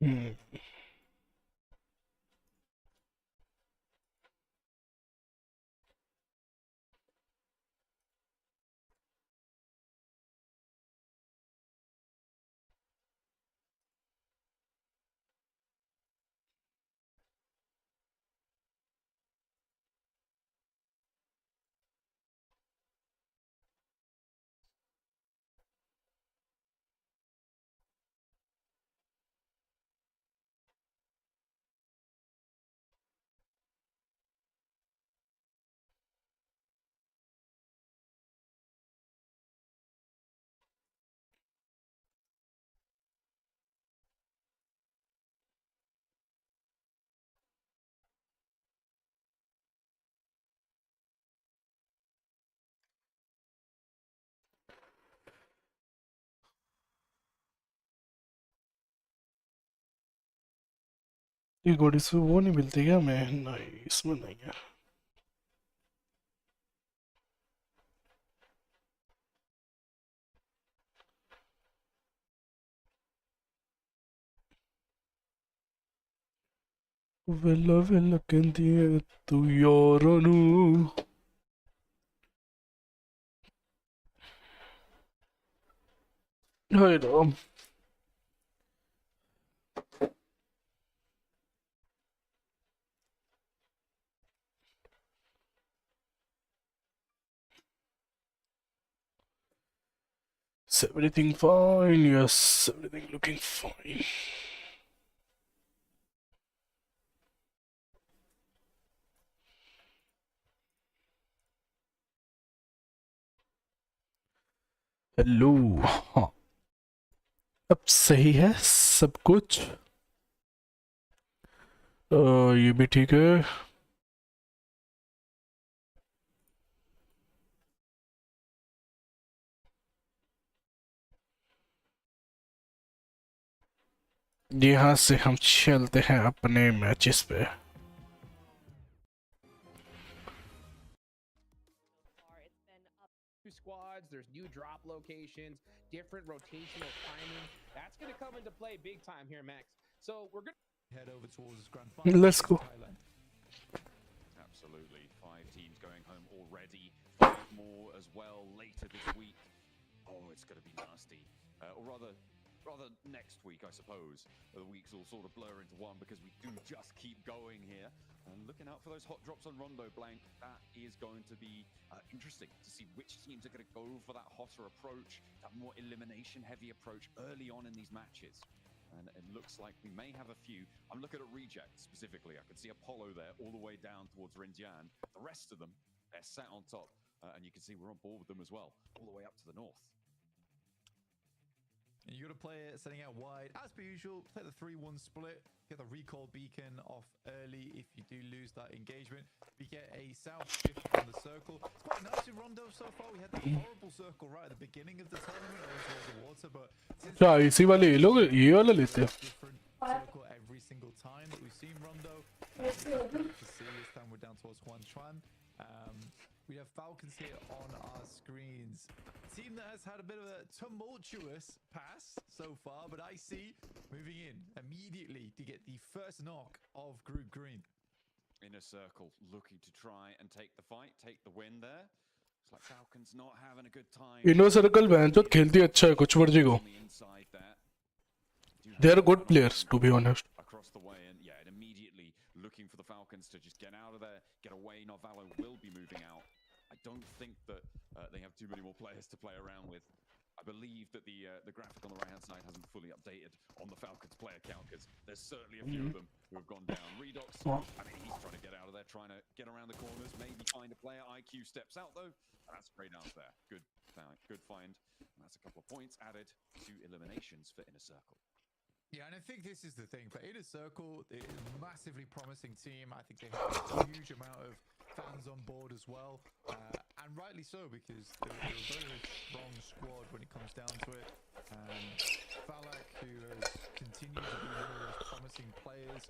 Hmm. ये घोड़ी से वो नहीं मिलती क्या? मैं नहीं, इसमें नहीं है। वेला वेला कहती है तू यारों नू। हाय Ram. Is everything fine? Yes, everything looking fine. Hello. हाँ, अब सही है सब कुछ। ये भी ठीक है। यहाँ से हम चलते हैं अपने मैचेस पे। Squads, there's new drop locations, different rotational timing. That's going to come into play big time here, Max. So we're going to head over towards Grand Final. Let's go. Absolutely. 5 teams going home already. 5 more as well later this week. Oh, it's going to be nasty. Or rather next week, I suppose. The weeks all sort of blur into one because we do just keep going here. And looking out for those hot drops on Rondo, Blank. That is going to be interesting to see which teams are going to go for that hotter approach, that more elimination-heavy approach early on in these matches. And it looks like we may have a few. I'm looking at Reject specifically. I can see Apollo there all the way down towards Rinjian. The rest of them, they're sat on top. And you can see we're on board with them as well, all the way up to the north. And you got to play it setting out wide. As per usual, play the 3-1 split. Get the recall beacon off early if you do lose that engagement. We get a south shift on the circle. It's quite nice in Rondo so far. We had that horrible circle right at the beginning of the tournament over the water, but क्या इसी वाले ये लोग ये वाला लेते हैं? different circle every single time that we've seen Rondo. To see this time we're down towards Juan Chuan. We have Falcons here on our screens. Team that has had a bit of a tumultuous pass so far, but I see moving in immediately to get the first knock of Group Green. Inner circle looking to try and take the fight, take the win there. It's like Falcons not having a good time. Inner circle बैंचो खेलती अच्छा है कुछ मर्जी को. They are good players, to be honest. Across the way, and yeah, and immediately looking for the Falcons to just get out of there, get away. Novalo will be moving out. I don't think that they have too many more players to play around with. I believe that the graphic on the right-hand side hasn't fully updated on the Falcons player count because there's certainly a few of them who have gone down. Redox, I mean, he's trying to get out of there, trying to get around the corners, maybe find a player. IQOO steps out though. That's great out there. Good find. And that's a couple of points added to eliminations for Inner Circle. Yeah, and I think this is the thing. For Inner Circle, it's a massively promising team. I think they have a huge amount of fans on board as well. And rightly so, because they're a very strong squad when it comes down to it. And Falak, who has continued to be one of those promising players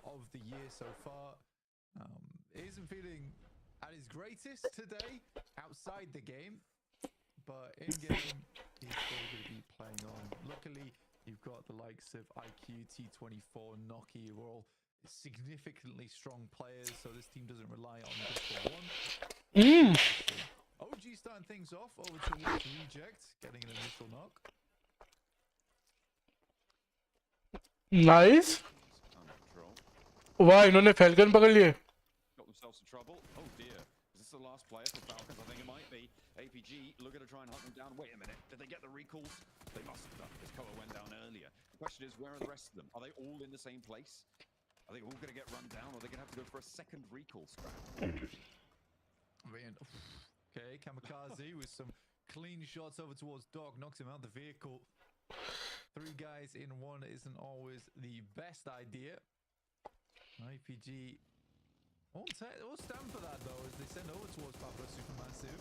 of the year so far, isn't feeling at his greatest today outside the game. But in game, he's still going to be playing on. Luckily, You've got the likes of IQOO, T24, Noki, who are all significantly strong players, so this team doesn't rely on just the one. OG starting things off over towards Reject, getting an initial knock. Nice Under control. वाह इन्होंने falcon पकड़ लिए Got themselves in trouble. Oh dear. Is this the last player for Falcons? I think it might be. APG looking to try and hunt them down. Wait a minute. Did they get the recalls? They must have done, because Koa went down earlier. The question is, where are the rest of them? Are they all in the same place? Are they all going to get run down, or are they going to have to go for a second recall scrap? Man, okay, Kamikaze with some clean shots over towards Dog, knocks him out the vehicle. 3 guys in one isn't always the best idea. IPG won't stand for that though, as they send over towards Papara SuperMassive.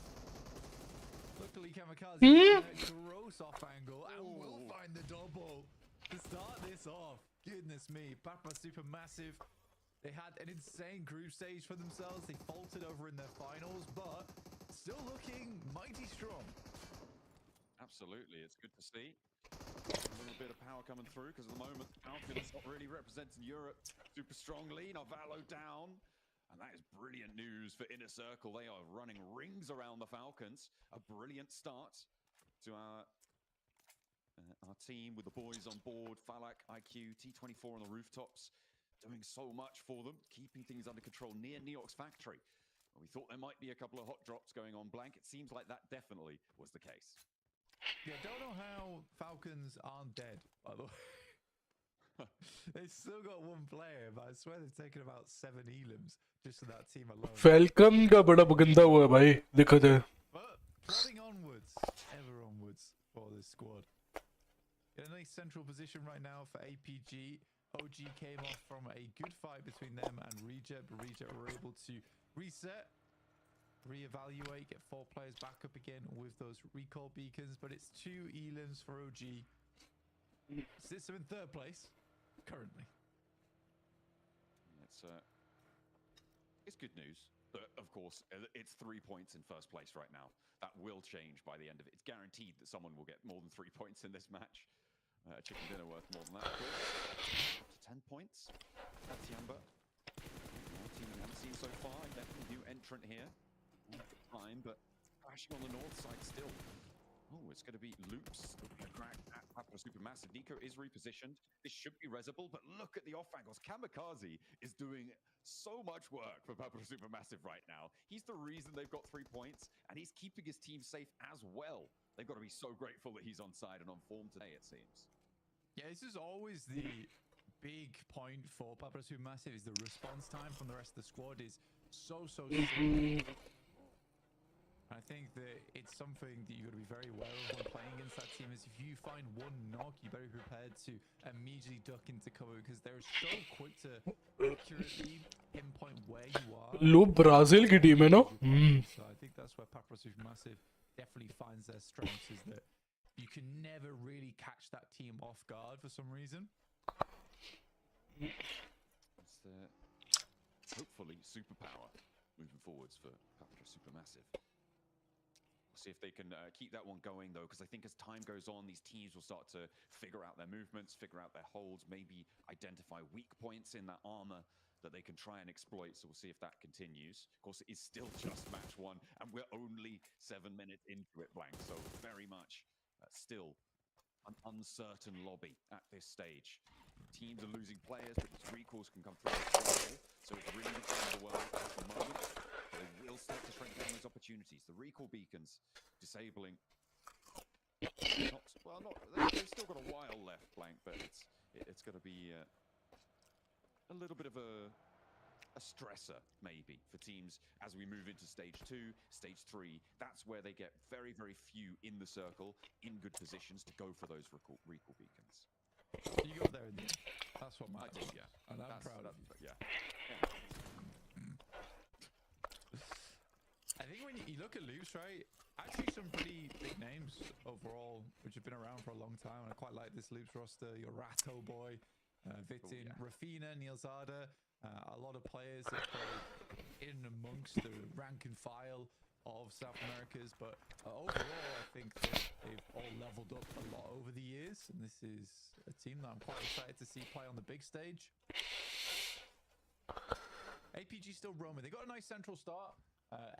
Luckily, Kamikaze a gross off angle and will find the double to start this off. Goodness me, Papara SuperMassive. They had an insane group stage for themselves. They faltered over in their finals, but still looking mighty strong. Absolutely, it's good to see. A little bit of power coming through, because at the moment, Falcons not really representing Europe super strongly. Narvalo down. And that is brilliant news for Inner Circle. They are running rings around the Falcons. A brilliant start to our team with the boys on board. Falak, IQOO, T24 on the rooftops. Doing so much for them, keeping things under control near Neox factory. We thought there might be a couple of hot drops going on blank. It seems like that definitely was the case. Yeah, don't know how Falcons aren't dead, by the way. They've still got 1 player, but I swear they've taken about 7 elims just for that team alone. Falcon का बड़ा गंदा हुआ है भाई दिक्कत है But plodding onwards, ever onwards for this squad. In a nice central position right now for APG. OG came off from a good fight between them and Reject, but Reject were able to reset, reevaluate, get 4 players back up again with those recall beacons, but it's 2 elims for OG. Sits them in 3rd place currently. It's good news, but of course it's 3 points in 1st place right now. That will change by the end of it. It's guaranteed that someone will get more than 3 points in this match. Chicken dinner worth more than that, of course. Up to 10 points. Tianba. Team we haven't seen so far. Definitely new entrant here. Time, but crashing on the north side still. Oh, it's going to be loops. Crack at Papara SuperMassive. Nico is repositioned. This should be resable, but look at the off angles. Kamikaze is doing so much work for Papara SuperMassive right now. He's the reason they've got 3 points, and he's keeping his team safe as well. They've got to be so grateful that he's on side and on form today, it seems. Yeah, this is always the big point for Papara SuperMassive, is the response time from the rest of the squad is so slow. I think that it's something that you've got to be very aware of when playing against that team, is if you find 1 knock, you better be prepared to immediately duck into cover, because they're so quick to accurately pinpoint where you are. लोग Brazil की team है ना So I think that's where Papara SuperMassive definitely finds their strengths, is that you can never really catch that team off guard for some reason. It's hopefully superpower moving forwards for Papara SuperMassive. We'll see if they can keep that one going, though, because I think as time goes on, these teams will start to figure out their movements, figure out their holds, maybe identify weak points in that armor that they can try and exploit. So we'll see if that continues. Of course, it is still just match 1, and we're only 7 minutes into it, blank. So very much still an uncertain lobby at this stage. Teams are losing players, but these recalls can come through as well. So it's really the end of the world at the moment. They will start to shrink down those opportunities. The recall beacons disabling. They've still got a while left, blank, but it's going to be a little bit of a stressor, maybe, for teams as we move into stage 2, stage 3. That's where they get very, very few in the circle, in good positions to go for those recall beacons. You got there in the end. That's what matters. I did, yeah. And I'm proud of you. Yeah. I think when you look at Loops, right, actually some pretty big names overall, which have been around for a long time, and I quite like this Loops roster. Your Ratto boy, Vitin, Rafina, Nielzada, a lot of players that play in amongst the rank and file of South America's, but overall, I think that they've all leveled up a lot over the years, and this is a team that I'm quite excited to see play on the big stage. APG still roaming. They got a nice central start,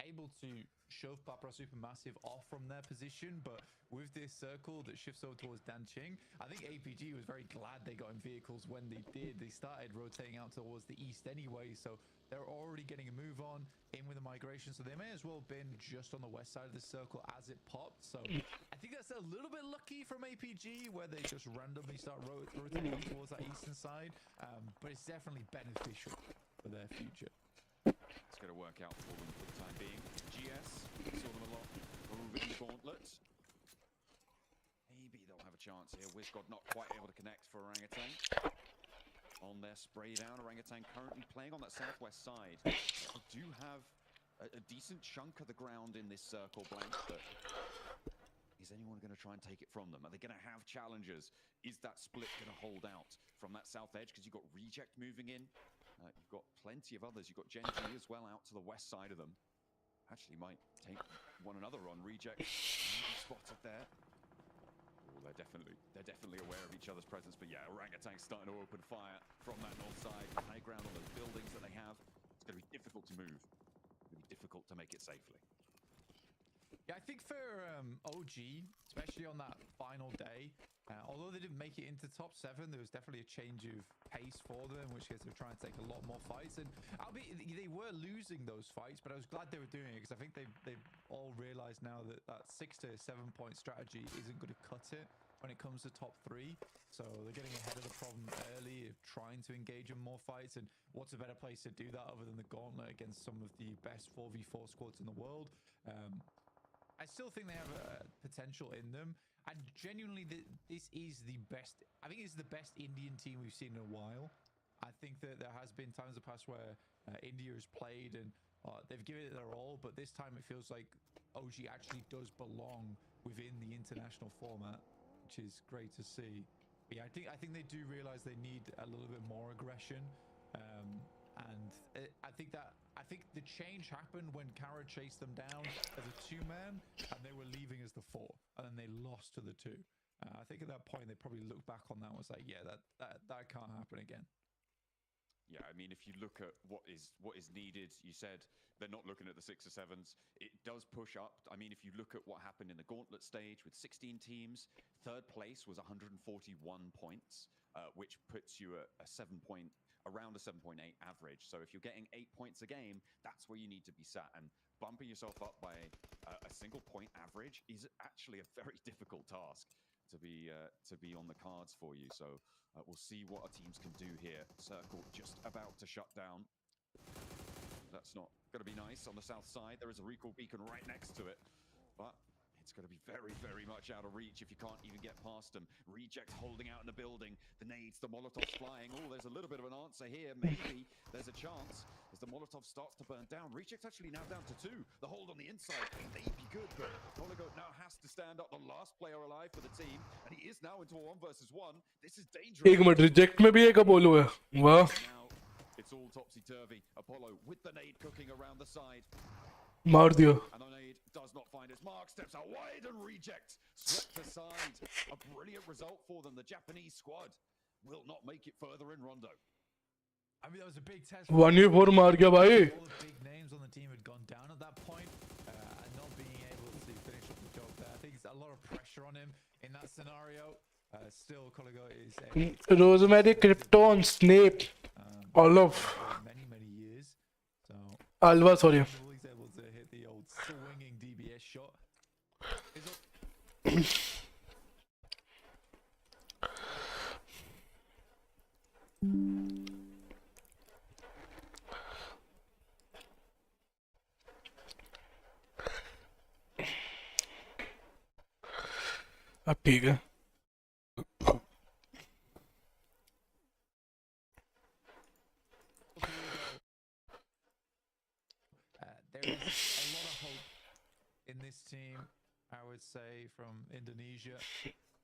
able to shove Papara SuperMassive off from their position, but with this circle that shifts over towards Danqing, I think APG was very glad they got in vehicles when they did. They started rotating out towards the east anyway, so they're already getting a move on in with the migration, so they may as well have been just on the west side of the circle as it popped. So I think that's a little bit lucky from APG, where they just randomly start rotating towards that eastern side, but it's definitely beneficial for their future. It's going to work out for them for the time being. GS saw them a lot moving the gauntlet. Maybe they'll have a chance here. Wizgod not quite able to connect for Orangutan. On their spray down, Orangutan currently playing on that southwest side. They do have a decent chunk of the ground in this circle blank, but is anyone going to try and take it from them? Are they going to have challengers? Is that split going to hold out from that south edge? Because you've got Reject moving in. You've got plenty of others. You've got Gen.G as well out to the west side of them. Actually might take one another on. Reject spotted there. Oh, they're definitely aware of each other's presence. But yeah, Orangutan's starting to open fire from that north side. High ground on those buildings that they have. It's going to be difficult to move. It's going to be difficult to make it safely. Yeah, I think for OG, especially on that final day, although they didn't make it into top 7, there was definitely a change of pace for them, in which case they're trying to take a lot more fights. And they were losing those fights, but I was glad they were doing it, because I think they've all realized now that that 6 to 7 point strategy isn't going to cut it when it comes to top 3. So they're getting ahead of the problem early of trying to engage in more fights. And what's a better place to do that other than the gauntlet against some of the best 4v4 squads in the world? I still think they have potential in them, and genuinely, this is the best. I think it's the best Indian team we've seen in a while. I think that there has been times in the past where India has played and they've given it their all, but this time it feels like OG actually does belong within the international format, which is great to see. But yeah, I think they do realize they need a little bit more aggression. And I think the change happened when Kara chased them down as a 2-man, and they were leaving as the 4, and then they lost to the 2. I think at that point they probably looked back on that and was like, yeah, that can't happen again. Yeah, I mean, if you look at what is needed, you said they're not looking at the 6 or 7s. It does push up. I mean, if you look at what happened in the gauntlet stage with 16 teams, third place was 141 points, which puts you at around a 7.8 average. So if you're getting 8 points a game, that's where you need to be sat. And bumping yourself up by a single point average is actually a very difficult task to be on the cards for you. So we'll see what our teams can do here. Circle just about to shut down. That's not going to be nice. On the south side, there is a recall beacon right next to it, but it's going to be very, very much out of reach if you can't even get past them. Reject holding out in the building. The nades, the Molotovs flying. Oh, there's a little bit of an answer here. Maybe there's a chance as the Molotov starts to burn down. Reject's actually now down to 2. The hold on the inside may be good, but Oligo now has to stand up. The last player alive for the team, and he is now into a 1 versus 1. This is dangerous. एक minute reject में भी एक बोलो है वाह Now it's all topsy-turvy. Apollo with the nade cooking around the side. मार दिया And the nade does not find its mark, steps out wide, and Reject swept aside. A brilliant result for them. The Japanese squad will not make it further in Rondo. I mean, that was a big test. 1v4 मार गया भाई All the big names on the team had gone down at that point, and not being able to finish up the job there. I think it's a lot of pressure on him in that scenario. Still, Coligo is Rosemary Krypton Snape all of many years. So Alva sorry he's able to hit the old swinging DBS shot. अब ठीक है There is a lot of hope in this team, I would say, from Indonesia.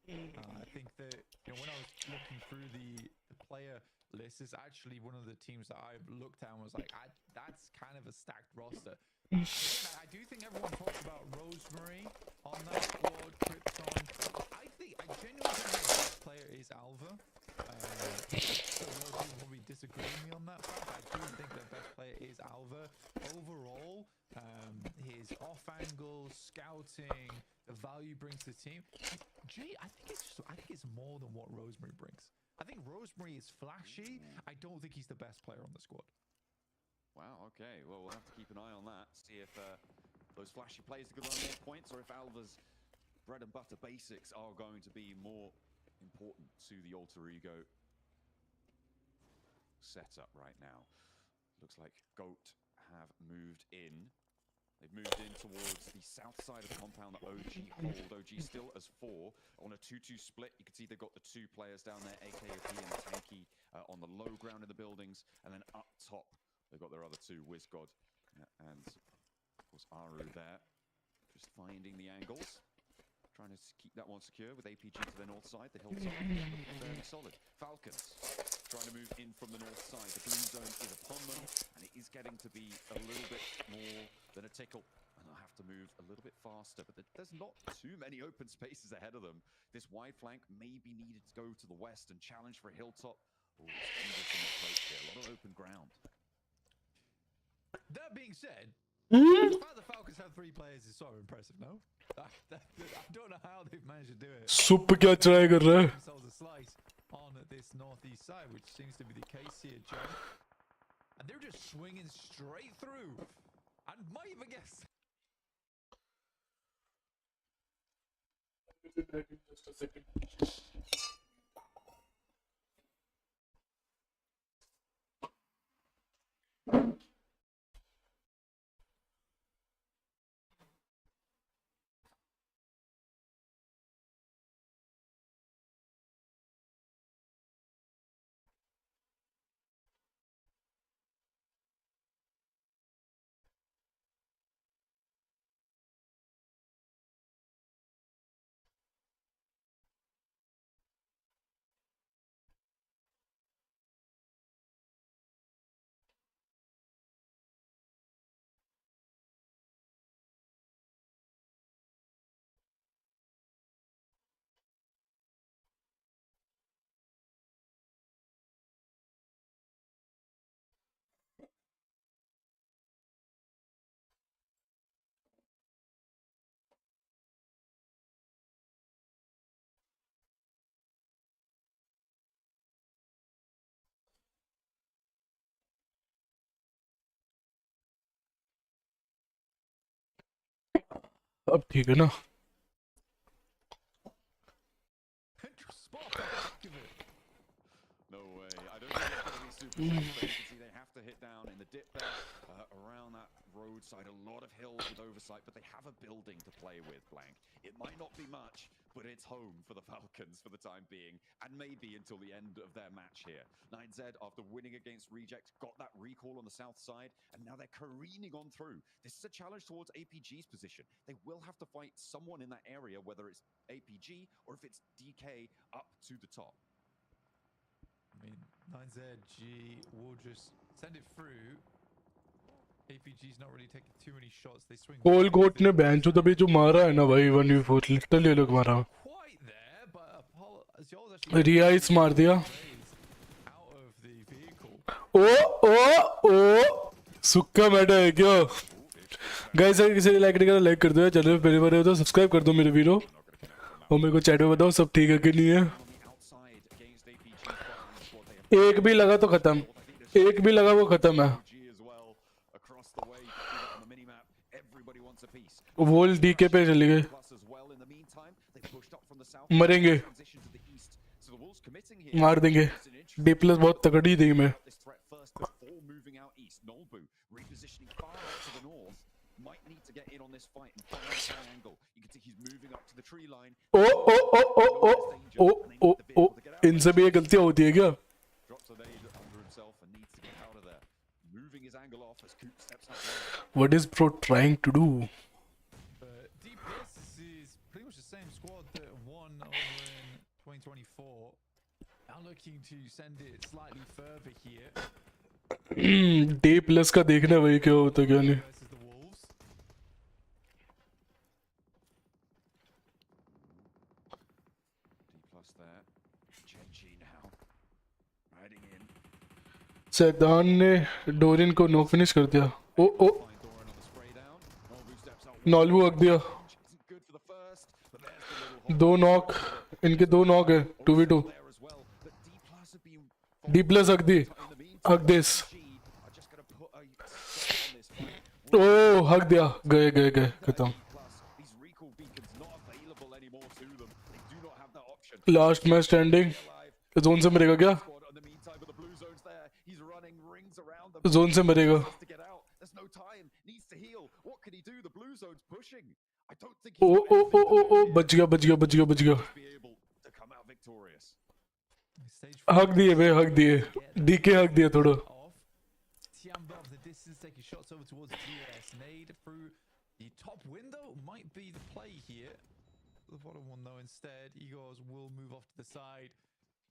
I think that when I was looking through the player list, is actually one of the teams that I looked at and was like, that's kind of a stacked roster. I I do think everyone talks about Rosemary on that squad, Krypton. I genuinely think the best player is Alva. So those people probably disagree with me on that fact. I do think the best player is Alva. Overall, his off-angle, scouting, the value he brings to the team. Jay, I think it's more than what Rosemary brings. I think Rosemary is flashy. I don't think he's the best player on the squad. Wow, okay. Well, we'll have to keep an eye on that. See if those flashy plays are going to earn more points, or if Alva's bread and butter basics are going to be more important to the alter ego setup right now. Looks like GOAT have moved in. They've moved in towards the south side of the compound that OG hold. OG still as 4 on a 2-2 split. You can see they've got the 2 players down there, AKOP and Tanky, on the low ground in the buildings. And then up top, they've got their other 2, WizGod and, of course, Aru there. Just finding the angles. Trying to keep that one secure with APG to the north side. The hilltop looking very solid. Falcons trying to move in from the north side. The blue zone is upon them, and it is getting to be a little bit more than a tickle. And they'll have to move a little bit faster, but there's not too many open spaces ahead of them. This wide flank may be needed to go to the west and challenge for a hilltop. Oh, it's in the approach here. A lot of open ground. That being said, the fact the Falcons have 3 players is so impressive, no? I don't know how they've managed to do it. सुप क्या try कर रहा है? Themselves a slice on this northeast side, which seems to be the case here, Joe. And they're just swinging straight through. And might even guess. Just a second. अब ठीक है ना? No way. I don't think it's going to be super safe, but you can see they have to hit down in the dip there, around that roadside. A lot of hills with oversight, but they have a building to play with, Blank. It might not be much, but it's home for the Falcons for the time being, and maybe until the end of their match here. 9Z, after winning against Reject, got that recall on the south side, and now they're careening on through. This is a challenge towards APG's position. They will have to fight someone in that area, whether it's APG or if it's DK up to the top. I mean, 9ZG will just send it through. APG's not really taking too many shots. They swing. Paul Goat ने बैंचो तभी जो मारा है ना भाई 1v4 literally लोग मारा. Quite there, but Azul's actually रियाइस मार दिया. out of the vehicle. ओ सुक्का मैटर है क्या? गाइस अगर किसी ने लाइक नहीं करा लाइक कर दो यार. चैनल पे पहली बार हो तो सब्सक्राइब कर दो मेरे वीरो. और मेरे को चैट में बताओ सब ठीक है कि नहीं है. एक भी लगा तो खत्म. एक भी लगा वो खत्म है. वोल डीके पे चली गए. मरेंगे. मार देंगे. Dplus बहुत तगड़ी थी मैं. ओ इनसे भी ये गलतियां होती है क्या? What is Pro trying to do? Dplus is pretty much the same squad that won over in 2024. Now looking to send it slightly further here. Dplus का देखना भाई क्या होता क्या नहीं. Versus the Wolves. Dplus there. Gen.G now. Riding in. सैदान ने Dorian को know finish कर दिया. ओ ओ Find Doran on the spray down. Nolbu steps out. नॉल्बू हक दिया. Isn't good for the first, but there's the little hole. 2 knock. इनके 2 knock है. 2v2. There as well. But Dplus have been Dplus हक दी. in the meantime. हक this. G are just going to put a stop on this fight. ओ हक दिया. गए खत्म. Dplus, these recall beacons not available anymore to them. They do not have that option. Last match standing. Zone से मरेगा क्या? Squad in the meantime, but the blue zone's there. He's running rings around them. Zone से मरेगा. Has to get out. There's no time. Needs to heal. What can he do? The blue zone's pushing. I don't think O he's ओ ओ ओ ओ बच गया. be able to come out victorious. हक दिए बे. हक दिए. डीके हक दिया थोड़ा. Tianba of the distance taking shots over towards GS. Nade through the top window might be the play here. The bottom one though instead. Igors will move off to the side.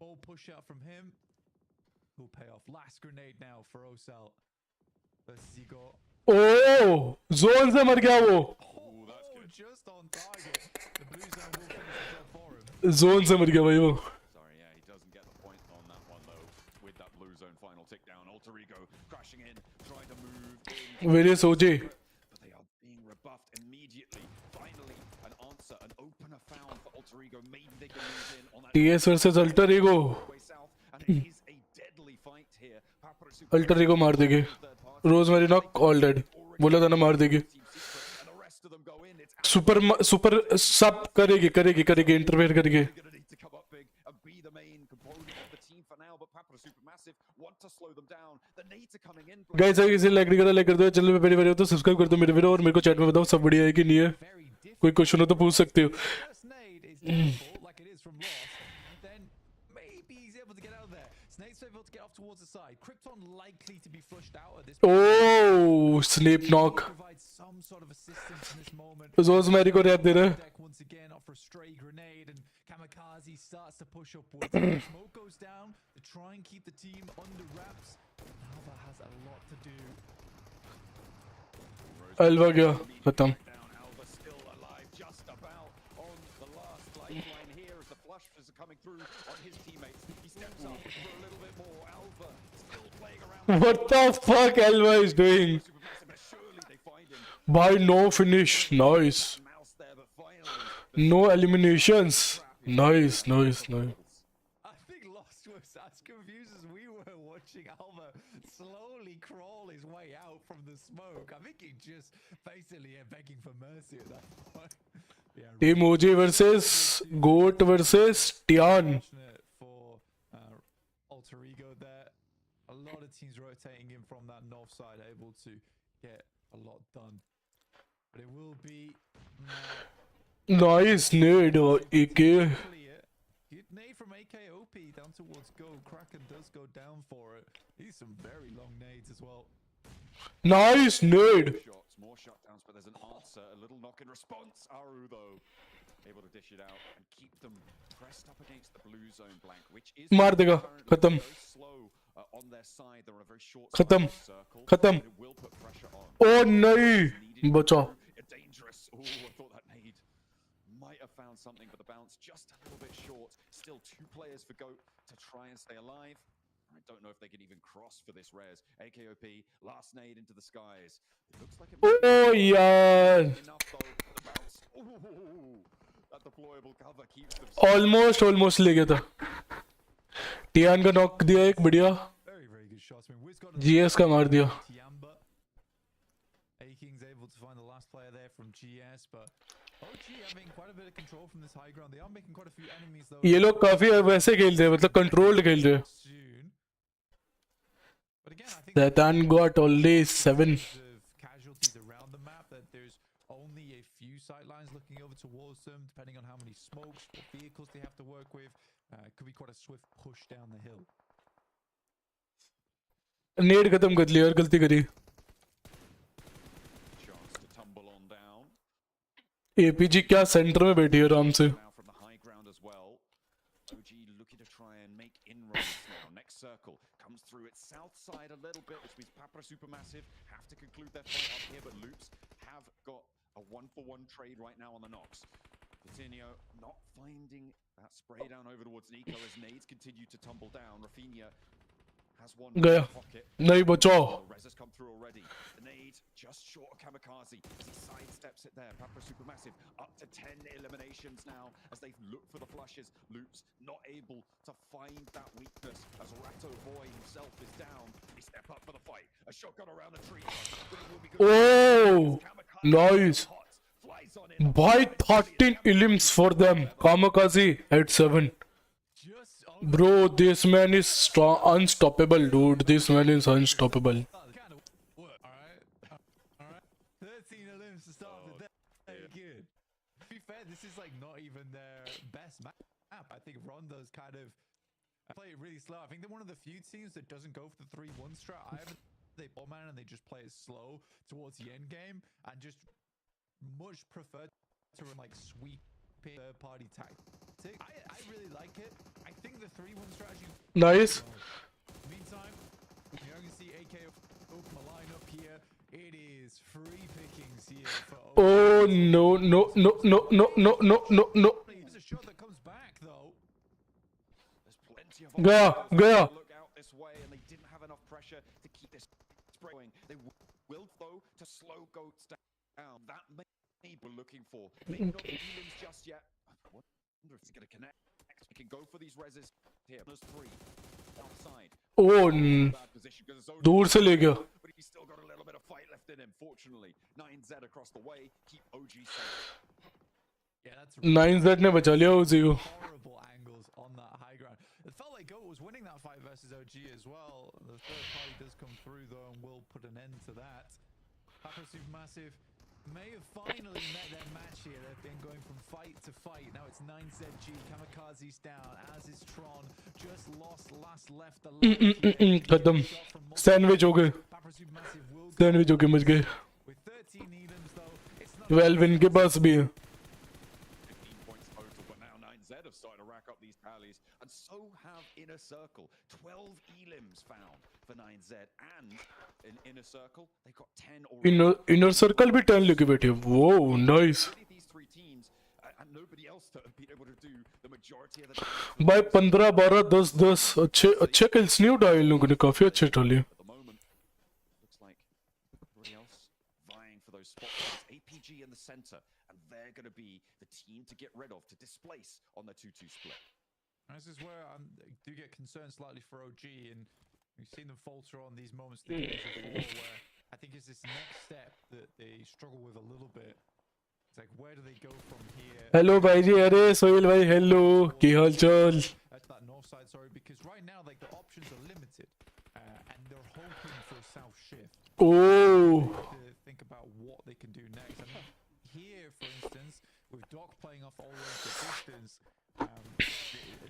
Ball push out from him. Who'll pay off. Last grenade now for Osal. Versus Igor. ओ zone से मर गया वो. That's good. Just on target. The blue zone will finish the job for him. Zone से मर गया भाई वो. Sorry, yeah, he doesn't get the point on that one though. With that blue zone final tick down, Alter Ego crashing in, trying to move in. मेरे सोचे. But they are being rebuffed immediately. Finally, an answer, an opener found for Alter Ego. Maybe they can move in on that. TS versus alter ego. Way south, and it is a deadly fight here. Papara super alter ego मार देगी. Rosemary knock all dead. बोला था ना मार देगी. team secret, and the rest of them go in. It's super सब करेगी interfere करेगी. going to need to come up big and be the main component of the team for now. But Papara supermassive want to slow them down. The nades are coming in. Guys अगर किसी like नहीं करा like कर दो. Channel पे पहली बार हो तो सब्सक्राइब कर दो मेरे वीडियो. और मेरे को चैट में बताओ सब बढ़िया है कि नहीं है. Very different. कोई क्वेश्चन हो तो पूछ सकते हो. First nade is difficult, like it is from Lost. Then maybe he's able to get out of there. Snake's able to get off towards the side. Krypton likely to be flushed out at this point. ओ Snape knock. Provide some sort of assistance in this moment. Rosemary को रैप दे रहा है. Deck once again off for a stray grenade, and Kamikaze starts to push upwards. Smoke goes down to try and keep the team under wraps. Alva has a lot to do. अलवा गया. खत्म. Down, Alva still alive, just about on the last lifeline here as the flushes are coming through on his teammates. He steps up for a little bit more. Alva still playing around. What the fuck Alva is doing? Supermassive, but surely they find him. By no finish. Nice. Mouse there, but finally. No eliminations. Nice. I think Lost was as confused as we were watching Alva slowly crawl his way out from the smoke. I think he just basically begging for mercy at that point. Yeah, Team OG versus Goat versus Tian. fortunate for Alter Ego there. A lot of teams rotating in from that north side, able to get a lot done. But it will be Nice nade. AK. clear. Good nade from AKOP down towards Go. Kraken does go down for it. These some very long nades as well. Nice nade. Shots, more shutdowns, but there's an answer, a little knock in response. Aru, though, able to dish it out and keep them pressed up against the blue zone blank, which is मार देगा. currently खत्म. very slow on their side. They're on a very short खत्म. circle. खत्म. But it will put pressure on. Oh नहीं. बचा. Dangerous. Oh, I thought that nade might have found something, but the bounce just a little bit short. Still 2 players for Goat to try and stay alive. I don't know if they can even cross for this res. AKOP, last nade into the skies. It looks like it might Oh be यार. enough though. The bounce. Ooh, that deployable cover keeps them. Almost ले गया था. Tian का knock दिया एक बढ़िया. Very, very good shots. I mean, Wiz got GS का मार दिया. Tianba. A-King's able to find the last player there from GS, but OG having quite a bit of control from this high ground. They are making quite a few enemies though. ये लोग काफी वैसे खेल रहे हैं मतलब controlled खेल रहे हैं. Soon. But again, I think Zatan got only 7. of casualties around the map, that there's only a few sightlines looking over towards them, depending on how many smokes, what vehicles they have to work with. Could be quite a swift push down the hill. नेड खत्म कर लिया और गलती करी. Chance to tumble on down. APG क्या centre में बैठी है आराम से. Now from the high ground as well. OG looking to try and make inroads now. Next circle comes through its south side a little bit, which means Papara supermassive have to conclude their fight up here, but Loops have got a 1-for-1 trade right now on the knocks. Coutinho not finding that spray down over towards Nico as nades continue to tumble down. Rafinha has one in गया his pocket. नहीं बचाओ The res has come through already. The nade just short of Kamikaze as he sidesteps it there. Papara Supermassive up to 10 eliminations now as they look for the flushes. Loops not able to find that weakness as Ratto Boy himself is down. He step up for the fight. A shotgun around the tree. But it will be good. Oh, Kamikaze nice. hot. Flies on in. By 13 elims for them. Kamikaze at 7. Just Bro, this man is unstoppable, dude. This man is unstoppable. kind of work. All right. 13 elims to start the day. Good. To be fair, this is like not even their best map. I think Rondo's kind of play it really slow. I think they're one of the few teams that doesn't go for the 3-1 strat. They ball man and they just play it slow towards the end game and just much prefer to run like sweep third party tactic. I really like it. I think the 3-1 strategy. Nice. Meantime, you're going to see AK open a line up here. It is free pickings here for Oh no no no no no no no no no. There's a shot that comes back though. There's plenty of Gaya, options gaya. to look out this way, and they didn't have enough pressure to keep this spray going. They will though to slow goats down. That may be we're looking for. Maybe not the elims just yet. I wonder if it's going to connect. We can go for these reses here. There's 3 outside. Oh, Bad position because it's only दूर से ले गया. but he's still got a little bit of fight left in him. Fortunately, 9Z across the way. Keep OG safe. Yeah, that's 9Z ने बचा लिया उसी को. horrible angles on that high ground. It felt like GOAT was winning that fight versus OG as well. The third party does come through though and will put an end to that. Papara Supermassive may have finally met their match here. They've been going from fight to fight. Now it's 9ZG. Kamikaze's down, as is Tron. Just lost last left the खत्म. Sandwich हो गए. Papara Supermassive will go Sandwich हो गए much गए. with 13 elims though. It's not 12 इनके पास भी है. 15 points total, but now 9Z have started to rack up these tallies, and so have Inner Circle. 12 elims found for 9Z, and in Inner Circle, they got 10 already. Inner circle भी 10 लेके बैठे. Whoa, nice. Really these 3 teams, and nobody else to have been able to do the majority of the damage. भाई 15 12 10 10 अच्छे kills नहीं उठाए इन लोगों ने. काफी अच्छे डाले. At the moment, looks like everybody else vying for those spots. There's APG in the center, and they're going to be the team to get rid of, to displace on the 2-2 split. This is where I do get concerned slightly for OG, and we've seen them falter on these moments the games before, where I think it's this next step that they struggle with a little bit. It's like, where do they go from here? Hello भाई जी. अरे सोहेल भाई hello. की हाल चाल? That's that north side, sorry, because right now, like, the options are limited, and they're hoping for a south shift. Oh. To think about what they can do next. And here, for instance, with Doc playing off all the way to distance,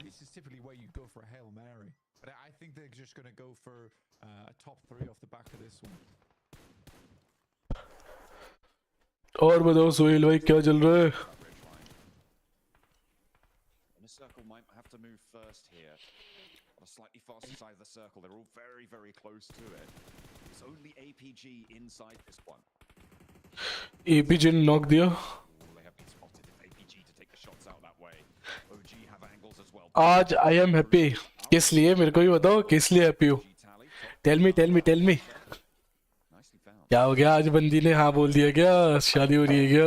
this is typically where you go for a Hail Mary. But I think they're just going to go for a top 3 off the back of this one. और बताओ सोहेल भाई क्या चल रहा है? And the circle might have to move first here. On a slightly faster side of the circle, they're all very, very close to it. It's only APG inside this one. APG ने knock दिया. They have been spotted if APG to take the shots out that way. OG have angles as well. आज I am happy. किस लिए मेरे को भी बताओ किस लिए happy हो? Tell me. Nicely found. क्या हो गया आज बंदी ने हाँ बोल दिया क्या? शादी हो रही है क्या?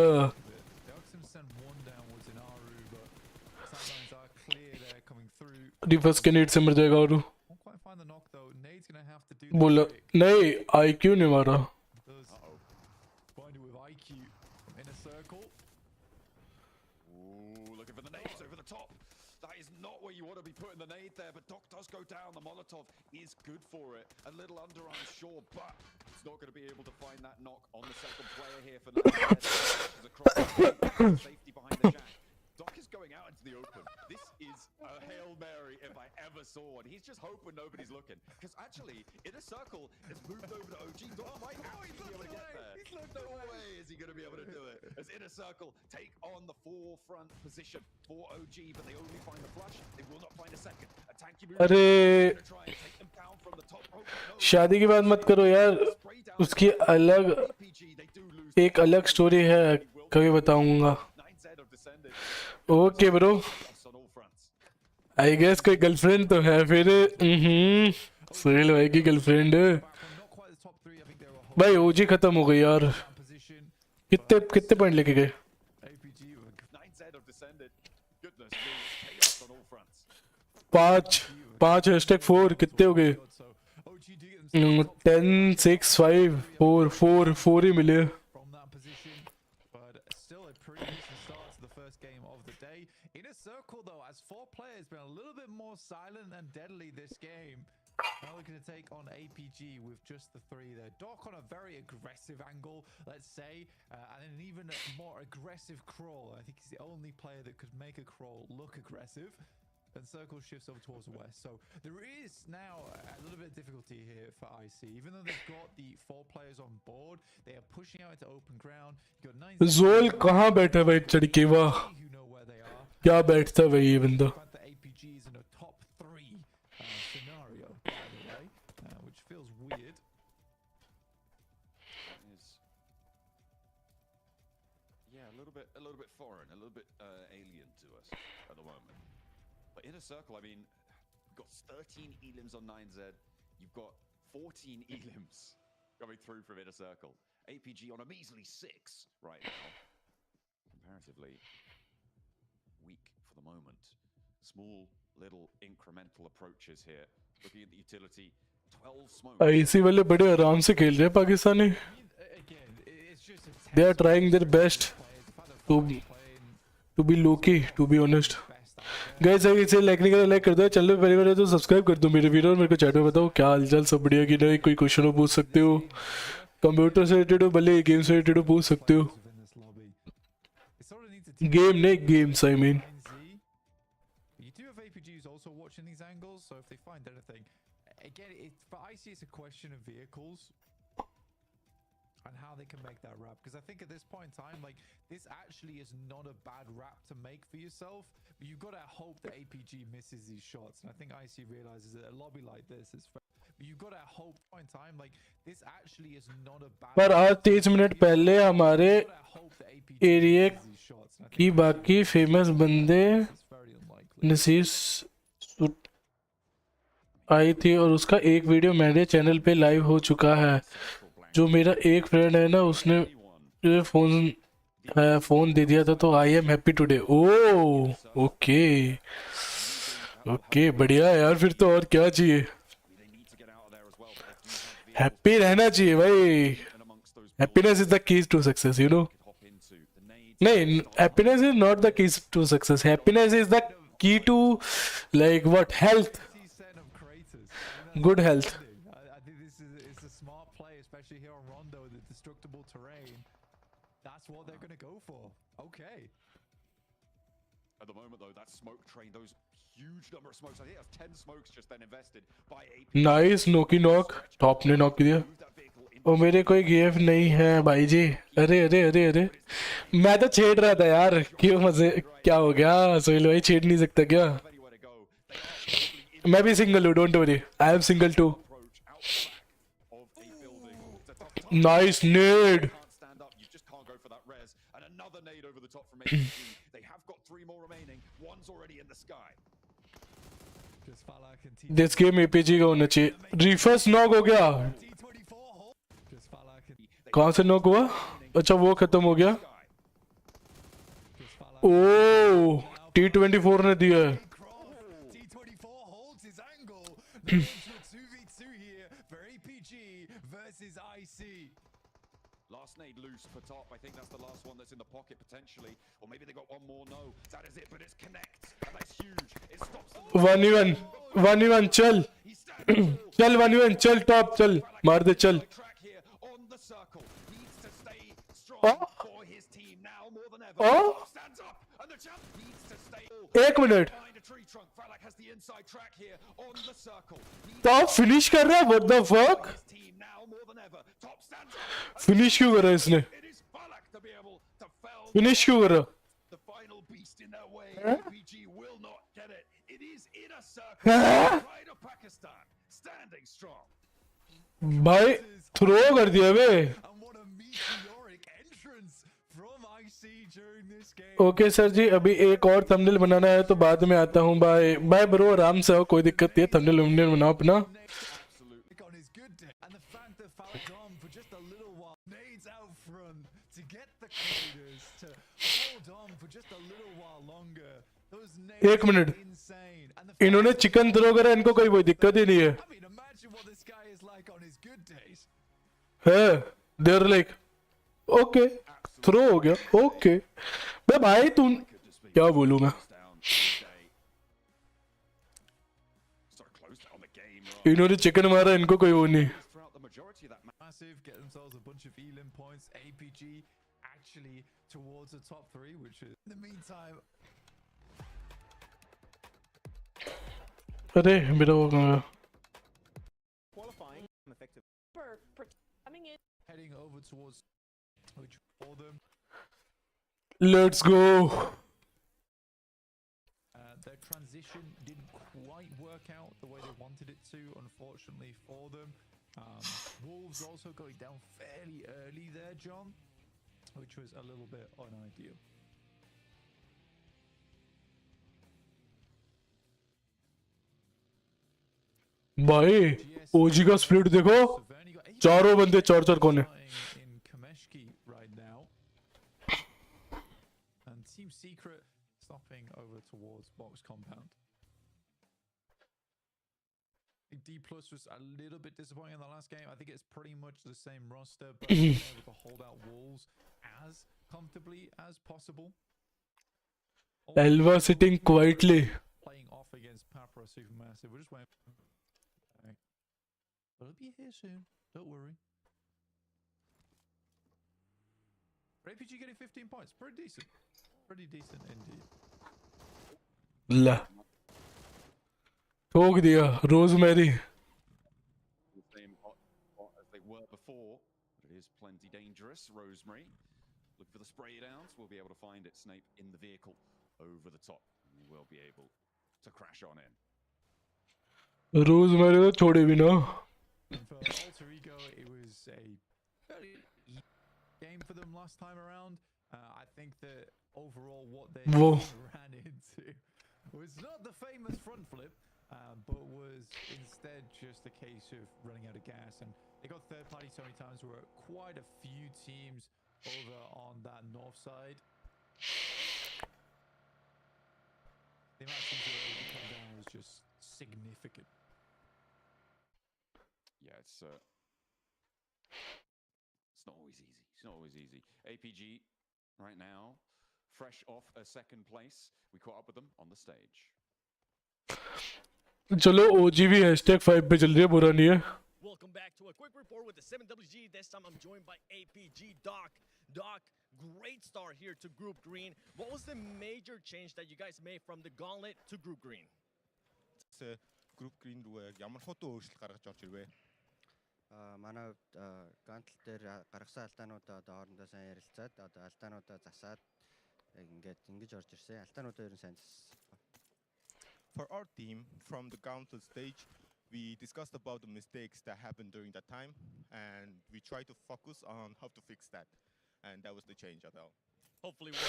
The Oxum send one downwards in Aru, but sidelines are clear there coming through. Reverse के नेट से मर जाएगा और Won't quite find the knock though. Nade's going to have to do the बोला trick. नहीं IQ ने मारा. Does find it with IQ from Inner Circle. Ooh, looking for the nades over the top. That is not where you want to be putting the nade there, but Doc does go down. The Molotov is good for it. A little underarm, sure, but it's not going to be able to find that knock on the second player here for across safety behind the jack. Doc is going out into the open. This is a Hail Mary if I ever saw one. He's just hoping nobody's looking. Because actually, Inner Circle has moved over to OG. Doc might actually be able to get there. No way is he going to be able to do it. As Inner Circle take on the forefront position for OG, but they only find the flush. They will not find a second. A tanky move. अरे Gonna try and take them down from the top rope. No. शादी की बात मत करो यार. Spray down. उसकी अलग APG, they do lose. एक अलग स्टोरी है. कभी बताऊंगा. 9Z have descended. Okay bro, Loss on all fronts. I guess कोई गर्लफ्रेंड तो है फिर। सुहेल भाई की girlfriend. Back from not quite the top three, I think they were भाई ओजी खत्म हो गई यार। holding position. कितने कितने पॉइंट लेके गए? APG were 9Z have descended. Goodness me, chaos on all fronts. 5 5 #4 कितने हो गए? good, so OG do get themselves top 10 6 5 4 ही मिले। from that position, but still a pretty decent start to the first game of the day. In a circle though, as 4 players been a little bit more silent and deadly this game. Now looking to take on APG with just the 3 there. Doc on a very aggressive angle, let's say, and an even more aggressive crawl. I think he's the only player that could make a crawl look aggressive. And Circle shifts over towards the west. So there is now a little bit of difficulty here for IC. Even though they've got the 4 players on board, they are pushing out into open ground. You got 9 जोल कहाँ बैठा भाई चढ़ के? वाह, who know where they are. क्या बैठता है भाई ये बंदा। But the APG is in a top 3 scenario, by the way, which feels weird. That is, yeah, a little bit foreign, a little bit alien to us at the moment. But in a circle, I mean, you've got 13 elims on 9Z. You've got 14 elims coming through from inner circle. APG on a measly 6 right now. Comparatively weak for the moment. Small little incremental approaches here. Looking at the utility, 12 smokes. IC वाले बड़े आराम से खेल रहे हैं Pakistani. Again, it's just a They are trying their best to be low key, to be honest. Guys अगर इसे like नहीं करा लाइक कर दो, चैनल पे पहली बार है तो सब्सक्राइब कर दो मेरे वीडियो। और मेरे को चैट में बताओ क्या हालचाल, सब बढ़िया कि नहीं? कोई क्वेश्चन हो पूछ सकते हो, कंप्यूटर से रिलेटेड हो भले गेम से रिलेटेड हो पूछ सकते हो। in this lobby. It sort of needs a game नहीं games I mean. Gen.G. You do have APGs also watching these angles, so if they find anything, again, for IC, it's a question of vehicles and how they can make that wrap. Because I think at this point in time, like, this actually is not a bad wrap to make for yourself, but you've got to hope that APG misses these shots. And I think IC realizes that a lobby like this is fair. But you've got to hope point in time, like, this actually is not a bad पर आज 30 minute पहले हमारे you've got to hope that APG area misses these shots. And I की think बाकी famous बंदे it's very unlikely. नसीब आई थी और उसका एक वीडियो मेरे चैनल पे लाइव हो चुका है। जो मेरा एक फ्रेंड है ना, उसने मुझे फोन दे दिया था, तो आई एम हैप्पी टुडे। ओ ओके ओके, बढ़िया है यार, फिर तो और क्या चाहिए। हैप्पी रहना चाहिए भाई। Happiness is the key to success, you know. नहीं, happiness is not the key to success, happiness is the key to like what, health, Set of creators. Good health. I think this is it's a smart play, especially here on Rondo, the destructible terrain. That's what they're going to go for. Okay. At the moment, though, that smoke train, those huge number of smokes. I think that's 10 smokes just then invested by AP. Nice Noki knock, top ने knock किया। Move that vehicle in. ओ मेरे कोई GIF नहीं है भाई जी। अरे अरे अरे अरे, मैं तो छेड़ रहा था यार, क्यों मजे, क्या हो गया? सोहेल भाई छेड़ नहीं सकता क्या? Anywhere to go. They are probably in मैं भी सिंगल हूँ, don't worry, I am single too. approach out the back of a building. It's a tough time. Nice nade. Can't stand up. You just can't go for that res. And another nade over the top from APG. They have got 3 more remaining. One's already in the sky. Just Falak and T. This game APG का होना चाहिए। Refers knock हो गया। T24 hold. Just Falak and कहाँ से knock हुआ? अच्छा वो खत्म हो गया। just Falak. ओ T24 ने दिया है। T24 holds his angle. Now into a 2v2 here for APG versus IC. Last nade loose for top. I think that's the last one that's in the pocket potentially. Or maybe they got one more. No, that is it. But it's connect. And that's huge. It stops the 1v1 चल He's standing tall. चल 1v1 चल, top चल, मार दे चल। Track here on the circle. Needs to stay strong for his team now more than ever. Oh. Stands up and the champ needs to stay. एक minute, Behind a tree trunk. Falak has the inside track here on the circle. Needs top finish कर रहा है, what the fuck? his team now more than ever. Top stands up. Finish क्यों कर रहा है इसने? It is Falak to be able to fell finish क्यों कर रहा? the final beast in their way. APG will not get it. It is in a circle. Pride of Pakistan standing strong. भाई throw कर दिया बे। And what a meteoric entrance from IC during this game. Okay sir ji, अभी एक और thumbnail बनाना है तो बाद में आता हूँ। बाय बाय ब्रो, आराम से आओ, कोई दिक्कत नहीं है। थंबनेल बनाओ अपना। Absolutely. On his good day. And the fact that Falcons for just a little while nades out front to get the Crusaders to hold on for just a little while longer. Those nades एक minute, are insane. And the इन्होंने chicken throw करा, इनको कोई दिक्कत ही नहीं है। I mean, imagine what this guy is like on his good days. है देर like okay, throw हो गया, ओके। बे भाई तुम क्या बोलूं मैं, Down all day. Sort of closed down the game rather इन्होंने चिकन मारा, इनको कोई वो नहीं। throughout the majority of that match. Massive get themselves a bunch of Elim points. APG actually towards the top 3, which is in the meantime. अरे मेरा वो कहाँ गया? Qualifying effective. Coming in. Heading over towards which for them. Let's go. Their transition didn't quite work out the way they wanted it to, unfortunately for them. Wolves also going down fairly early there, John, which was a little bit unideal. भाई ओजी का split देखो, Severny got 8 चारों बंदे चार चार कोने। in Kameshki right now. And Team Secret stopping over towards box compound. I think Dplus was a little bit disappointing in the last game. I think it's pretty much the same roster, but being able to hold out Wolves as comfortably as possible. Elva sitting quietly. Playing off against Papara Supermassive. We're just waiting. Okay. But it'll be here soon. Don't worry. APG getting 15 points. Pretty decent. Pretty decent indeed. ला ठोक दिया rosemary. The same hot as they were before, but it is plenty dangerous. Rosemary, look for the spray downs. We'll be able to find it. Snape in the vehicle over the top, and we will be able to crash on in. Rosemary तो छोड़े भी ना। And for Alter Ego, it was a fairly easy game for them last time around. I think that overall what they Whoa. ran into was not the famous front flip, but was instead just a case of running out of gas. And they got third party so many times. There were quite a few teams over on that north side. The amount of teams that were able to come down was just significant. Yeah, it's not always easy. It's not always easy. APG right now, fresh off a second place. We caught up with them on the stage. चलो ओजी भी #5 पे चल रही है, बुरा नहीं है। Welcome back to a quick report with the 7WG. This time I'm joined by APG Doc. Doc, great start here to Group Green. What was the major change that you guys made from the Gauntlet to Group Green? Group Green рүү ямар хутуу өөрчлөлт гаргаж орж ирвэ? Манай Gauntlet дээр гаргасан алдаануудаа одоо хоорондоо сайн ярилцаад одоо алдаануудаа засаад ингэж орж ирсэн. Алдаануудаа ер нь сайн зассан. For our team, from the Gauntlet stage, we discussed about the mistakes that happened during that time, and we tried to focus on how to fix that, and that was the change as well. Hopefully we'll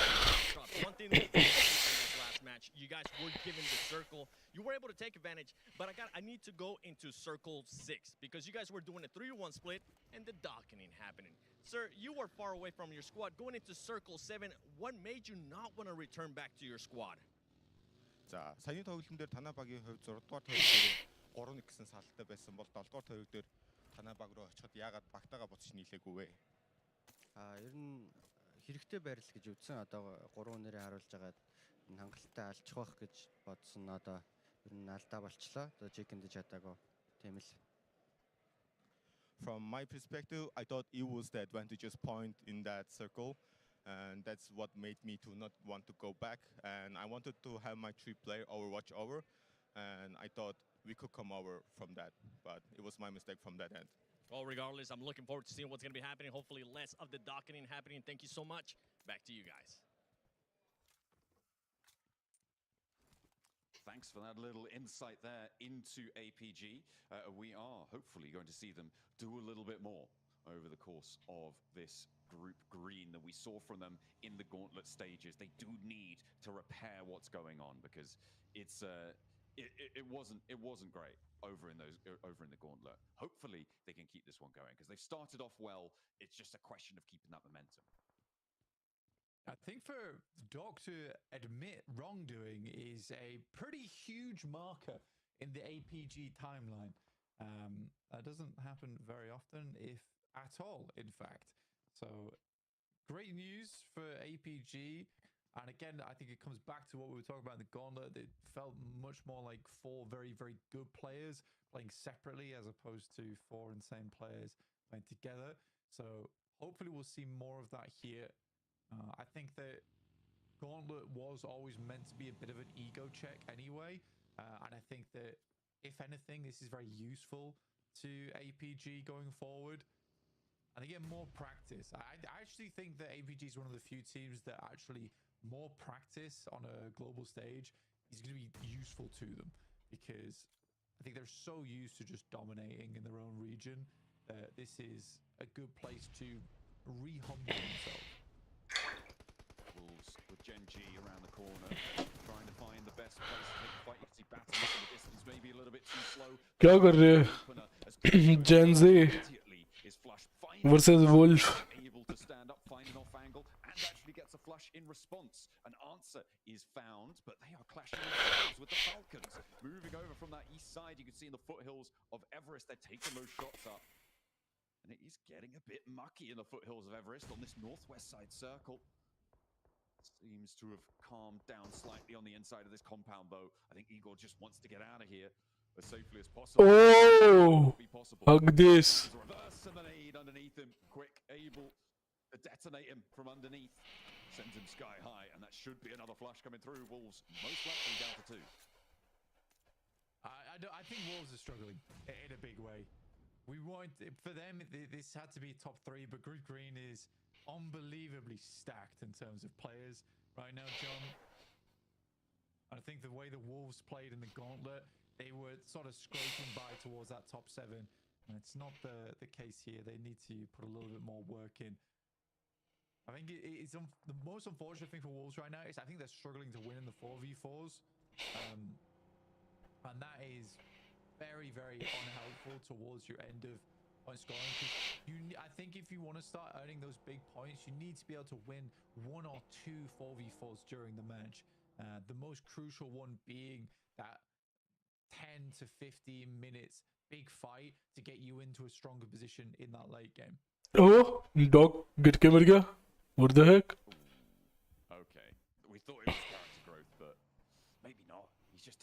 drop. One thing that in this last match, you guys were given the circle. You were able to take advantage, but I need to go into circle 6 because you guys were doing a 3-1 split and the docketing happening. Sir, you were far away from your squad. Going into circle 7, what made you not want to return back to your squad? За, саяны тоглолтын дээр танай багийн хувьд 6 дугаар тоглолт дээр 3-1 гэсэн салалтай байсан бол 7 дугаар тоглолт дээр танай баг руу очиход яагаад багтаага буцаж нийлээгүй вэ? Ер нь хэрэгтэй байрлал гэж үзсэн. Одоо 3 нэрээ харуулж байгаа хангалттай алчих байх гэж бодсон. Одоо ер нь алдаа болчлоо. Одоо чекэнд чадаагүй. Тийм л. From my perspective, I thought it was the advantageous point in that circle, and that's what made me to not want to go back. And I wanted to have my 3-player overwatch over, and I thought we could come over from that, but it was my mistake from that end. Well, regardless, I'm looking forward to seeing what's going to be happening. Hopefully less of the docketing happening. Thank you so much. Back to you guys. Thanks for that little insight there into APG. We are hopefully going to see them do a little bit more over the course of this group green that we saw from them in the gauntlet stages. They do need to repair what's going on, because it's it wasn't great over in the gauntlet. Hopefully they can keep this one going, because they've started off well. It's just a question of keeping that momentum. I think for Doc to admit wrongdoing is a pretty huge marker in the APG timeline. That doesn't happen very often, if at all, in fact. So great news for APG. And again, I think it comes back to what we were talking about in the gauntlet. It felt much more like 4 very, very good players playing separately, as opposed to 4 insane players playing together. So hopefully we'll see more of that here. I think that Gauntlet was always meant to be a bit of an ego check anyway. And I think that, if anything, this is very useful to APG going forward. And they get more practice. I actually think that APG is one of the few teams that actually more practice on a global stage is going to be useful to them. Because I think they're so used to just dominating in their own region that this is a good place to re-humble themselves. Wolves with Gen.G around the corner, trying to find the best place to take the fight. You can see battling in the distance, maybe a little bit too slow. क्या कर रहे हैं Gen.Z versus Wolf. Able to stand up, find an off angle, and actually gets a flush in response. An answer is found, but they are clashing with the Falcons. Moving over from that east side, you can see in the foothills of Everest, they're taking those shots up. And it is getting a bit mucky in the foothills of Everest on this northwest side circle. Seems to have calmed down slightly on the inside of this compound, though. I think Igor just wants to get out of here as safely as possible. Oh, hug this. Reverse and the nade underneath him. Quick, able to detonate him from underneath. Sends him sky high, and that should be another flush coming through. Wolves most likely down to 2. I think Wolves are struggling in a big way. We want, for them, this had to be top 3, but Group Green is unbelievably stacked in terms of players right now, John. I think the way the Wolves played in the gauntlet, they were sort of scraping by towards that top 7, and it's not the case here. They need to put a little bit more work in. I think it's the most unfortunate thing for Wolves right now is I think they're struggling to win in the 4v4s, and that is very, very unhelpful towards your end of point scoring. I think if you want to start earning those big points, you need to be able to win 1 or 2 4v4s during the match. The most crucial one being that 10 to 15 minutes big fight to get you into a stronger position in that late game. Oh, dog गिर के मर गया. What the heck? Okay, we thought it was character growth, but maybe not. He's just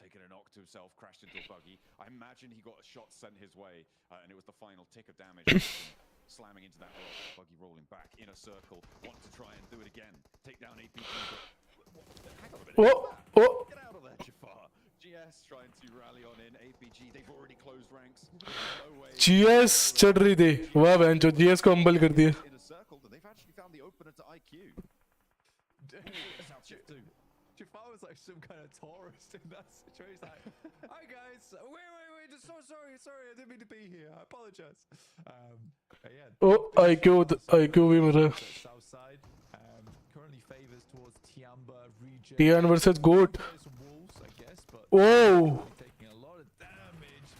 taken a knock to himself, crashed into a buggy. I imagine he got a shot sent his way, and it was the final tick of damage. Slamming into that rock, buggy rolling back in a circle. Want to try and do it again. Take down APG, but hang on a minute. Oh. Get out of there, Jafar. GS trying to rally on in. APG, they've already closed ranks. No way. GS चढ़ रही थी. वाह बहन जो GS को humble कर दिया. In a circle, and they've actually found the opener to IQOO. Jafar was like some kind of tourist in that situation. Like, hi guys, wait, so sorry, I didn't mean to be here. I apologize. Yeah. Oh, IQOO भी मरा. South side currently favors towards Tianba region. Tian versus Goat. Some wolves, I guess, but Oh. taking a lot of damage.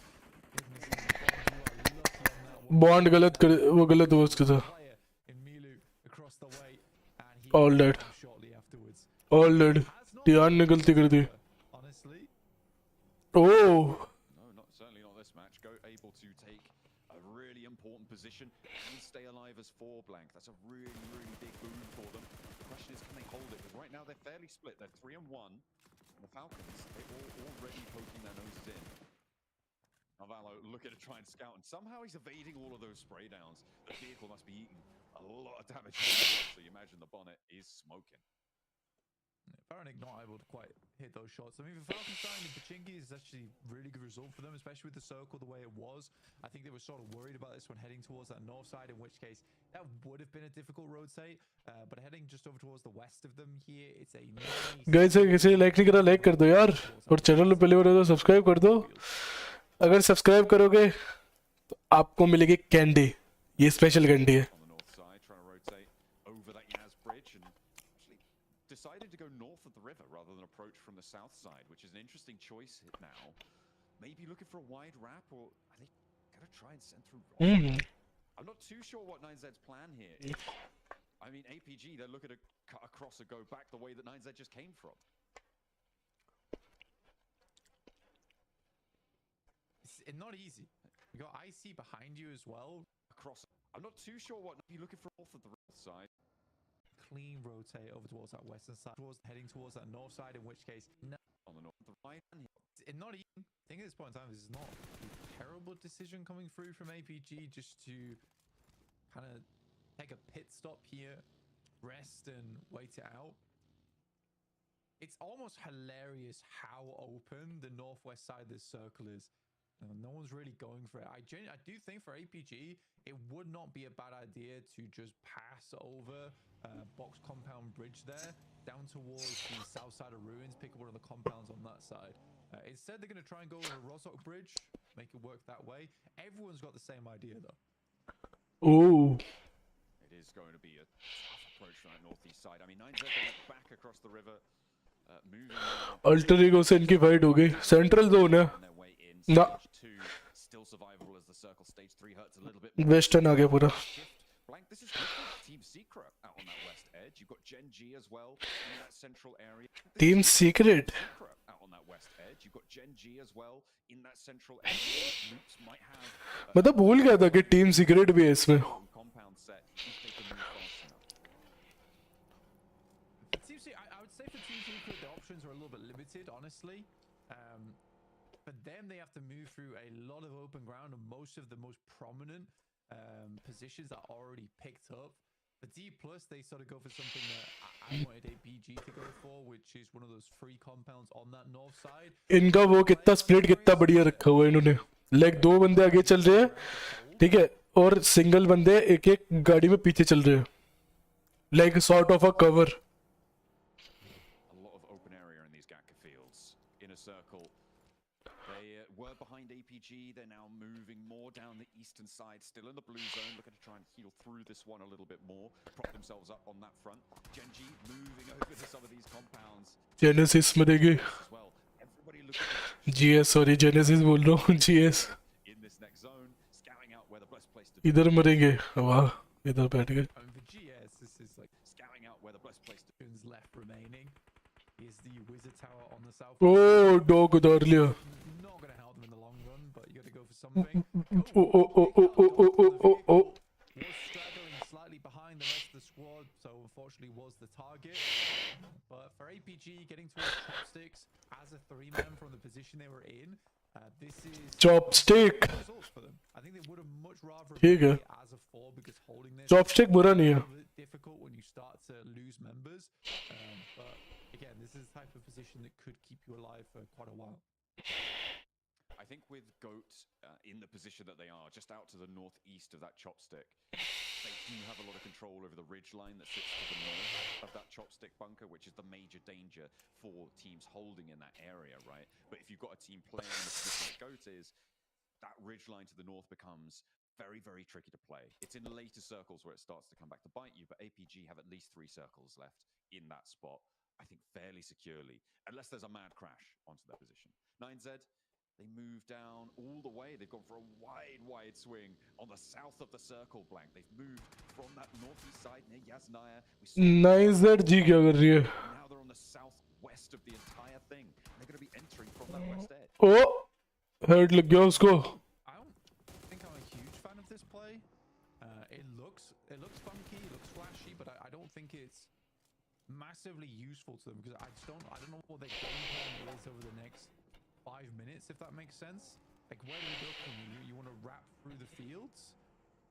Bond गलत कर वो गलत हुआ उसके साथ. In Milu across the way, and he All dead. shortly afterwards. All dead. Tian ने गलती कर दी. Honestly. Oh. No, certainly not this match. Go able to take a really important position and stay alive as 4 blank. That's a really, really big boon for them. The question is, can they hold it? Because right now they're fairly split. They're 3-1. The Falcons, they're already poking their noses in. Navallo looking to try and scout, and somehow he's evading all of those spray downs. The vehicle must be eating a lot of damage. So you imagine the bonnet is smoking. Faranic not able to quite hit those shots. I mean, for Falkenstein and Pachinki is actually a really good result for them, especially with the circle the way it was. I think they were sort of worried about this one heading towards that north side, in which case that would have been a difficult rotate. But heading just over towards the west of them here, it's a nice... Guys, किसी ने like नहीं करा, like कर दो यार. और channel पे पहले बार तो subscribe कर दो. अगर subscribe करोगे तो आपको मिलेगी candy. ये special candy है. On the north side, trying to north of the river rather than approach from the south side, which is an interesting choice now. Maybe looking for a wide wrap, or are they gonna try and send through? I'm not too sure what 9Z's plan here is. I mean, APG, they're looking to cut across and go back the way that 9Z just came from. It's not easy. You got IC behind you as well. Across. I'm not too sure what you're looking for north of the river side. Clean rotate over towards that western side, heading towards that north side, in which case, no. On the north, the right, and It's not even. I think at this point in time, this is not a terrible decision coming through from APG just to kind of take a pit stop here, rest and wait it out. It's almost hilarious how open the northwest side of this circle is. No one's really going for it. I do think for APG, it would not be a bad idea to just pass over box compound bridge there down towards the south side of ruins, pick up one of the compounds on that side. Instead, they're going to try and go over a Rozok bridge, make it work that way. Everyone's got the same idea though. Oh. it is going to be a tough approach from that northeast side. I mean, 9Z back across the river, moving alter ego से इनकी fight हो गई central zone है ना still survivable as the circle stage 3 hurts a little bit. Western आ गया पूरा Blank, this is good for Team Secret out on that west edge. You've got Gen.G as well in that central area. Team Secret out on that west edge. You've got Gen.G as well in that central area. Loops might have मतलब भूल गया था कि team secret भी है इसमें compound set if they can move fast enough. I would say for Team Secret, the options are a little bit limited, honestly. For them, they have to move through a lot of open ground, and most of the most prominent positions are already picked up. For Dplus, they sort of go for something that I wanted APG to go for, which is one of those free compounds on that north side. इनका वो कितना split कितना बढ़िया रखा हुआ है इन्होंने like दो बंदे आगे चल रहे हैं ठीक है और सिंगल बंदे एक एक गाड़ी में पीछे चल रहे हैं like sort of a cover A lot of open area in these Gatka fields. In a circle. They were behind APG. They're now moving more down the eastern side, still in the blue zone, looking to try and heal through this one a little bit more, prop themselves up on that front. Gen.G moving over to some of these compounds. Genesis मरेगी As well. Everybody looking GS sorry Genesis बोल रहा हूँ GS in this next zone, scouting out where the best place to इधर मरेंगे वाह इधर बैठ गए I mean, for GS, this is like scouting out where the best place to options left remaining. Is the wizard tower on the south? ओ dog उतार लिया Not going to help them in the long run, but you got to go for something. ओ ओ ओ ओ ओ ओ ओ ओ Was straggling slightly behind the rest of the squad, so unfortunately was the target. But for APG, getting towards chopsticks as a 3-man from the position they were in, this is chopstick results for them. I think they would have much rather ठीक है played as a 4 because holding this chopstick बुरा नहीं है is a bit difficult when you start to lose members. But again, this is the type of position that could keep you alive for quite a while. I think with GOAT in the position that they are, just out to the northeast of that chopstick, they do have a lot of control over the ridge line that sits to the north of that chopstick bunker, which is the major danger for teams holding in that area, right? But if you've got a team playing in the position that GOAT is, that ridge line to the north becomes very, very tricky to play. It's in later circles where it starts to come back to bite you, but APG have at least 3 circles left in that spot, I think fairly securely, unless there's a mad crash onto their position. 9Z, they move down all the way. They've gone for a wide swing on the south of the circle, Blank. They've moved from that northeast side near Yasnaya. 9Z क्या कर रही है Now they're on the southwest of the entire thing. They're going to be entering from that west edge. ओ head लग गया उसको I don't think I'm a huge fan of this play. It looks funky, it looks flashy, but I don't think it's massively useful to them because I don't know what their game plan is over the next 5 minutes, if that makes sense. Like, where do we go from you? You want to wrap through the fields?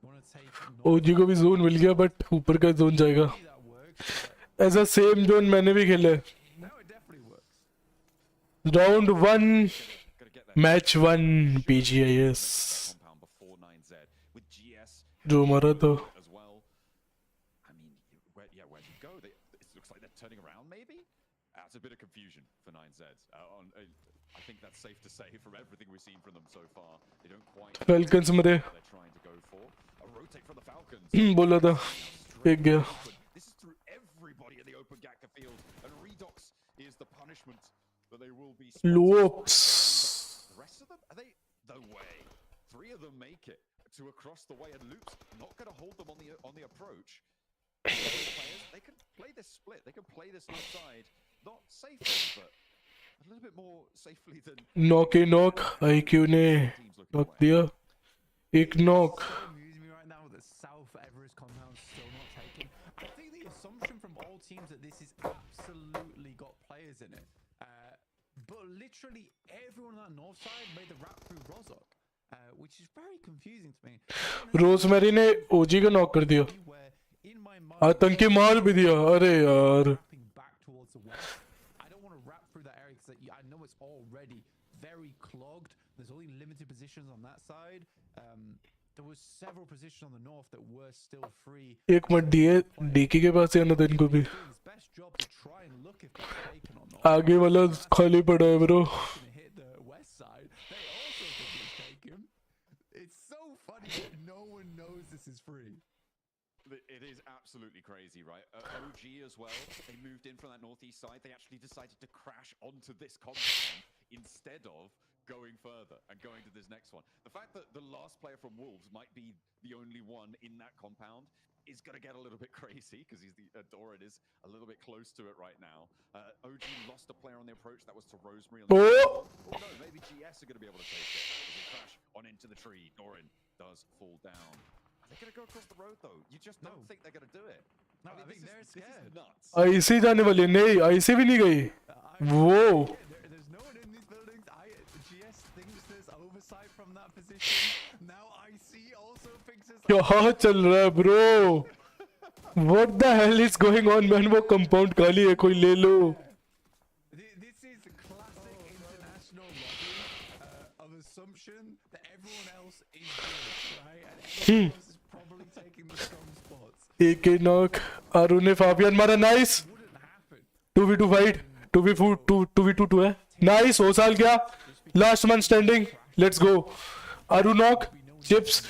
You want to take ओजी को भी zone मिल गया but ऊपर का zone जाएगा Maybe that works, but ऐसा same zone मैंने भी खेला है no, it definitely works. Round 1 Gotta get that match 1 PGIS compound before 9Z with GS जो मारा था as well. I mean, where do you go? It looks like they're turning around, maybe? That's a bit of confusion for 9Z. I think that's safe to say from everything we've seen from them so far. They don't quite know Falcons मरे what they're trying to go for. A rotate from the Falcons. बोला था फेंक गया This is through everybody in the open Gakka field, and Redox is the punishment that they will be spotted. Loops. The rest of them, are they? No way. 3 of them make it to across the way, and Loops not going to hold them on the approach. Players, they can play this split. They can play this left side, not safely, but a little bit more safely than. Knock knock. IQ ने knock दिया. एक knock. So amusing me right now that South Everest compound still not taken. I think the assumption from all teams that this is absolutely got players in it. But literally everyone on that north side made the wrap through Rozok, which is very confusing to me. Rosemary ने ओजी का knock कर दिया. Where in my mind, आतंकी मार भी दिया. अरे यार. wrapping back towards the west. I don't want to wrap through that area because I know it's already very clogged. There's only limited positions on that side. There was several positions on the north that were still free. एक minute दिए Dickie के पास आना था इनको भी. Doing his best job to try and look if that's taken or not. आगे वाला खाली पड़ा है bro. Gonna hit the west side. They also think it's taken. It's so funny that no one knows this is free. It is absolutely crazy, right? OG as well. They moved in from that northeast side. They actually decided to crash onto this compound instead of going further and going to this next one. The fact that the last player from Wolves might be the only one in that compound is going to get a little bit crazy because he's Doran is a little bit close to it right now. OG lost a player on the approach. That was to Rosemary. Oh! Oh no, maybe GS are going to be able to take it. As they crash on into the tree. Doran does fall down. Are they going to go across the road though? You just don't think they're going to do it. No, I mean, I think they're this is scared. nuts. IC जाने वाली नहीं IC भी नहीं गई. वो There's no one in these buildings. GS thinks there's oversight from that position. Now IC also thinks there's क्या चल रहा है bro. What the hell is going on man. वो कंपाउंड खाली है कोई ले लो. This is classic international lobby of assumption that everyone else is good, right? And everyone else is probably taking the strong spots. एक knock. Arun ने Fabian मारा. Nice. Wouldn't happen. 2v2 fight. 2v2 है. Nice. हो साल क्या. Last man standing. Let's go. Arun knock. Chips.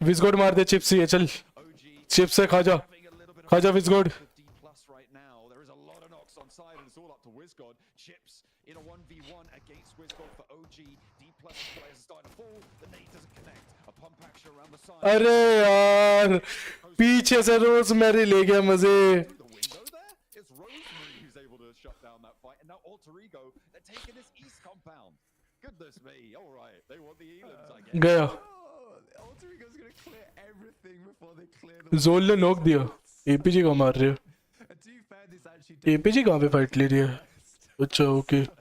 विस्गोड मार दे. चिप्स ही है चल. चिप्स से खा जा. खा जा विस्गोड. Dplus right now. There is a lot of knocks on side, and it's all up to Wizgod. Chips in a 1v1 against Wizgod for OG. Dplus players are starting to fall. The nade doesn't connect. A pump action around the side. अरे यार पीछे से rosemary ले गया मजे. The window there. It's Rosemary who's able to shut down that fight, and now Alter Ego, they're taking this east compound. Goodness me. All right, they want the Elans, I guess. गया. Oh, Alter Ego's gonna clear everything before they clear the. जोल ने knock दिया. APG का मार रहे हो. To be fair, this actually. APG कहाँ पे फाइट ले रही है. अच्छा okay. To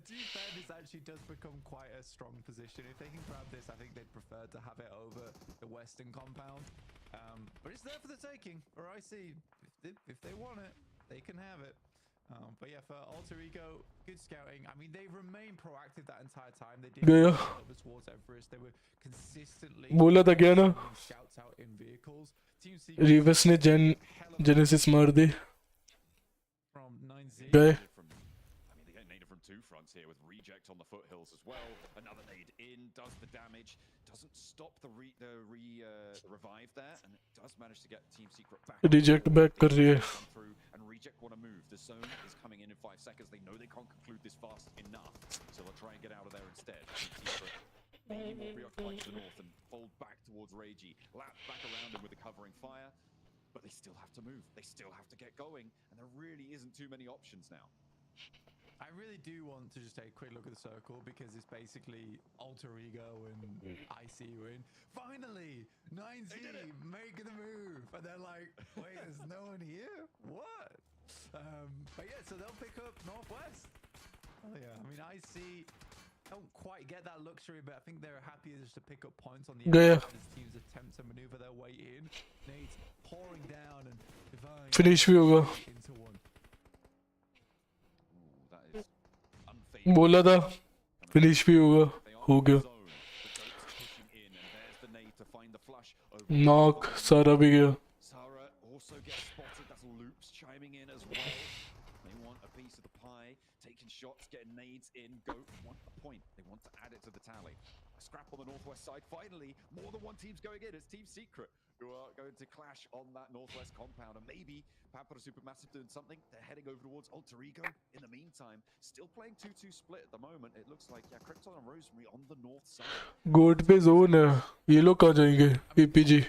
be fair, this actually does become quite a strong position. If they can grab this, I think they'd prefer to have it over the western compound. But it's there for the taking. Or I see, if they want it, they can have it. But yeah, for Alter Ego, good scouting. I mean, they remained proactive that entire time. They did गया. over towards Everest. They were consistently बोला था क्या ना. sending scouts out in vehicles. Team Secret reverse ने genesis मार दी. from 9Z. गए. I mean, they get naded from 2 fronts here with reject on the foothills as well. Another nade in, does the damage, doesn't stop the revive there, and it does manage to get Team Secret back. Reject back कर रही है. Come through, and reject want to move. The zone is coming in 5 seconds. They know they can't conclude this fast enough, so they'll try and get out of there instead. Team Secret maybe more preoccupied to the north and fold back towards Reiji. Lap back around him with the covering fire, but they still have to move. They still have to get going, and there really isn't too many options now. I really do want to just take a quick look at the circle because it's basically Alter Ego and ICU in. Finally, 9Z making the move, and they're like, wait, there's no one here? What? But yeah, so they'll pick up Northwest. Oh yeah, I mean, don't quite get that luxury, but I think they're happy just to pick up points on the गया. as teams attempt to maneuver their way in. Nate's pouring down and Divine finish भी होगा. into one. Ooh, that is unfading. बोला था finish भी होगा. They are हो in the गया. zone. The goats pushing in, and there's the nade to find the flush. Knock. सारा भी गया. Sara also gets spotted. That's Loops chiming in as well. They want a piece of the pie, taking shots, getting nades in. Goat want a point. They want to add it to the tally. A scrap on the northwest side. Finally, more than one team's going in. It's Team Secret. who are going to clash on that northwest compound, and maybe Papara SuperMassive doing something. They're heading over towards Alter Ego. In the meantime, still playing 2-2 split at the moment. It looks like, yeah, Krypton and Rosemary on the north side. गोट पे zone है, ये लोग कहाँ जाएंगे? PPG.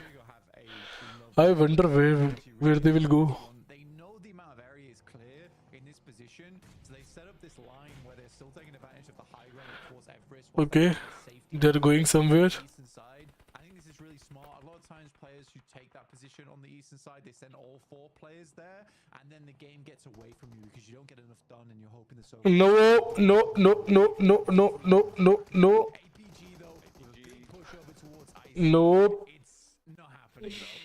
I wonder where they will go. They know the amount of area is clear in this position, so they set up this line where they're still taking advantage of the high ground towards Everest. Okay, they're going somewhere. Eastern side. I think this is really smart. A lot of times players who take that position on the eastern side, they send all 4 players there, and then the game gets away from you because you don't get enough done, and you're hoping the circle. No, no, no, no, no, no, no, no, no. APG though, a big push over towards ice. Nope. It's not happening though.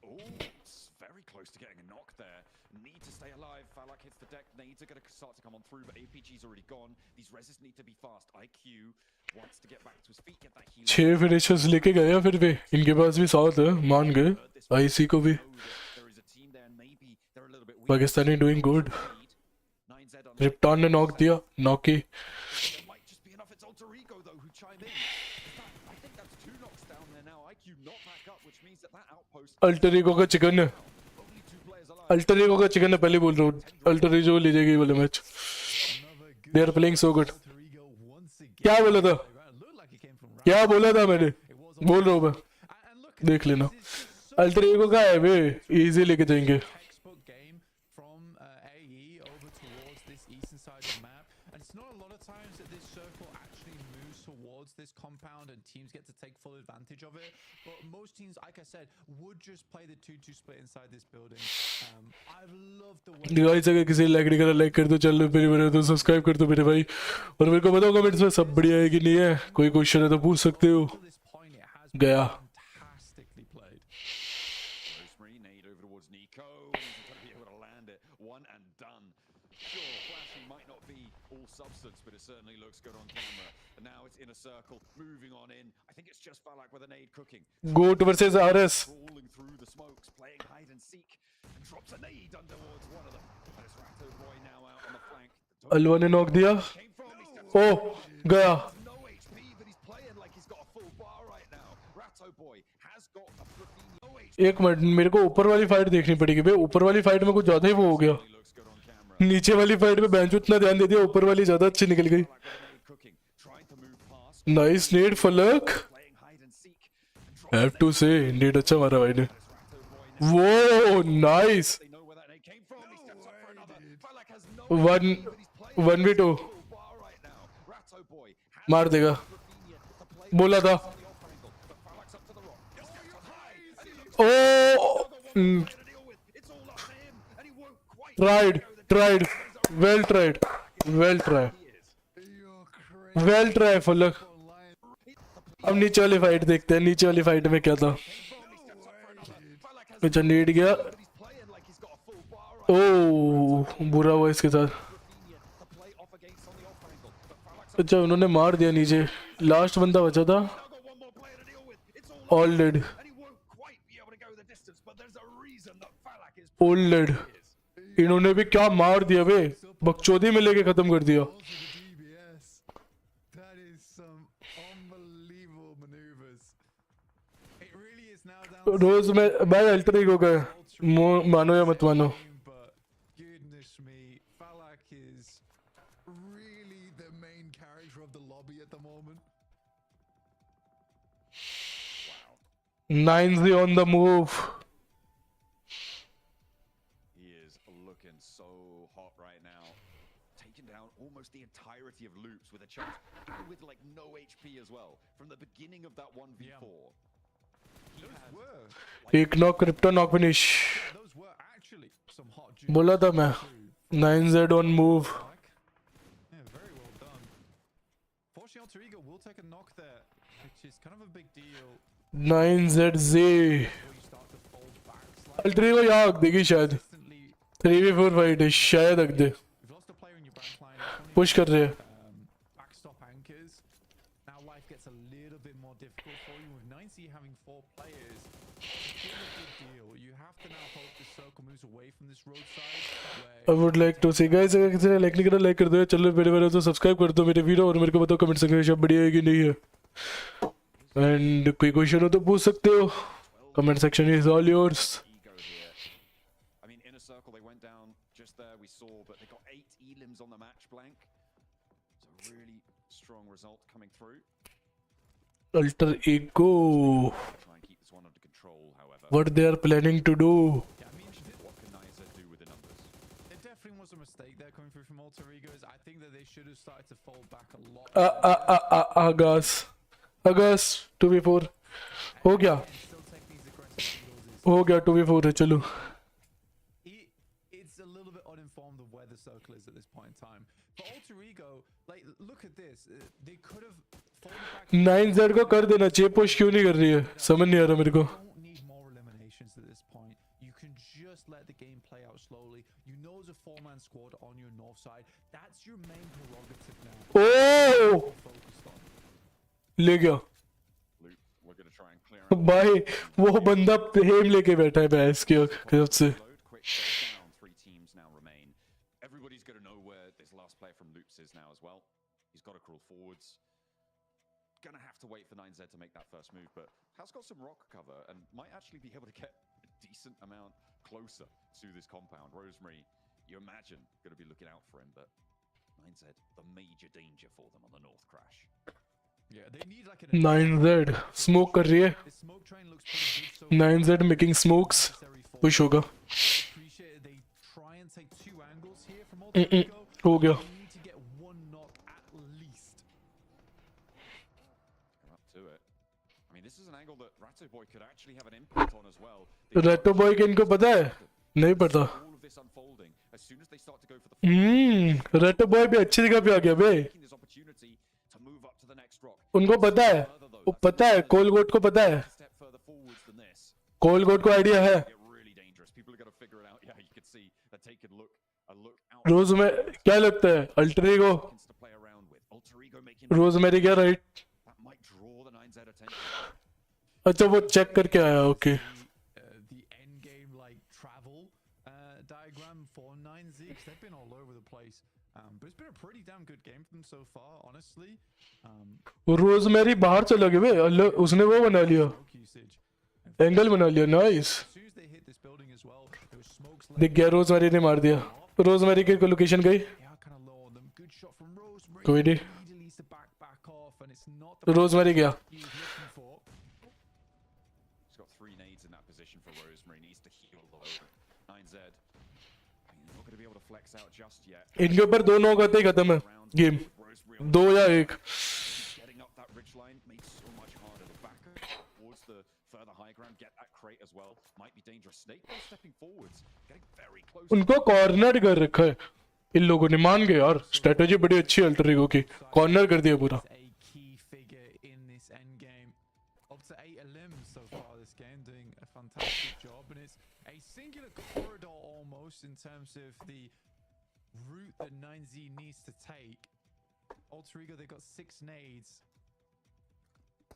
Oh, it's very close to getting a knock there. Need to stay alive. Falak hits the deck. Nades are going to start to come on through, but APG's already gone. These reses need to be fast. IQOO wants to get back to his feet, get that heal. 6 finishers लेके गया फिर भी, इनके पास भी 7 है, मान गए IC को भी. There is a team there, and maybe they're a little bit weak. Pakistani doing good. 9Z on रिप्टॉन ने नॉक दिया, नॉकी. There might just be enough. It's Alter Ego though who chime in. I think that's 2 knocks down there now. IQOO not back up, which means that outpost. Alter ego का chicken है, Only 2 players alive. Alter ego का chicken है, पहले बोल रहा हूँ. Alter ego ले जाएगी ये वाला match. They are playing so good. क्या बोला था? क्या बोला था मैंने? बोल रहा हूँ मैं. देख लेना. अल्टर ईगो का है वे, इजी लेके जाएंगे. Textbook game from AE over towards this eastern side of the map, and it's not a lot of times that this circle actually moves towards this compound and teams get to take full advantage of it, but most teams, like I said, would just play the 2-2 split inside this building. I've loved the way guys अगर किसी like नहीं करा, like कर दो, channel पे बने तो subscribe कर दो मेरे भाई, और मेरे को बताओ कमेंट्स में सब बढ़िया है कि नहीं है. कोई क्वेश्चन है तो पूछ सकते हो. to this point it has गया. fantastically played. Rosemary nade over towards Nico. He's going to be able to land it. One and done. Sure, flashing might not be all substance, but it certainly looks good on camera. And now it's in a circle, moving on in. I think it's just Falak with a nade cooking. Goat versus RS. Crawling through the smokes, playing hide and seek, and drops a nade under towards one of them. And it's Ratto Boy now out on the flank. अलवा ने knock दिया. Came from, he steps ओ गया. no HP, but he's playing like he's got a full bar right now. Ratto Boy has got a pretty low HP. एक minute, मेरे को ऊपर वाली fight देखनी पड़ेगी बे. ऊपर वाली फाइट में कुछ ज्यादा ही वो हो गया. He looks good on camera. नीचे वाली फाइट में बेंच उतना ध्यान दे दिया, ऊपर वाली ज्यादा अच्छी निकल गई. Like with a nade cooking, trying to move past, nice nade फलक. playing hide and seek, and drops have to say nade अच्छा मारा भाई ने. Ratto Boy now. वो nice. They know where that nade came from. He steps up for another. Falak has no 1v2 full bar right now. Ratto Boy has मार देगा. Rafinha to play बोला था. on the off angle, but Falak's up to the rock. He steps up high, and he looks ओ to deal with. It's all up to him, and he won't quite tried go the tried well tried well try well try फलक. अब नीचे वाली fight देखते हैं, नीचे वाली fight में क्या था. अच्छा नीड गया. He's playing like he's got a full bar right ओ बुरा हुआ इसके साथ. Rafinha to play off against on the off angle, but Falak's अच्छा उन्होंने मार दिया नीचे. लास्ट बंदा बचा था. now got one more player to deal with. It's all all dead. and he won't quite be able to go the distance, but there's a reason that Falak is all dead. इन्होंने भी क्या मार दिया बे. बकचोदी में लेके खत्म कर दिया. Also the DBS. That is some unbelievable maneuvers. It really is now down to रोज में भाई अल्टर ईगो का है. मानो या मत मानो. but goodness me, Falak is really the main character of the lobby at the moment. 9Z on the move. He is looking so hot right now. Taking down almost the entirety of loops with a chance, and with like no HP as well. From the beginning of that 1v4. एक knock crypto knock finish. Those were actually some hot बोला था मैं. 9Z on move. Yeah, very well done. Fortunately, Alter Ego will take a knock there, which is kind of a big deal 9ZZ. before you start to fold back slightly. Alter ego यहाँ हक देगी शायद. Instantly, 3v4 fight है, शायद हक दे. you've lost a player in your back line. It's only push कर रहे हैं. backstop anchors. Now life gets a little bit more difficult for you with 9C having 4 players. It's still a good deal. You have to now hope the circle moves away from this roadside I where would like to see guys, अगर किसी ने like नहीं करा like कर दो. चलो मेरे बारे तो सब्सक्राइब कर दो मेरे वीडियो, और मेरे को बताओ कमेंट सेक्शन में सब बढ़िया है कि नहीं है. एंड कोई क्वेश्चन हो तो पूछ सकते हो. Comment section is all yours. Ego here. I mean, inner circle, they went down just there, we saw, but they got 8 elims on the match blank. It's a really strong result coming through. Alter Ego. Try and keep this one under control, however. What they are planning to do? Yeah, I mean, What can Niza do with the numbers? it definitely was a mistake there coming through from Alter Egos. I think that they should have started to fall back a lot. Agas 2v4 हो गया And still take these aggressive angles is हो गया 2v4 है चलो. it's a little bit uninformed of where the circle is at this point in time. For Alter Ego, like, look at this. They could have fallen back. 9Z को कर देना चाहिए. Push क्यों नहीं कर रही है? समझ नहीं आ रहा मेरे को. Don't need more eliminations at this point. You can just let the game play out slowly. You know there's a 4-man squad on your north side. That's your main prerogative now. Oh! Focused on. ले गया Luke, we're going to try and clear out. भाई. वो बंदा हेम लेके बैठा है भैंस की तरफ से. Load, quick shut down. 3 teams now remain. Everybody's going to know where this last player from Loops is now as well. He's got to crawl forwards. Gonna have to wait for 9Z to make that first move, but has got some rock cover and might actually be able to get a decent amount closer to this compound. Rosemary, you imagine, gonna be looking out for him, but 9Z, the major danger for them on the North Crash. Yeah, they need like an 9Z smoke कर रही है. The smoke train looks pretty good so far. 9Z making smokes. Necessary for push होगा. appreciate it. They try and take 2 angles here from Alter Ego. हो गया. They need to get 1 knock at least. Come up to it. I mean, this is an angle that Ratto Boy could actually have an impact on as well. रेटो boy के इनको पता है? नहीं पता. All of this unfolding, as soon as they start to go for the रेटो boy भी अच्छी जगह पे आ गया बे. taking this opportunity to move up to the next rock. उनको पता है. वो पता है. कोलगोट को पता है. Step further forwards than this. कोलगोट को आइडिया है. Get really dangerous. People are going to figure it out. Yeah, you can see they're taking a look out. रोज में क्या लगता है? Alter ego. To play around with. Alter Ego making rosemary क्या right? that might draw the 9Z attention. अच्छा वो check करके आया. Okay. The end game like travel diagram for 9Z, 'cause they've been all over the place. But it's been a pretty damn good game for them so far, honestly. Rosemary बाहर चला गया बे. अल्लाह उसने वो बना लिया. Smoke usage. Angle बना लिया. Nice. As soon as they hit this building as well, there was smokes दिख गया. रोजमेरी ने मार दिया. रोजमेरी की लोकेशन गई. They are kind of low on them. Good shot from Rosemary. कोई नहीं. Immediately needs to back off, and it's not the rosemary गया. he was looking for. He's got 3 nades in that position for Rosemary. Needs to heal the load. 9Z. He's not going to be able to flex out just yet. इनके ऊपर 2 knock आते ही खत्म है game. Rosemary on 2 या 1. getting up that ridge line made so much harder. The back towards the further high ground, get that crate as well. Might be dangerous. Snake Ball stepping forwards, getting very close. उनको corner कर रखा है इन लोगों ने. मान गए यार. Strategy बड़ी अच्छी है अल्टर ईगो की. कॉर्नर कर दिया पूरा. A key figure in this end game. Up to 8 elims so far this game, doing a fantastic job, and it's a singular corridor almost in terms of the route that 9Z needs to take. Alter Ego, they got 6 nades.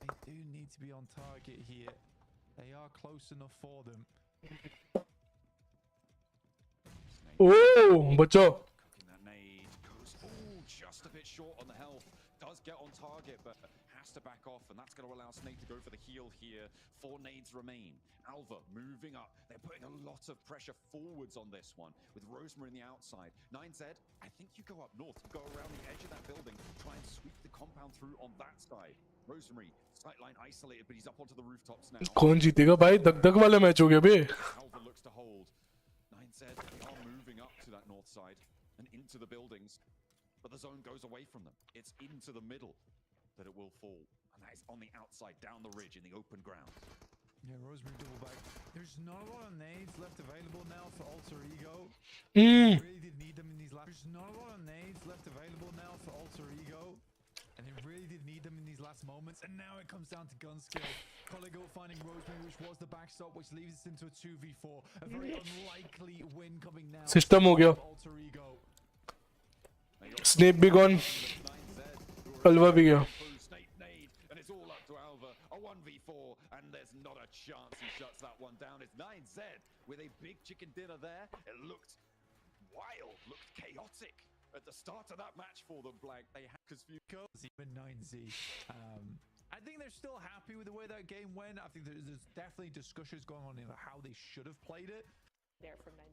They do need to be on target here. They are close enough for them. ओह बचाओ. Cooking that nade goes just a bit short on the health. Does get on target, but has to back off, and that's going to allow Snake to go for the heal here. 4 nades remain. Alva moving up. They're putting a lot of pressure forwards on this one, with Rosemary on the outside. 9Z, I think you go up north, you go around the edge of that building, try and sweep the compound through on that side. Rosemary, sightline isolated, but he's up onto the rooftops now. कौन जीतेगा भाई? दग वाला match हो गया बे. Alva looks to hold. 9Z, they are moving up to that north side and into the buildings, but the zone goes away from them. It's into the middle that it will fall, and that is on the outside, down the ridge in the open ground. Yeah, Rosemary double back. There's not a lot of nades left available now for Alter Ego. Really did need them in these last. There's not a lot of nades left available now for Alter Ego, and they really did need them in these last moments. And now it comes down to gun skill. Colligo finding Rosemary, which was the backstop, which leaves us into a 2v4. A very unlikely win coming now. System हो गया. for Alter Ego. Snape भी gone. अलवा भी गया. Snake nade, and it's all up to Alva. A 1v4, and there's not a chance he shuts that one down. It's 9Z with a big chicken dinner there. It looked wild, looked chaotic at the start of that match for them, Blank. They had confused. Even 9Z. I think they're still happy with the way that game went. I think there's definitely discussions going on in how they should have played it. there from 9.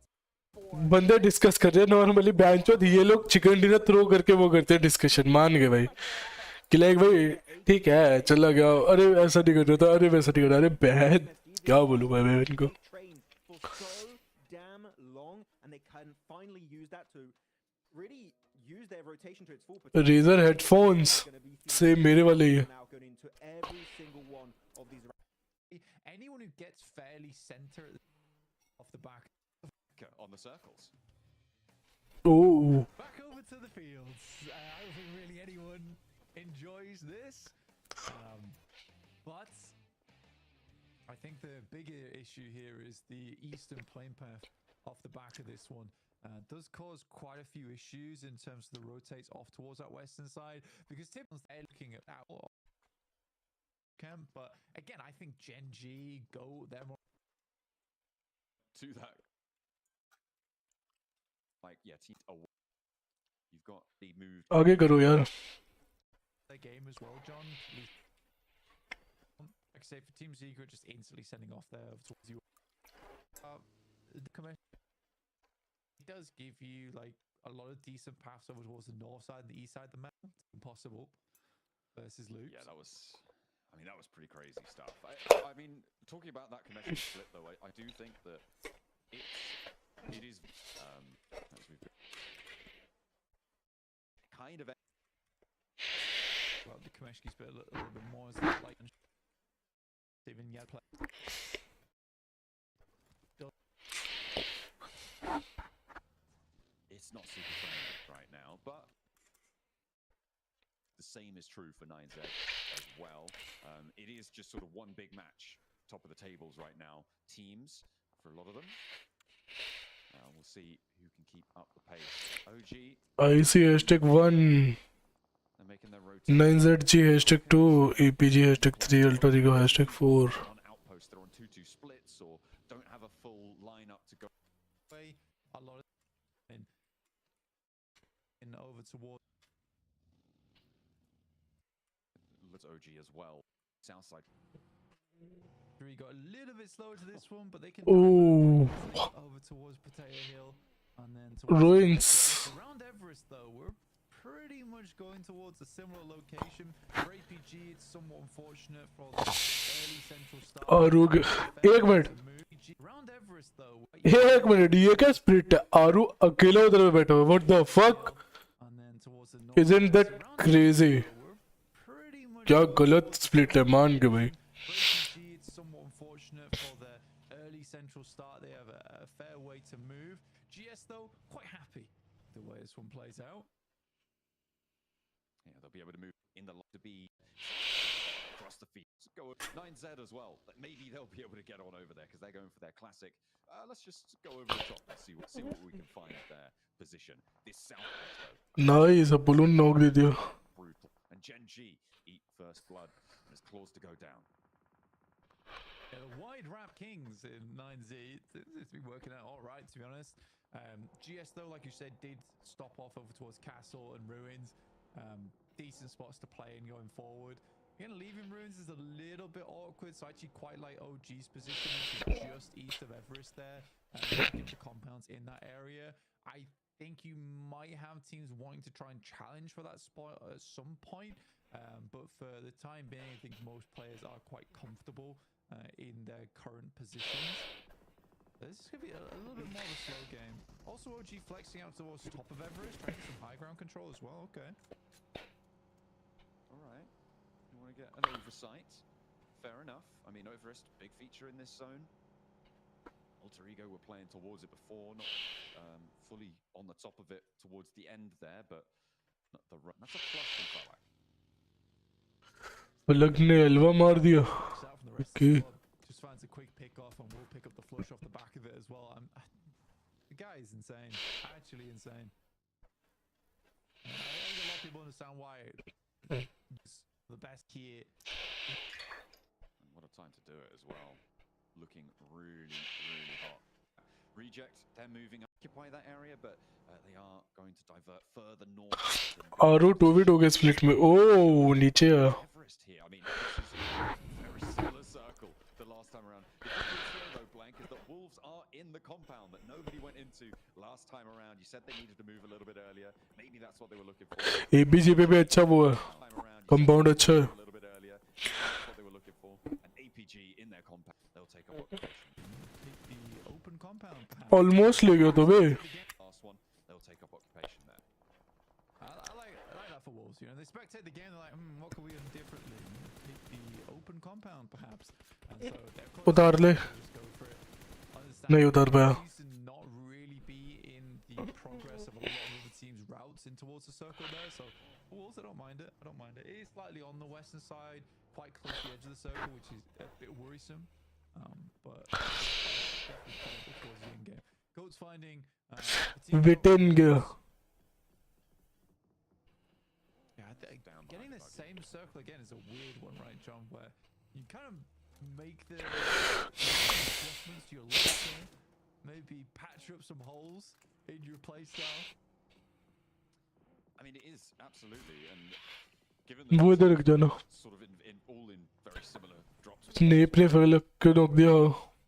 बंदे discuss कर रहे हैं normally बैंचो ये लोग chicken dinner throw करके वो करते हैं डिस्कशन मान गए भाई कि लाइक भाई ठीक है चला गया अरे ऐसा नहीं कर रहा था अरे वैसा नहीं कर रहा अरे बहन क्या बोलूं भाई मैं इनको trained for so damn long, and they can finally use that to really use their rotation to its full potential. Razer headphones same मेरे वाले ही है Now going into every single one of these. Anyone who gets fairly center off the back On the circles. Oh back over to the fields. I don't think really anyone enjoys this, but I think the bigger issue here is the eastern plane path off the back of this one. Does cause quite a few issues in terms of the rotates off towards that western side, because typically they're looking at that camp, but again I think Gen.G go they're more To that. Like, yeah, teams away. You've got the move. आगे करो यार their game as well, John. Like I say, for Team Secret, just instantly sending off there towards you. The commission it does give you like a lot of decent paths over towards the north side and the east side of the map. It's impossible versus Luke. Yeah, that was. I mean, that was pretty crazy stuff. I mean, talking about that commission split, though, I do think that it is as we've kind of. Well, the Kameshki split a little bit more as like even yet play. It's not super friendly right now, but the same is true for 9Z as well. It is just sort of one big match, top of the tables right now. Teams for a lot of them. We'll see who can keep up the pace. OG. IC hashtag 1 They're making their rotation. 9ZG hashtag 2 APG hashtag 3 Alter Ego hashtag 4 On outpost, they're on 2-2 splits or don't have a full lineup to go. Play a lot of in over towards. Let's OG as well. South side. Three got a little bit slower to this one, but they can Ooh. over towards Potato Hill and then towards Ruins. around Everest though. We're pretty much going towards a similar location. For APG, it's somewhat unfortunate for the early central start. आरू एक minute Around Everest though. एक minute ये क्या split है आरू अकेला उधर में बैठा हुआ what the fuck And then towards the north. Isn't that crazy? We're pretty much क्या गलत स्प्लिट है मान के भाई For APG, it's somewhat unfortunate for the early central start. They have a fair way to move. GS though, quite happy the way this one plays out. Yeah, they'll be able to move in the line to be across the field. So go 9Z as well. Maybe they'll be able to get on over there because they're going for their classic. Let's just go over the top and see what we can find at their position. This southwest though. Nice अब balloon knock दे दिया Brutal. And Gen.G eat first blood and his claws to go down. Yeah, the wide wrap kings in 9Z, it's been working out all right, to be honest. GS, though, like you said, did stop off over towards Castle and Ruins. Decent spots to play in going forward. Again, leaving Ruins is a little bit awkward, so I actually quite like OG's position, which is just east of Everest there. The compounds in that area. I think you might have teams wanting to try and challenge for that spot at some point. But for the time being, I think most players are quite comfortable in their current positions. This is going to be a little bit more of a slow game. Also, OG flexing out towards the top of Everest, trying some high ground control as well. Okay. All right. You want to get an oversight? Fair enough. I mean, Everest, big feature in this zone. Alter Ego were playing towards it before, not fully on the top of it towards the end there, but not the run. That's a flush from Falak. पलक ने अलवा मार दिया okay Just finds a quick pick off and we'll pick up the flush off the back of it as well. The guy is insane, actually insane. I think a lot of people understand why it's the best here. And what a time to do it as well. Looking really, really hot. Reject, they're moving up, occupy that area, but they are going to divert further north. आरू to V two के split में oh नीचे आ Everest Everest here. I mean, this is a very similar circle the last time around. The difference here, though, Blank, is that Wolves are in the compound that nobody went into last time around. You said they needed to move a little bit earlier. Maybe that's what they were looking for. ABG पे भी अच्छा वो है, compound अच्छा है. A little bit earlier. That's what they were looking for. An APG in their compound. They'll take up occupation. The open compound, perhaps. Almost ले गया तो बे. Last one. They'll take up occupation there. I like that for Wolves. You know, they spectate the game. They're like, what can we do differently? Pick the open compound, perhaps. And so they're उतार ले. just go for it. नहीं उतार पाया. Seems to not really be in the progress of a lot of the team's routes in towards the circle there. So Wolves, I don't mind it. I don't mind it. It is slightly on the western side, quite close to the edge of the circle, which is a bit worrisome. But definitely towards the end game. Goat's finding Witten गया. getting the same circle again is a weird one, right, John? Where you kind of make the adjustments to your left, maybe patch up some holes in your playstyle. I mean, it is absolutely, and given that वो इधर रख जाना. sort of in all in very similar drops. Snape ने फैल के रोक दिया.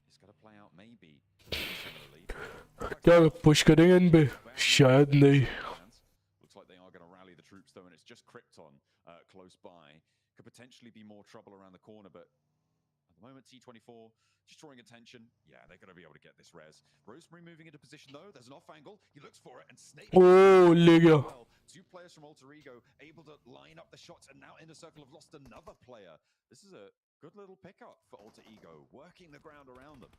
It's got to play out maybe similarly. क्या पुश करेंगे इन पे? शायद नहीं. Looks like they are going to rally the troops though, and it's just Krypton close by. Could potentially be more trouble around the corner, but at the moment T24 just drawing attention. Yeah, they're going to be able to get this res. Rosemary moving into position though. There's an off angle. He looks for it and Snake. Oh, ले गया. Two players from Alter Ego able to line up the shots, and now Inner Circle have lost another player. This is a good little pickup for Alter Ego, working the ground around them.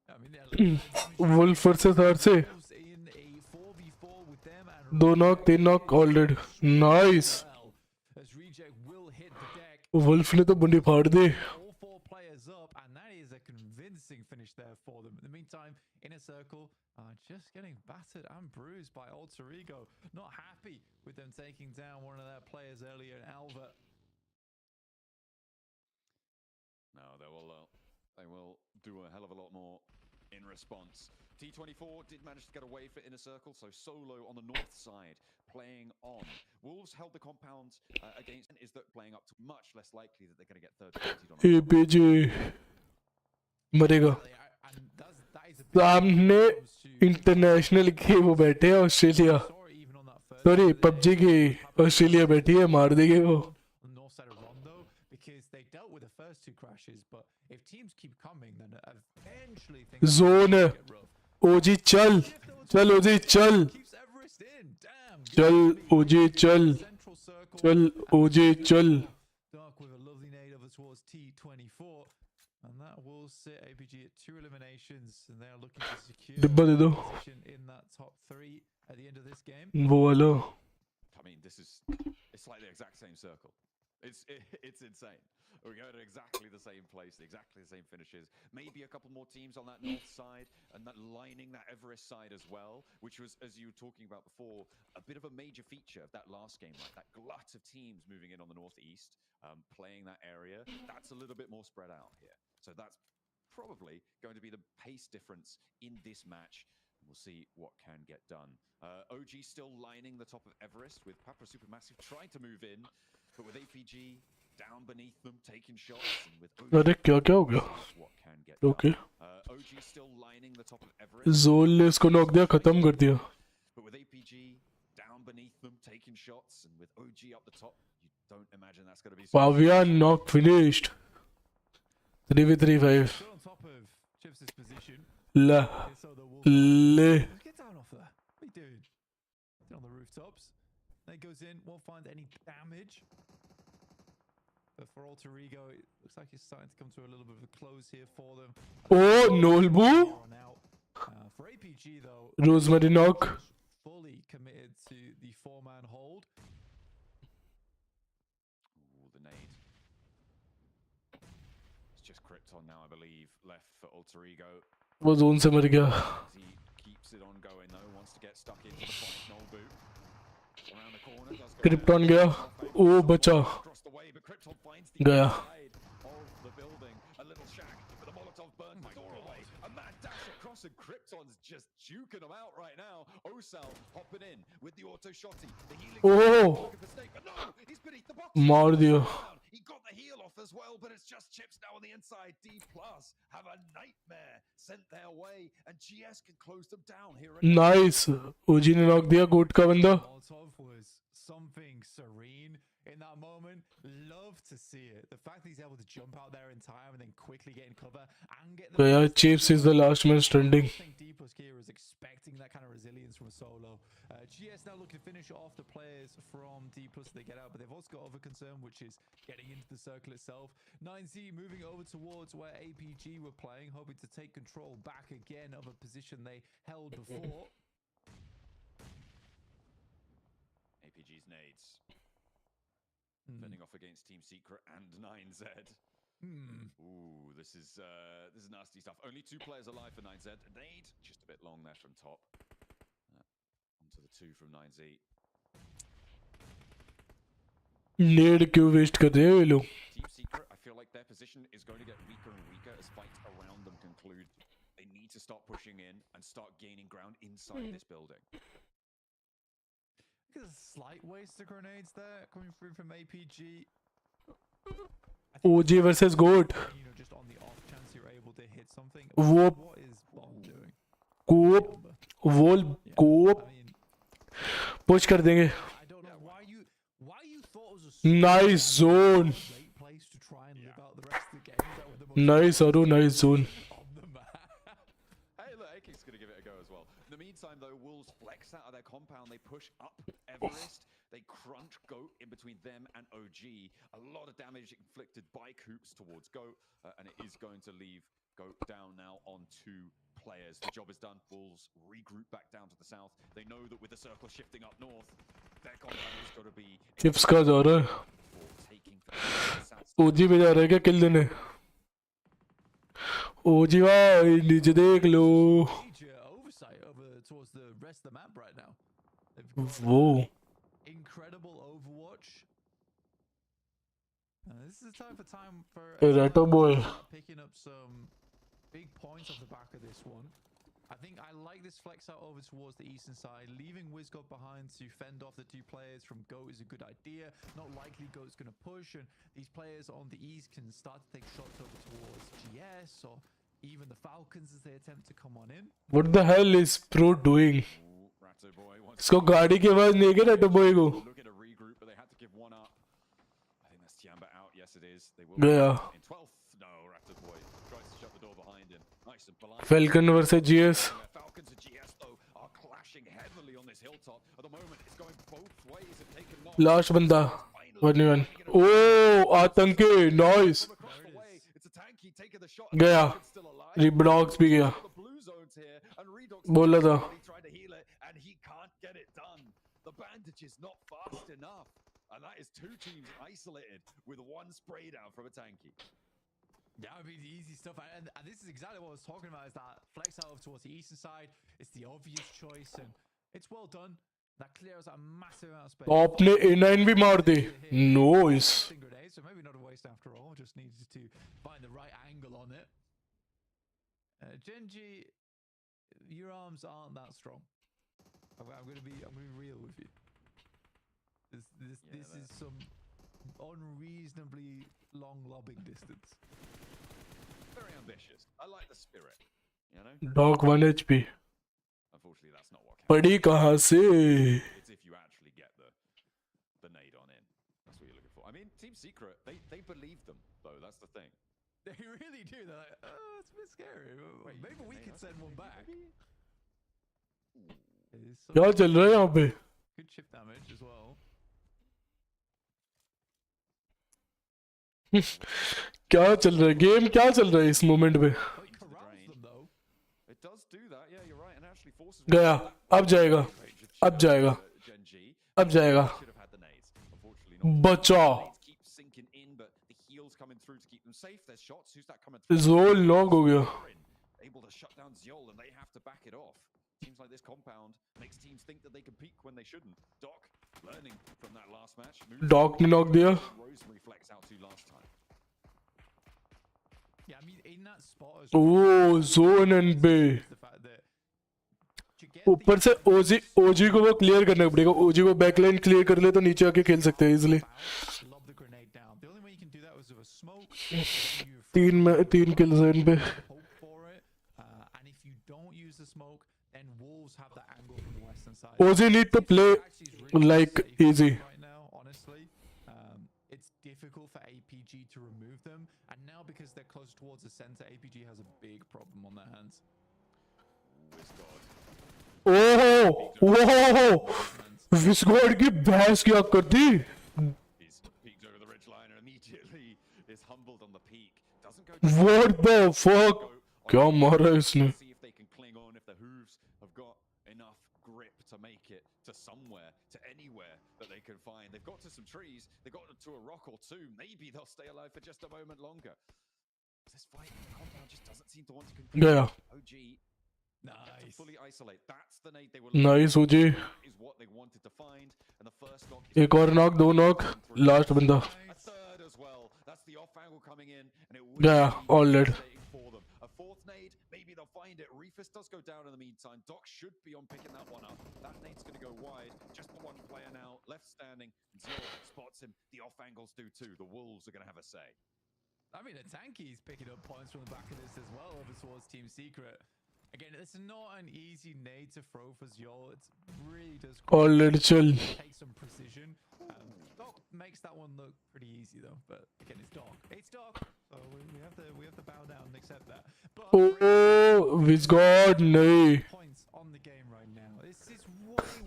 I mean, Wolf versus RC. in a 4v4 with them and 2 knock, 3 knock, all dead. Nice. as Reject will hit the deck. Wolf ने तो बुंडी फाड़ दी. All 4 players up, and that is a convincing finish there for them. In the meantime, Inner Circle just getting battered and bruised by Alter Ego. Not happy with them taking down one of their players earlier, Alva. No, they will do a hell of a lot more in response. T24 did manage to get away for Inner Circle, so Solo on the north side playing on. Wolves held the compound against, is that playing up to much less likely that they're going to get third party on. APG मरेगा. सामने international के वो बैठे हैं Australia. Sorry PUBG की Australia बैठी है, मार देंगे वो. Because they dealt with the first 2 crashes, but if teams keep coming, then eventually things zone है. get rough. ओजी चल चल ओजी चल Keeps Everest in. Damn. चल ओजी चल Central circle. चल ओजी चल. Dark with a lovely nade over towards T24, and that will sit APG at 2 eliminations, and they are looking to secure डिब्बा दे दो. position in that top 3 at the end of this game. वो वाला. I mean, it's like the exact same circle. It's insane. We're going to exactly the same place, exactly the same finishes. Maybe a couple more teams on that north side and that lining that Everest side as well, which was, as you were talking about before, a bit of a major feature of that last game, like that glut of teams moving in on the northeast, playing that area. That's a little bit more spread out here. So that's probably going to be the pace difference in this match. We'll see what can get done. OG still lining the top of Everest with Papara SuperMassive trying to move in, but with APG down beneath them, taking shots, and with अरे क्या क्या हो गया? what can get Okay. done. OG still lining the top of Everest. जोल ने इसको knock दिया, खत्म कर दिया. But with APG down beneath them, taking shots, and with OG up the top, you don't imagine that's going to be. Pavian knock finished. 3v35. Still on top of Chips' position. ला So the Wolves ले. get down off there. What are you doing? Get on the rooftops. That goes in, won't find any damage. But for Alter Ego, it looks like it's starting to come to a little bit of a close here for them. Oh, Nolbu. On out. For APG though, Rosemary knock. fully committed to the 4-man hold. Ooh, the nade. It's just Krypton now, I believe, left for Alter Ego. वो zone से मर गया. He keeps it on going though, wants to get stuck into the fight. Nolbu around the corner, does go krypton गया. ओ बचा. across the way, but Krypton finds the गया. inside of the building. A little shack, but the Molotov burns the door away. A mad dash across, and Krypton's Underdogs just juking them out right now. Osal hopping in with the auto shotty. The healing. Oh, Looking for Snake, but no, he's beneath the box. मार दिया. He got the heal off as well, but it's just chips now on the inside. Dplus have a nightmare sent their way, and GS can close them down here. Nice. OG ने knock दिया goat का बंदा. Molotov was something serene in that moment. Love to see it. The fact that he's able to jump out there in time and then quickly get in cover and get the. So yeah, Chiefs is the last man standing. I think Dplus here is expecting that kind of resilience from a solo. GS now looking to finish off the players from Dplus they get out, but they've also got other concern, which is getting into the circle itself. 9Z moving over towards where APG were playing, hoping to take control back again of a position they held before. APG's nades. Fending off against Team Secret and 9Z. Ooh, this is nasty stuff. Only 2 players alive for 9Z. Nade just a bit long there from top. Onto the 2 from 9Z. Need क्यों waste कर रहे हैं ये लोग? Team Secret, I feel like their position is going to get weaker and weaker as fights around them conclude. They need to start pushing in and start gaining ground inside this building. There's a slight waste of grenades there coming through from APG. OG versus GOAT. You know, just on the off chance you're able to hit something. Whoop. What is Bomb doing? Coop. Wall. Coop. I mean, Push कर देंगे. I don't know why you thought it was a Nice zone. great place to try and live out the rest of the game. That was the most Nice Aru, nice zone. on the map. Hey, look, AK's going to give it a go as well. In the meantime, though, Wolves flex out of their compound. They push up Everest. They crunch Goat in between them and OG. A lot of damage inflicted by Coops towards Goat, and it is going to leave Goat down now on 2 players. The job is done. Wolves regroup back down to the south. They know that with the circle shifting up north, their compound is going to be Chips का जा रहा है. for taking for the south. OG में जा रहा है क्या kill देने? OG भाई नीचे देख लो. Major oversight over towards the rest of the map right now. They've got Whoa. incredible Overwatch. This is a time for Rato boy. picking up some big points off the back of this one. I think I like this flex out over towards the eastern side. Leaving Wizgod behind to fend off the 2 players from Goat is a good idea. Not likely Goat's going to push, and these players on the east can start to take shots over towards GS or even the Falcons as they attempt to come on in. What the hell is Pro doing? Ooh, Ratto Boy wants इसको गाड़ी की आवाज नहीं है क्या Rato boy को? looking to regroup, but they had to give one up. I think that's Tianba out. Yes, it is. They will गया. in 12th. No, Raptor Boy tries to shut the door behind him. Nice and polite. Falcon versus GS. Falcons and GS though are clashing heavily on this hilltop. At the moment, it's going both ways and taking knock. Last बंदा. 1v1. Oh, आतंकी. Nice. From across the way, it's a tanky taking the shot. गया. Falcon's still alive. Redox भी गया. The blue zones here, and Redox बोला था. tried to heal it, and he can't get it done. The bandage is not fast enough, and that is 2 teams isolated with 1 spray down from a tanky. That would be the easy stuff, and this is exactly what I was talking about, is that flex out towards the eastern side. It's the obvious choice, and it's well done. That clears a massive amount of space. आपने A9 भी मार दी. Nice. Grenade, so maybe not a waste after all, just needed to find the right angle on it. Gen.G, your arms aren't that strong. I'm gonna be real with you. This is some unreasonably long lobbing distance. Very ambitious. I like the spirit, you know? Dog 1 HP. Unfortunately, that's not what counts. पड़ी कहाँ से? It's if you actually get the nade on in. That's what you're looking for. I mean, Team Secret, they believe them, though. That's the thing. They really do. They're like, oh, it's a bit scary. Wait, maybe we could send one back. क्या चल रहा है यहाँ पे? Good chip damage as well. क्या चल रहा है? गेम क्या चल रहा है इस मोमेंट पे? It does do that. Yeah, you're right. And actually forces गया. अब जाएगा. अब जाएगा. अब जाएगा. बचा. Keep sinking in, but the heals coming through to keep them safe. There's shots. Who's that coming through? Zol long हो गया. Able to shut down Ziol, and they have to back it off. Seems like this compound makes teams think that they can peak when they shouldn't. Doc learning from that last match. Doc ने knock दिया. Rosemary flex out to last time. Yeah, I mean, in that spot as well, Oh, zone and bay. the fact that to get ऊपर से ओजी को वो clear करना पड़ेगा. ओजी को backline clear कर ले तो नीचे आके खेल सकते हैं easily. lob the grenade down. The only way you can do that was with a smoke. Then you तीन किल्स हैं इन पे. hope for it. And if you don't use the smoke, then Wolves have the angle from the western side. OG need to play Actually, it's really like safe easy. right now, honestly. It's difficult for APG to remove them, and now because they're close towards the center, APG has a big problem on their hands. ओह विस्कॉड की भैंस क्या कर दी. He's peeked over the ridge line and immediately is humbled on the peak. Doesn't go What the fuck? क्या मारा इसने. see if they can cling on, if the hooves have got enough grip to make it to somewhere, to anywhere that they can find. They've got to some trees, they've got to a rock or two. Maybe they'll stay alive for just a moment longer. This fight in the compound just doesn't seem to want to conclude. गया. OG Nice. fully isolate. That's the nade they were Nice OG. That is what they wanted to find. And the first knock is एक और knock, दो knock, last बंदा. a third as well. That's the off angle coming in, and it would Yeah, be all dead. devastating for them. A fourth nade, maybe they'll find it. Reefus does go down in the meantime. Doc should be on picking that one up. That nade's going to go wide. Just the one player now left standing. Zero spots him. The off angles do too. The Wolves are going to have a say. I mean, the Tanky's picking up points from the back of this as well over towards Team Secret. Again, it's not an easy nade to throw for Zol. It really does All dead, chill. take some precision. Doc makes that one look pretty easy though, but again, it's Doc. It's Doc, so we have to bow down and accept that. But Oh विस्कॉड नहीं. points on the game right now. This is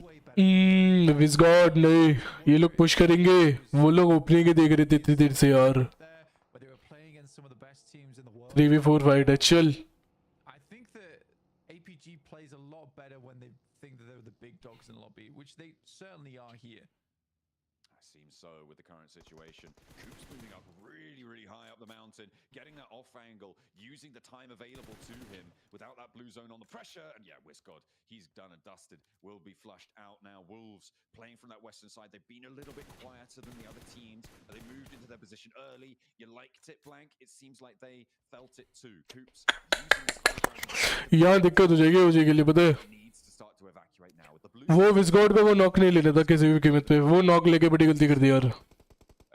way better. विस्कॉड नहीं. ये लोग push करेंगे. वो लोग opening ही देख रहे थे इतनी देर से यार. There, but they were playing against some of the best teams in the world. 3v4 fight है. Chill. I think that APG plays a lot better when they think that they're the big dogs in lobby, which they certainly are here. Seems so with the current situation. Coop's moving up really high up the mountain, getting that off angle, using the time available to him without that blue zone on the pressure. And yeah, Wiscod, he's done and dusted. Will be flushed out now. Wolves playing from that western side. They've been a little bit quieter than the other teams. They moved into their position early. You liked it, Blank. It seems like they felt it too. Coop's using this high ground. यहाँ दिक्कत हो जाएगी OG के लिए पता है. Needs to start to evacuate now with the blue. वो विस्कॉड को वो नॉक नहीं लेना था किसी भी कीमत पे. वो नॉक लेके बड़ी गलती कर दी यार.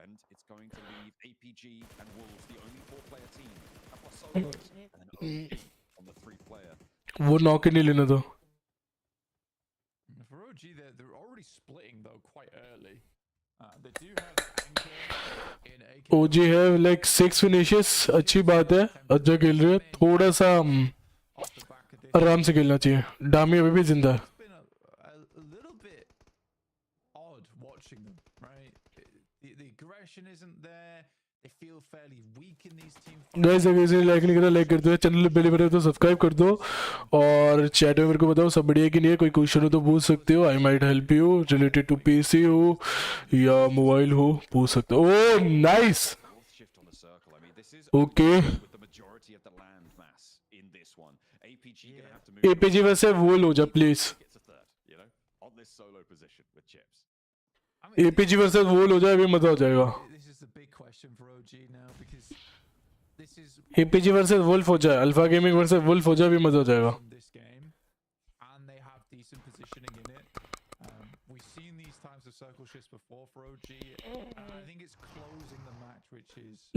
And it's going to leave APG and Wolves, the only 4-player team. Plus solos, and then OG on the 3-player. वो नॉक ही नहीं लेना था. For OG, they're already splitting though quite early. They do have anchor in AK. OG है like 6 finishes. अच्छी बात है. अच्छा खेल रहे हैं. थोड़ा सा Off the back of this, आराम से खेलना चाहिए. डामी अभी भी जिंदा है. it's been a little bit odd watching them, right? The aggression isn't there. They feel fairly weak in these team fights. Guys अगर इसे लाइक नहीं करा लाइक कर दो. चैनल पे पहली बार है तो सब्सक्राइब कर दो. और चैट में मेरे को बताओ सब बढ़िया कि नहीं है. कोई क्वेश्चन हो तो पूछ सकते हो. I might help you related to PC हो या मोबाइल हो पूछ सकते हो. Oh nice. Fourth shift on the circle. I mean, this is Okay. with the majority of the land mass in this one. APG gonna have to move. APG वैसे वोल हो जा please. Gets a third, you know, on this solo position with chips. I mean, APG वैसे वोल हो जाए अभी मजा हो जाएगा. this is the big question for OG now because this is APG versus wolf हो जाए. अल्फा गेमिंग वर्सेस वुल्फ हो जाए अभी मजा हो जाएगा. from this game, and they have decent positioning in it. We've seen these types of circle shifts before for OG, and I think it's closing the match, which is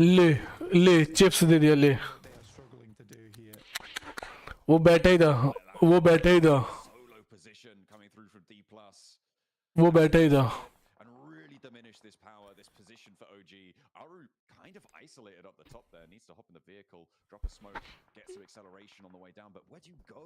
ले chips दे दिया ले. what they are struggling to do here. वो बैठा ही था. वो बैठा ही था. Solo position coming through from Dplus. वो बैठा ही था. And really diminish this power, this position for OG. Aru kind of isolated up the top there. Needs to hop in the vehicle, drop a smoke, get some acceleration on the way down. But where do you go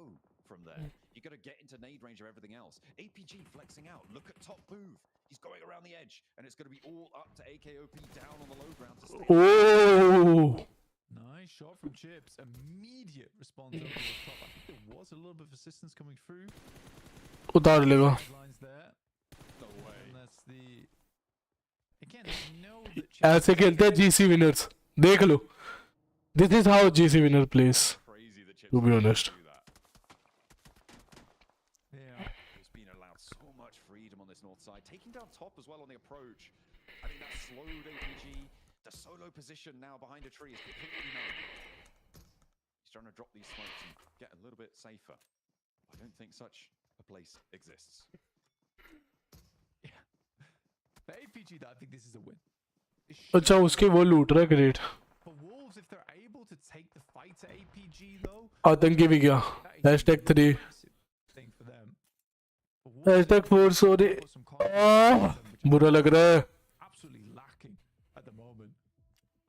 from there? You got to get into nade range of everything else. APG flexing out. Look at top move. He's going around the edge, and it's going to be all up to AKOP down on the low ground to stay. Oh Nice shot from Chips. Immediate response over the top. I think there was a little bit of assistance coming through. उतार लेगा. Lines there. No way. And that's the. Again, they know that Chips ऐसे खेलते हैं GC winners. देख लो. This is how GC winner plays. Crazy that Chips To be managed honest. do that. Yeah. He's been allowed so much freedom on this north side, taking down top as well on the approach. I mean, that slowed APG. The solo position now behind a tree is completely known. He's trying to drop these smokes and get a little bit safer. I don't think such a place exists. For APG, though, I think this is a win. अच्छा उसके वो लूट रहा है great. For Wolves, if they're able to take the fight to APG, though, आतंकी भी गया. Hashtag 3. thing for them. For Wolves, Hashtag 4 sorry. put some confidence in them, which बुरा लग रहा है. absolutely lacking at the moment.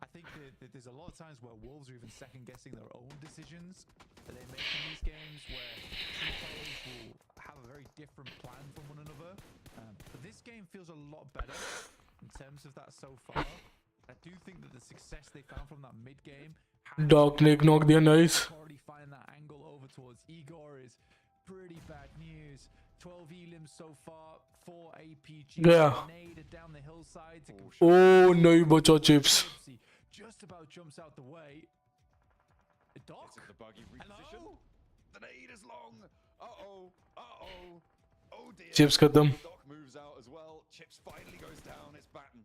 I think that there's a lot of times where Wolves are even second guessing their own decisions that they make in these games, where two players will have a very different plan from one another. But this game feels a lot better in terms of that so far. I do think that the success they found from that mid game, Doc Nick knock दिया nice. already find that angle over towards Igor is pretty bad news. 12 elims so far, 4 APG. Yeah. Nade down the hillside to Oh नहीं बचा chips. just about jumps out the way. The Doc? It's the buggy reposition. Hello? The nade is long. Uh-oh. Uh-oh. Oh dear. Chips खत्म. Doc moves out as well. Chips finally goes down. It's Batten.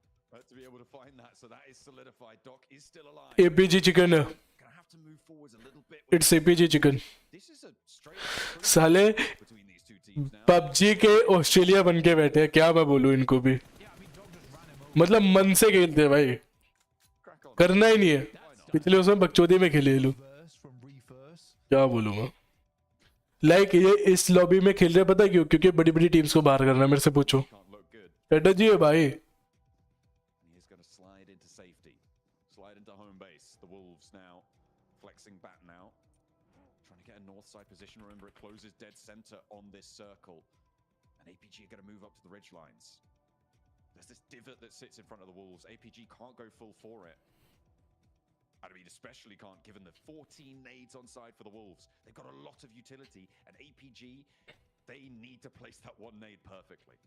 To be able to find that, so that is solidified. Doc is still alive. APG chicken है. Gonna have to move forwards a little bit. It's APG chicken. This is a straight साले between these two teams now. PUBG के Australia बन के बैठे हैं. क्या मैं बोलूं इनको भी. मतलब मन से खेलते हैं भाई. करना ही नहीं है. पिछले उसमें बकचोदी में खेले ये लोग. क्या बोलूं मैं. लाइक ये इस लॉबी में खेल रहे हैं पता है क्यों? क्योंकि बड़ी बड़ी टीम्स को बाहर करना है. मेरे से पूछो. Can't look good. स्ट्रेटजी है भाई. He is going to slide into safety, slide into home base. The Wolves now flexing back now, trying to get a north side position. Remember, it closes dead center on this circle, and APG are going to move up to the ridge lines. There's this divot that sits in front of the Wolves. APG can't go full for it. I mean, especially can't, given the 14 nades on side for the Wolves. They've got a lot of utility, and APG, they need to place that one nade perfectly.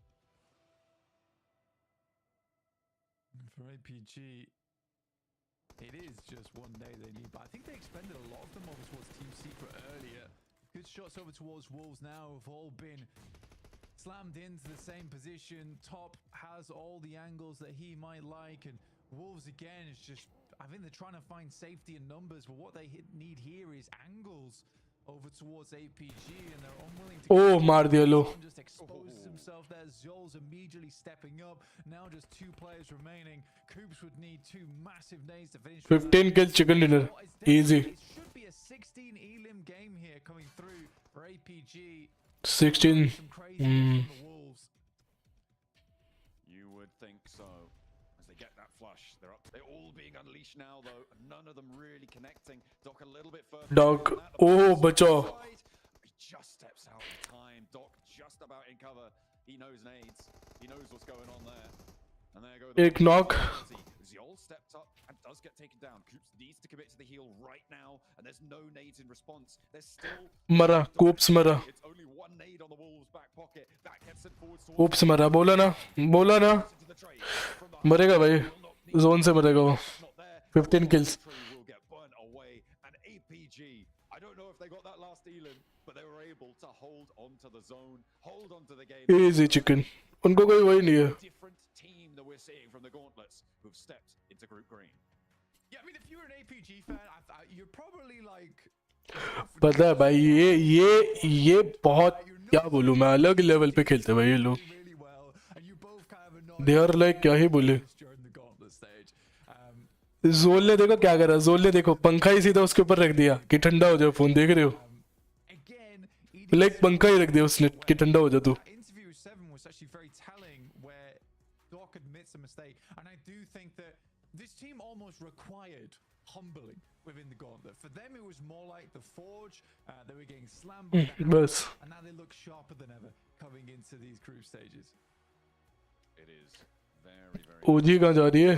For APG, it is just one day they need, but I think they expended a lot of them over towards Team Secret earlier. Good shots over towards Wolves now have all been slammed into the same position. Top has all the angles that he might like, and Wolves again is just, I think they're trying to find safety in numbers, but what they need here is angles over towards APG, and they're unwilling to Oh, मार दिया लो. just exposes himself there. Zol's immediately stepping up. Now just 2 players remaining. Coops would need 2 massive nades to finish. 15 kills chicken dinner. Easy. It should be a 16 elim game here coming through for APG. 16. Some crazy from the Wolves. You would think so. As they get that flush, they're all being unleashed now, though. None of them really connecting. Doc a little bit further. Doc. Oh, बचाओ. He just steps out in time. Doc just about in cover. He knows nades. He knows what's going on there. And there go. एक knock. Ziol stepped up and does get taken down. Coops needs to commit to the heal right now, and there's no nades in response. There's still मरा. Coops मरा. It's only one nade on the Wolves' back pocket. That gets it forward towards Coops मरा. बोला ना. बोला ना. the trade. From the मरेगा भाई. Zone से मरेगा वो. not there. 15 kills. Tree will get burnt away, and APG, I don't know if they got that last elim, but they were able to hold on to the zone, hold on to the game. Easy chicken. उनको कोई वही नहीं है. Different team that we're seeing from the Gauntlets who've stepped into Group Green. Yeah, I mean, if you're an APG fan, you're probably like. पता है भाई ये बहुत क्या बोलूं मैं अलग लेवल पे खेलते हैं भाई ये लोग. Really well, and you both kind of annoyed They are like क्या ही बोले. during the Gauntlet stage. जोल ने देखो क्या करा. जोल ने देखो पंखा ही सीधा उसके ऊपर रख दिया कि ठंडा हो जाए फोन. देख रहे हो. Again, लाइक पंखा ही रख दिया उसने कि ठंडा हो जा तू. interview with 7 was actually very telling, where Doc admits a mistake, and I do think that this team almost required humbling within the Gauntlet. For them, it was more like the Forge. They were getting slammed by the बस. and now they look sharper than ever coming into these group stages. It is very, very ओजी कहाँ जा रही है.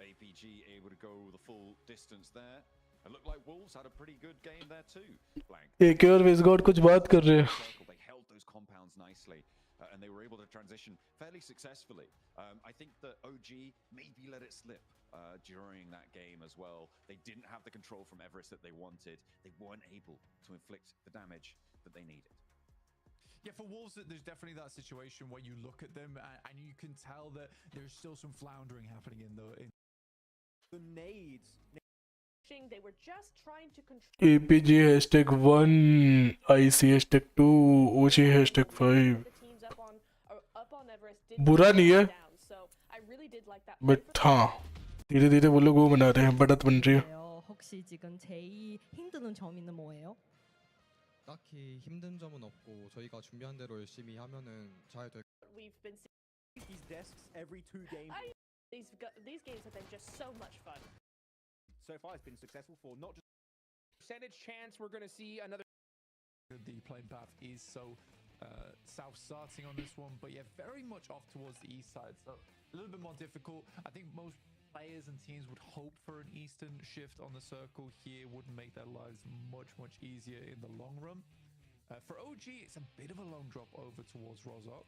APG able to go the full distance there. It looked like Wolves had a pretty good game there too. Blank. एक और विजगॉड कुछ बात कर रहे हैं. They held those compounds nicely, and they were able to transition fairly successfully. I think that OG maybe let it slip during that game as well. They didn't have the control from Everest that they wanted. They weren't able to inflict the damage that they needed. Yeah, for Wolves, there's definitely that situation where you look at them and you can tell that there's still some floundering happening in the. The nades They were just trying to control APG #1, IC #2, OG #5. the teams up on Everest did बुरा नहीं है down. So I really did like that. But हाँ धीरे धीरे वो लोग वो बना रहे हैं बढ़त बन रही है. 혹시 지금 제일 힘드는 점은 뭐예요? 딱히 힘든 점은 없고 저희가 준비한 대로 열심히 하면은 잘 될. We've been seeing These desks every 2 games. these games have been just so much fun. So far, it's been successful for not just Percentage chance we're going to see another. The playing path is so south starting on this one, but yeah, very much off towards the east side, so a little bit more difficult. I think most players and teams would hope for an eastern shift on the circle here, wouldn't make their lives much easier in the long run. For OG, it's a bit of a long drop over towards Rozok.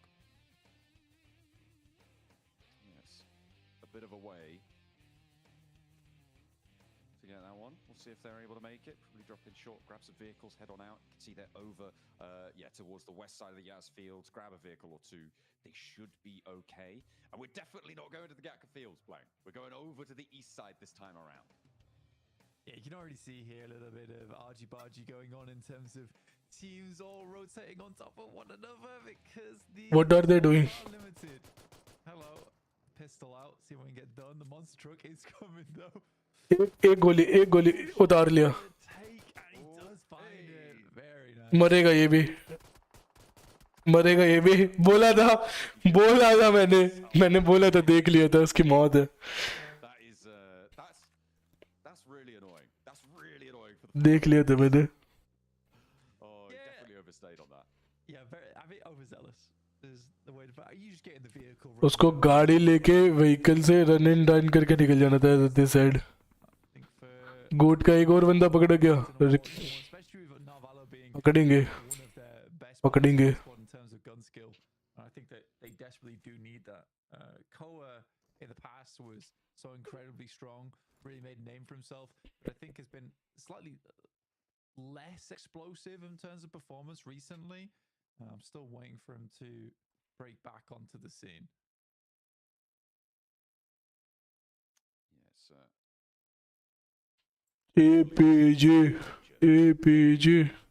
Yes, a bit of a way to get that one. We'll see if they're able to make it. Probably drop in short, grab some vehicles, head on out. You can see they're over, towards the west side of the Yaz fields. Grab a vehicle or two. They should be okay. And we're definitely not going to the Gatka fields, Blaine. We're going over to the east side this time around. Yeah, you can already see here a little bit of argy-bargy going on in terms of teams all rotating on top of one another because the... What are they doing? Limited. Hello. Pistol out. See if we can get done. The monster truck is coming though. एक गोली उतार लिया. Take, and he does find it. Very nice. मरेगा ये भी बोला था मैंने बोला था देख लिया था उसकी मौत है. That is, that's really annoying. That's really annoying for the... देख लिया था मैंने. Oh, he definitely overstayed on that. Yeah, very, I mean, overzealous is the way to put it. You just get in the vehicle. उसको गाड़ी लेके vehicle से run and run करके निकल जाना था दिस साइड. गोट का एक और बंदा पकड़ गया. पकड़ेंगे. In terms of gun skill, I think that they desperately do need that. Koa in the past was so incredibly strong, really made a name for himself, but I think has been slightly less explosive in terms of performance recently. I'm still waiting for him to break back onto the scene. Yes, APG.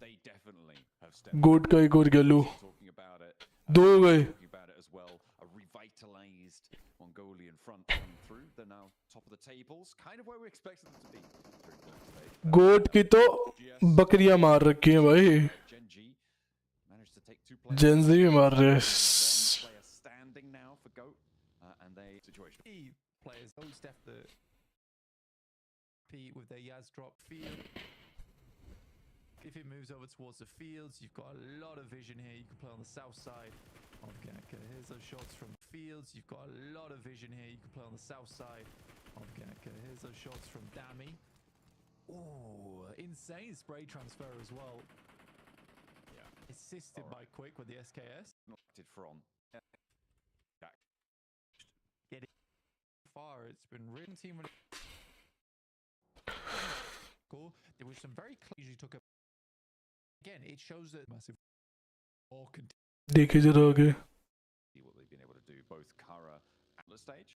they definitely have stepped गोट का एक और गैलो. talking about it. दो गए. Talking about it as well. A revitalized Mongolian front coming through. They're now top of the tables, kind of where we expected them to be. Very close today. गोट की तो बकरियां मार रखी हैं भाई. Gen.G managed to take 2 players. Gen Z भी मार रहे हैं. One player standing now for GOAT, and they situation. Players don't step the P with their Yaz drop field. If it moves over towards the fields, you've got a lot of vision here. You can play on the south side of Gatka. Here's those shots from fields. You've got a lot of vision here. You can play on the south side of Gatka. Here's those shots from Dammy. Oh, insane spray transfer as well. Yeah. Assisted by Quick with the SKS. Knocked from. Getting far, it's been written team. Cool. There was some very clear. Took a. Again, it shows that massive. Or देखे जरा आगे. See what they've been able to do, both Kara and the stage.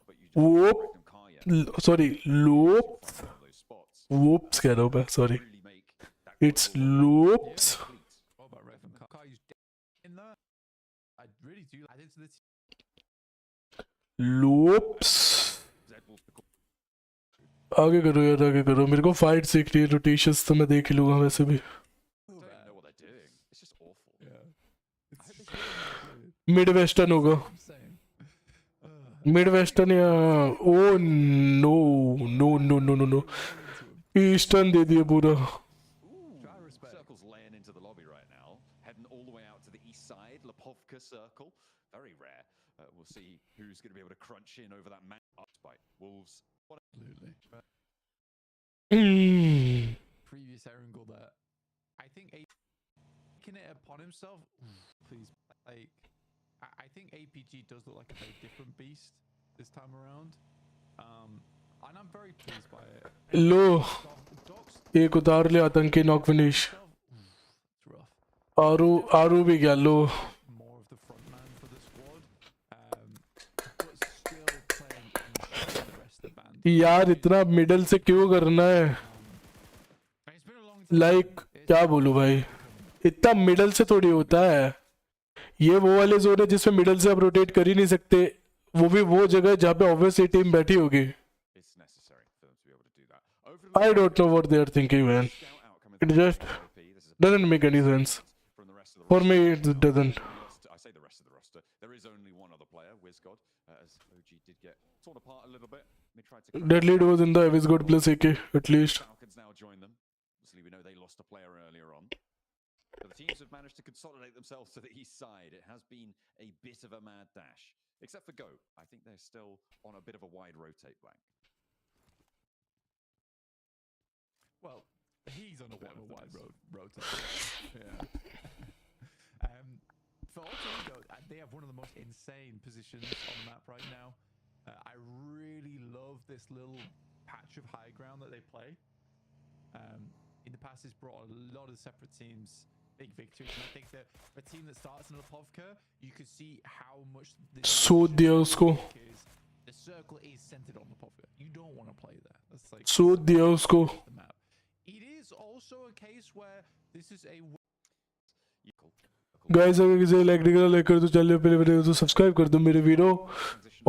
But you Whoop. just them Kaya. Sorry, loops. Those spots. Whoops कह रहा हूँ मैं. Sorry. Really make that It's global loops. complete. What about Rev and Kai's in there? I really do. I did this. Loops. Zed will become आगे करो यार आगे करो. मेरे को फाइट सीखनी है. रोटेशंस तो मैं देख ही लूँगा वैसे भी. don't even know what they're doing. It's just awful. Yeah. Mid western होगा. I'm saying. मिड वेस्टर्न या oh no no no no no no eastern दे दिया पूरा. Circle's laying into the lobby right now, heading all the way out to the east side. Lipovka circle, very rare. We'll see who's going to be able to crunch in over that man. By Wolves. Absolutely. Previous Erangel there. I think taking it upon himself. Please, like, I think APG does look like a very different beast this time around. And I'm very pleased by it. Low Dogs, एक उतार लिया आतंकी knock finish. it's rough. आरू भी गया लो. More of the front man for the squad. But still playing on the rest of the band. यार इतना middle से क्यों करना है? It's been a long time. Like क्या बोलूं भाई, इतना मिडल से थोड़ी होता है। ये वो वाले जोन है जिसमें मिडल से आप रोटेट कर ही नहीं सकते, वो भी वो जगह जहाँ पे ऑब्वियसली टीम बैठी होगी। It's necessary for them to be able to do that. Over to the I don't know what they are thinking, man. scout out coming It through just from AOP. This is a doesn't make any sense. from the rest of the For roster. me, it doesn't. I say the rest of the roster. There is only one other player, WizGod, as OG did get torn apart a little bit. They tried to Deadly was in the Avis God plus AK at least. Falcons now join them. Obviously, we know they lost a player earlier on. But the teams have managed to consolidate themselves to the east side. It has been a bit of a mad dash. Except for Go. I think they're still on a bit of a wide rotate blank. Well, he's on a One of them wide is. road. Yeah. For Orangutan, they have one of the most insane positions on the map right now. I really love this little patch of high ground that they play. In the past, it's brought a lot of separate teams big victories. And I think that a team that starts in Lepovka, you could see how much this सूद दिया उसको, because the circle is centered on Lepovka. You don't want to play there. That's like सूद दिया उसको। the map. It is also a case where this is a guys अगर किसी like नहीं करा like कर दो, चैनल पे वीडियो तो सब्सक्राइब कर दो मेरे वीडियो,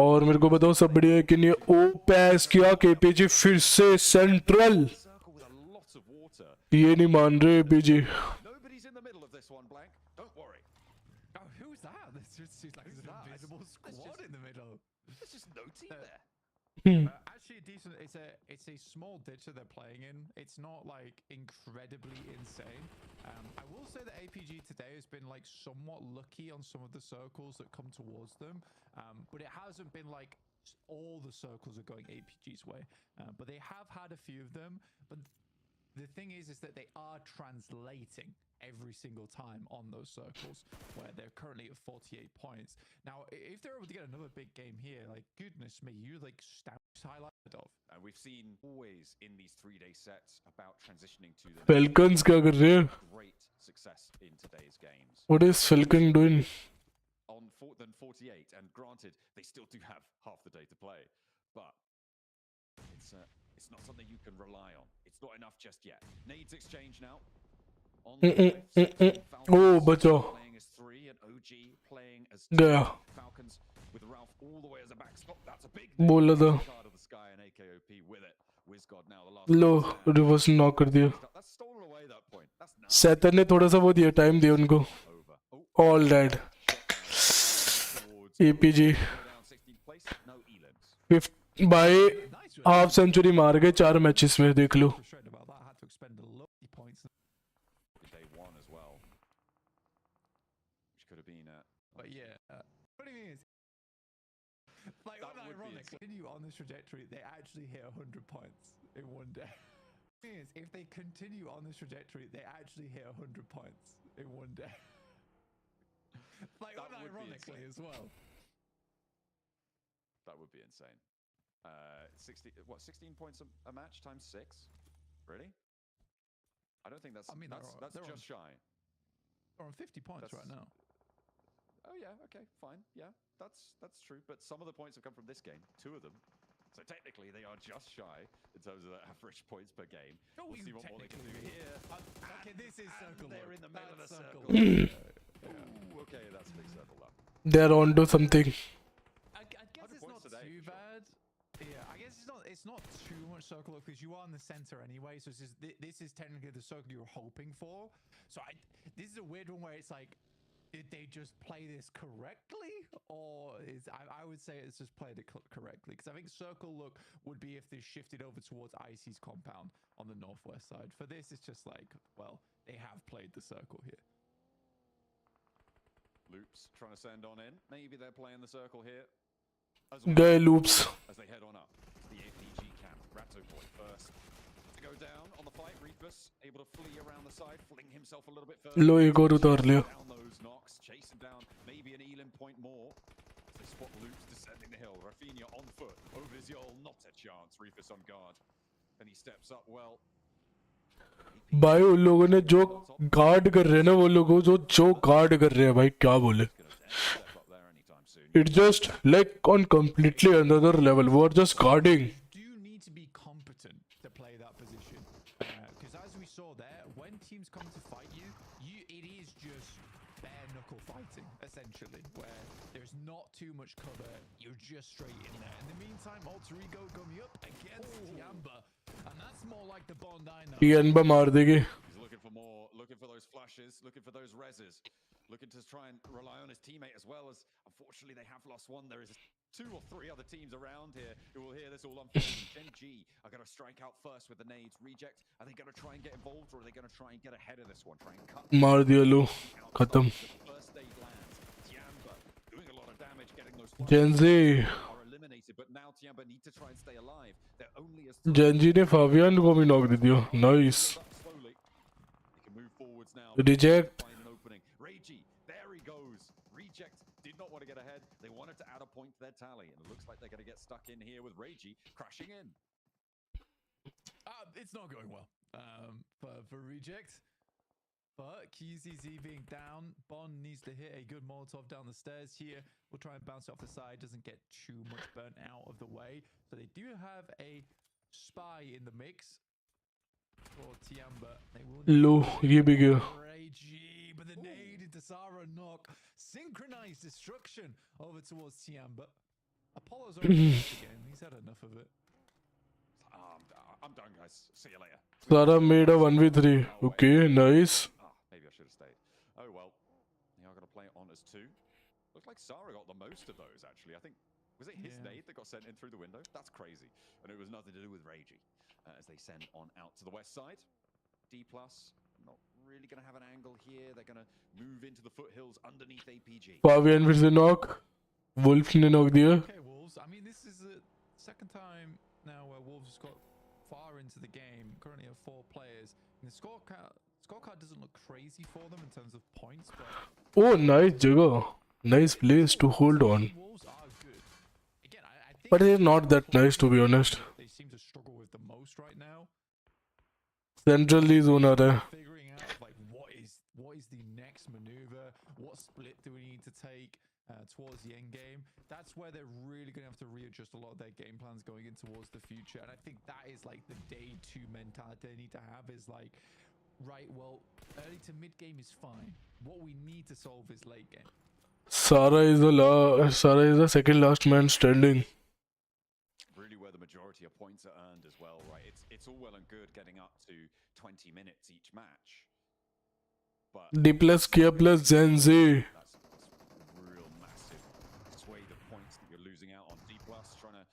और मेरे को बताओ सब बढ़िया है कि नहीं। ओ पैस किया केपीजी फिर से central, Circle with a lot of water. ये नहीं मान रहे APG. Nobody's in the middle of this one, Blank. Don't worry. oh, who's that? This just seems like there's an invisible squad in the middle. There's just no team there. Actually, decent. It's a small ditch that they're playing in. It's not like incredibly insane. I will say that APG today has been like somewhat lucky on some of the circles that come towards them, but it hasn't been like all the circles are going APG's way. But they have had a few of them. But the thing is that they are translating every single time on those circles, where they're currently at 48 points. Now, if they're able to get another big game here, like, goodness me, you like highlighted of. And we've seen always in these 3-day sets about transitioning to the Falcons क्या कर रहे हैं? great success in today's games. What is Falcon doing? On 48, and granted, they still do have half the day to play, but it's not something you can rely on. It's not enough just yet. Needs exchange now. On the left, Oh, Falcons बचाओ playing as 3 and OG playing as गया, Falcons with Ralph all the way as a backstop. That's a big बोला था। card of the sky and AKOP with it. WizGod now the last low one stand. Reverse knock कर दिया। That's stolen away that point. That's nuts. Satan ने थोड़ा सा वो दिया, time दिया उनको। Over. Oh, all dead towards APG down 16th place. No elims. 50 by half century मार गए 4 मैचेस में, देख लो। Frustrated about that. Had to expend a lot of points. Day 1 as well. Which could have been But yeah, what do you mean? Like, That would be ironic. insane. Continue on this trajectory, they actually hit 100 points in one day. Thing is, if they continue on this trajectory, they actually hit 100 points in one day. Like, That would be unironically insane. as well. That would be insane. 16 points a match times 6? Really? I don't think that's I mean, that's they're just shy. They're on 50 points That's- right now. Oh yeah, okay, fine. Yeah, that's true. But some of the points have come from this game, 2 of them. So technically they are just shy in terms of the average points per game. Oh, We'll you see what more they can do technically- here. Okay, this is circle. They're mode. in the middle of the That's circle. Yeah. Ooh, okay, that's a big circle up. They're on to something. I guess 100 it's points not today, too for sure. bad. Yeah, I guess it's not too much circle because you are in the center anyway. So this is technically the circle you were hoping for. So this is a weird one where it's like, did they just play this correctly, or I would say it's just played it correctly, because I think circle look would be if they shifted over towards Icy's compound on the northwest side. For this, it's just like, well, they have played the circle here. Loops trying to send on in. Maybe they're playing the circle here. As well, गए loops, as they head on up to the APG camp. Ratto Boy first to go down on the fight. Reefus able to flee around the side, fling himself a little bit further. लो एक और उतार लिया। Down those knocks, chase him down. Maybe an Elim point more. As they spot Loops descending the hill. Rafinha on foot over his Yol. Not a chance. Reefus on guard. And he steps up well. भाई उन लोगों ने जो guard कर रहे हैं ना, वो लोगों जो गार्ड कर रहे हैं भाई, क्या बोले। Step up there anytime soon. It's just like on completely another level. We're just guarding. Do you need just bare knuckle fighting, essentially, where there's not too much cover. You're just straight in there. In the meantime, Alter Ego coming up against Tianba, and that's more like the Bond I know. Tianba मार देंगे. He's looking for more, looking for those flashes, looking for those reses, looking to try and rely on his teammate as well as, unfortunately, they have lost one. There is 2 or 3 other teams around here who will hear this all unfolding. Gen.G are going to strike out first with the nades. Reject, are they going to try and get involved, or are they going to try and get ahead of this one? Try and cut. मार दिया लो. खत्म. First aid lands. Tianba doing a lot of damage, getting those Gen.G. are eliminated, but now Tianba need to try and stay alive. They're only as Gen.G ने फावियन को भी knock दे दिया. Nice. slowly. They can move forwards now. Reject. Find an opening. Reiji, there he goes. Reject did not want to get ahead. They wanted to add a point to their tally, and it looks like they're going to get stuck in here with Reiji crashing in. It's not going well for Reject. But QZZ being down, Bond needs to hit a good Molotov down the stairs here. We'll try and bounce it off the side, doesn't get too much burnt out of the way. So they do have a spy in the mix for Tianba. They will लो ये भी गया. Reiji, but the nade into Sarah knock. Synchronized destruction over towards Tianba. Apollo's over again. He's had enough of it. I'm done, guys. See you later. Sara made a 1v3. Okay, nice. Maybe I should have stayed. Oh well. They are going to play it on as 2. Looks like Sarah got the most of those, actually. I think, was it his nade that got sent in through the window? That's crazy. And it was nothing to do with Reiji. As they send on out to the west side. Dplus, not really going to have an angle here. They're going to move into the foothills underneath APG. फावियन फिर से knock. Wolf ने knock दिया. Okay, Wolves. I mean, this is the second time now where Wolves got far into the game. Currently have 4 players. And the scorecard doesn't look crazy for them in terms of points, but Oh, nice जगह. Nice place to hold on. Wolves are good. Again, I think But they're not that nice, to be honest. they seem to struggle with the most right now. Centrally zone आ रहा है. Figuring out like what is the next maneuver, what split do we need to take towards the end game. That's where they're really going to have to readjust a lot of their game plans going in towards the future. And I think that is like the day 2 mentality they need to have is like, right, well, early to mid game is fine. What we need to solve is late game. Sara is the second last man standing. Really where the majority of points are earned as well, right? It's all well and good getting up to 20 minutes each match. But Dplus किया plus Gen.G. that's real massive swathe of points that you're losing out on. Dplus trying to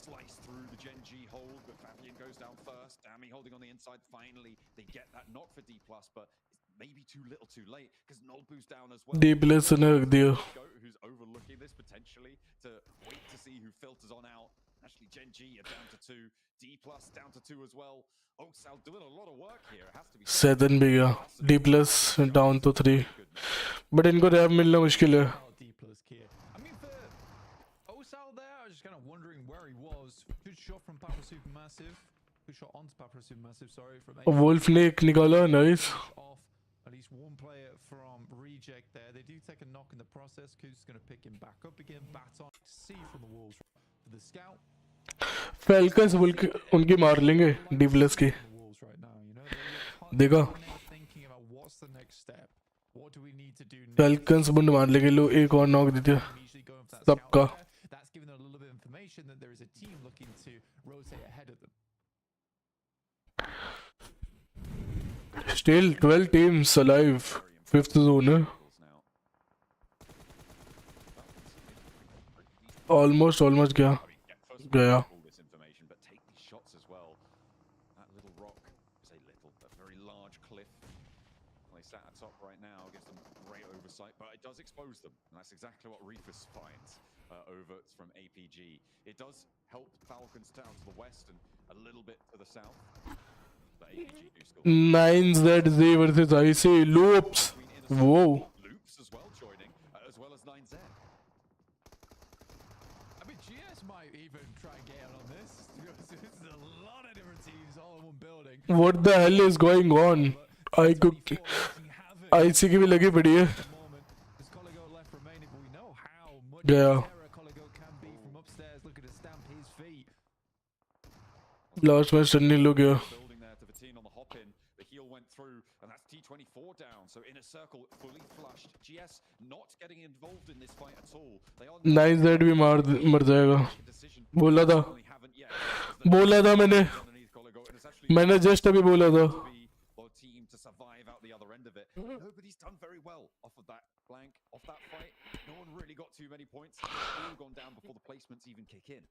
slice through the Gen.G hold, but Fabian goes down first. Dami holding on the inside. Finally, they get that knock for Dplus, but it's maybe too little too late because Nolbu's down as well. Dplus ने रख दिया. Who's overlooking this potentially to wait to see who filters on out. Actually, Gen.G are down to 2. Dplus down to 2 as well. Oh, Sal doing a lot of work here. It has to be said. 7 भी गया. Dplus down to 3. But इनको rap मिलना मुश्किल है. Dplus here. I mean, for Osal there, I was just kind of wondering where he was. Good shot from Papara SuperMassive. Good shot onto Papara SuperMassive, sorry. From Wolf ने एक निकाला. Nice. off at least one player from Reject there. They do take a knock in the process. Ku's going to pick him back up again. Baton C from the Wolves for the scout. Falcons उनकी मार लेंगे. Dplus की. Wolves right now, you know. देखा. Thinking about what's the next step. What do we need to do next? Falcons बुंड मार लेंगे. लो एक और knock दे दिया. सबका. That's given them a little bit of information that there is a team looking to rotate ahead of them. Still 12 teams alive. 5th zone है. Almost गया. गया. All this information, but take these shots as well. That little rock is a very large cliff. They sat atop right now, gives them great oversight, but it does expose them, and that's exactly what Reefus finds over from APG. It does help Falcons down to the west and a little bit to the south. But APG do score. 9ZZ versus IC. Loops. Whoa. Loops as well joining, as well as 9Z. I mean, GS might even try and get out on this. This is a lot of different teams all in one building. What the hell is going on? IC की भी लगी पड़ी है. गया. Last match टन्नी लो गया. Building there to the team on the hop in. The heel went through, and that's 24 down, so in a circle, fully flushed. GS not getting involved in this fight at all. They are nice that भी मर जाएगा बोला था मैंने just अभी बोला था team to survive out the other end of it. Nobody's done very well off of that blank, off that fight. No one really got too many points. They've all gone down before the placements even kick in.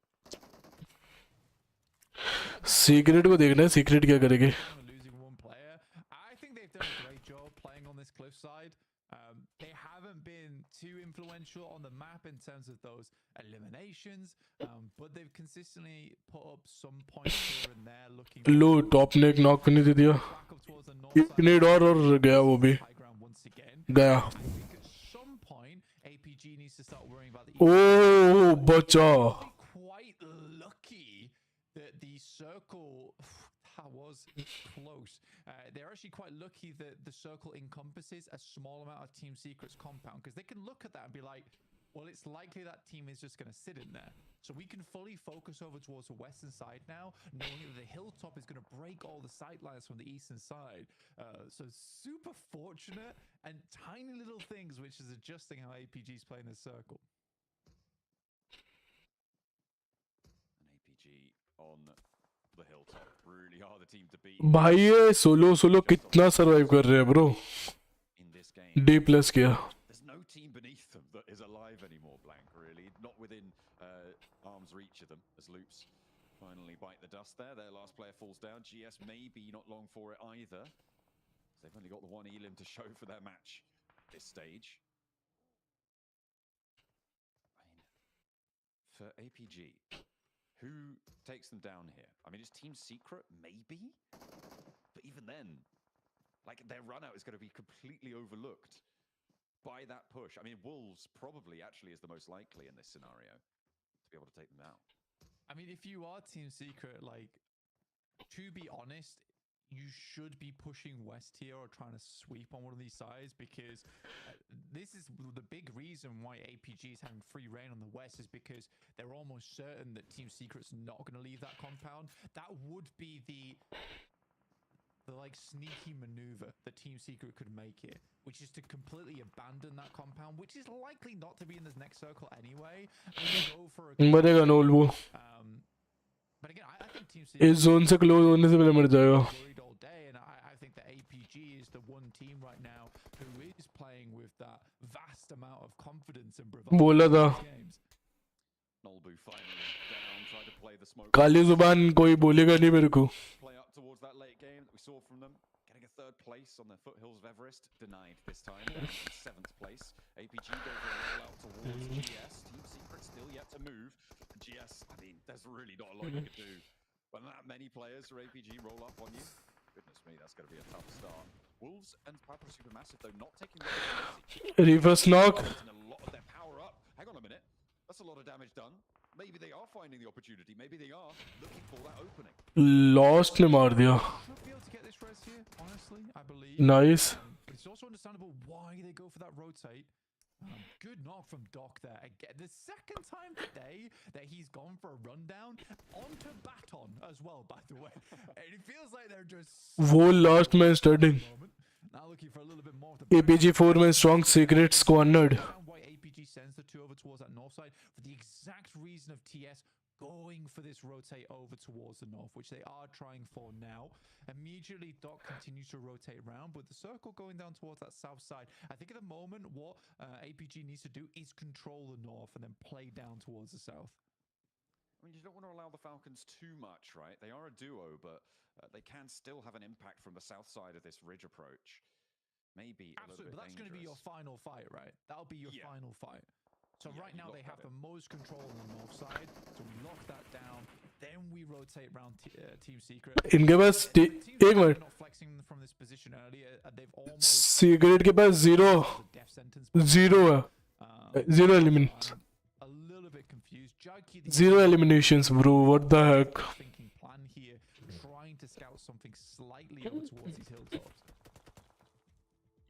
Secret को देखना है secret क्या करेंगे Losing one player. I think they've done a great job playing on this cliffside. They haven't been too influential on the map in terms of those eliminations, but they've consistently put up some points here and there. Looking low top ने एक knock नहीं दे दिया back up towards the north एक नेड और गया वो भी high ground once again. गया I think at some point APG needs to start worrying about the. ओ बचा Quite lucky that the circle that was close. They're actually quite lucky that the circle encompasses a small amount of Team Secret's compound because they can look at that and be like, well, it's likely that team is just going to sit in there. So we can fully focus over towards the western side now, knowing that the hilltop is going to break all the sight lines from the eastern side. So super fortunate and tiny little things which is adjusting how APG is playing this circle. And APG on the hilltop really are the team to beat. भाई ये solo कितना survive कर रहे हैं bro In this game. D+ किया There's no team beneath them that is alive anymore, Blank, really. Not within arm's reach of them, as Loops finally bite the dust there. Their last player falls down. GS maybe not long for it either. They've only got the one elim to show for their match at this stage. I mean, for APG, who takes them down here? I mean, it's Team Secret, maybe? But even then, like, their run-out is going to be completely overlooked by that push. I mean, Wolves probably actually is the most likely in this scenario to be able to take them out. I mean, if you are Team Secret, like, to be honest, you should be pushing west here or trying to sweep on one of these sides because this is the big reason why APG is having free reign on the west is because they're almost certain that Team Secret's not going to leave that compound. That would be the like sneaky maneuver that Team Secret could make here, which is to completely abandon that compound, which is likely not to be in this next circle anyway, and go for a मरेगा known वो but again, I think Team Secret इस zone से close होने से पहले मर जाएगा worried all day, and I think that APG is the one team right now who is playing with that vast amount of confidence and bravado बोला था in these games. Nolbu finally down, tried to play the smoke. काली जुबान कोई बोलेगा नहीं मेरे को Play up towards that late game that we saw from them. Getting a third place on the foothills of Everest. Denied this time. Seventh place. APG goes a roll out towards GS. Team Secret still yet to move. GS, I mean, there's really not a lot you can do. When that many players for APG roll up on you, goodness me, that's going to be a tough start. Wolves and Papara SuperMassive, though, not taking reverse knock a lot of their power up. Hang on a minute. That's a lot of damage done. Maybe they are finding the opportunity. Maybe they are looking for that opening. Lost ने मार दिया Should be able to get this res here, honestly, I believe. Nice But it's also understandable why they go for that rotate. Good knock from Doc there. Again, the second time today that he's gone for a rundown onto Baton as well, by the way. And it feels like they're just वो last man starting now looking for a little bit more of the APG 4 में strong secret squandered why APG sends the two over towards that north side for the exact reason of TS going for this rotate over towards the north, which they are trying for now. Immediately, Doc continues to rotate around, but the circle going down towards that south side. I think at the moment, what APG needs to do is control the north and then play down towards the south. I mean, you don't want to allow the Falcons too much, right? They are a duo, but they can still have an impact from the south side of this ridge approach. Maybe a little bit Absolutely, but that's going to be your final fight, right? That'll be your final fight. So right now they have the most control on the north side, so we lock that down. Then we rotate around Team Secret. इनके पास एक minute Not flexing from this position earlier. They've almost Secret के पास zero the death sentence. Zero है zero eliminate A little bit confused. Juggy, zero eliminations bro what the heck thinking plan here, trying to scout something slightly over towards these hilltops.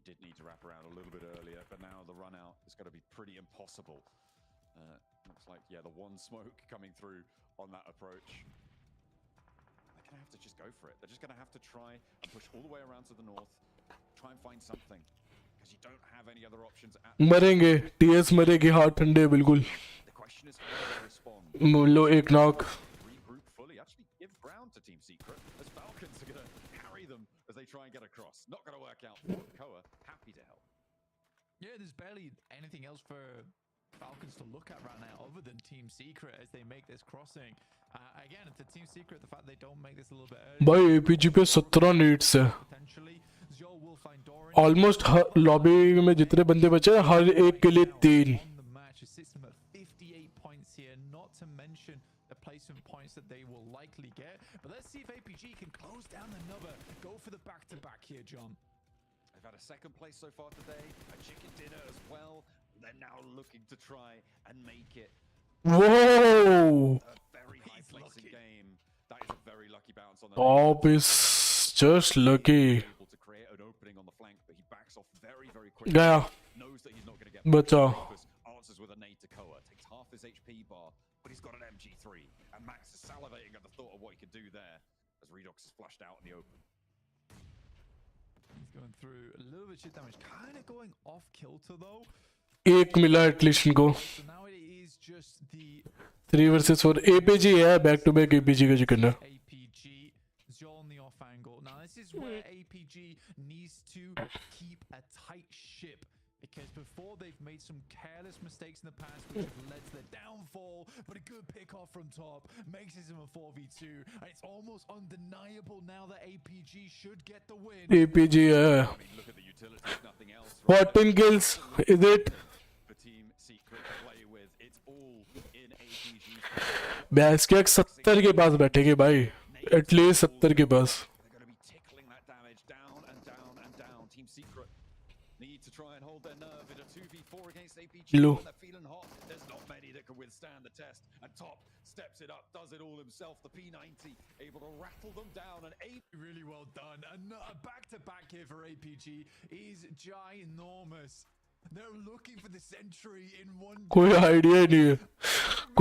Did need to wrap around a little bit earlier, but now the run out is going to be pretty impossible. Looks like, yeah, the one smoke coming through on that approach. They're going to have to just go for it. They're just going to have to try and push all the way around to the north, try and find something because you don't have any other options at मरेंगे TS मरेगी हाथ ठंडे बिल्कुल the question is how they respond. लो एक knock Regroup fully, actually give ground to Team Secret as Falcons are going to carry them as they try and get across. Not going to work out for Koa. Happy to help. Yeah, there's barely anything else for Falcons to look at right now other than Team Secret as they make this crossing. Again, the Team Secret, the fact they don't make this a little bit early. भाई APG पे 17 needs है Potentially, Zol will find Doran. Almost lobby में जितने बंदे बचे हैं, हर एक के लिए 3 On the match, it sits them at 58 points here, not to mention the placement points that they will likely get. But let's see if APG can close down another. Go for the back-to-back here, John. They've had a second place so far today, a chicken dinner as well. They're now looking to try and make it Whoa! a very high placing game. That is a very lucky bounce on the Top is just lucky. able to create an opening on the flank, but he backs off very, very quickly. गया Knows that he's not going to get बचा answers with a nade to Koa, takes half his HP bar, but he's got an MG3, and Max is salivating at the thought of what he could do there as Redox is flushed out in the open. He's going through a little bit of shit damage, kind of going off kilter though. एक मिला at least इनको So now it is just the 3 versus 4 APG है back to back APG का chicken है APG, Zol on the off angle. Now this is where APG needs to keep a tight ship. Because before they've made some careless mistakes in the past which have led to their downfall, but a good pick off from top makes it a 4v2, and it's almost undeniable now that APG should get the win. APG है I mean, look at the utility, if nothing else. right? 14 kills is it For Team Secret to play with, it's all in APG's. बैस के 70 के पास बैठेंगे भाई at least 70 के पास They're going to be tickling that damage down and down and down. Team Secret need to try and hold their nerve in a 2v4 against APG. Low. When they're feeling hot, there's not many that can withstand the test. And Top steps it up, does it all himself. The P90 able to rattle them down. And APG Really well done. And a back-to-back here for APG is ginormous. They're looking for the century in one कोई idea नहीं है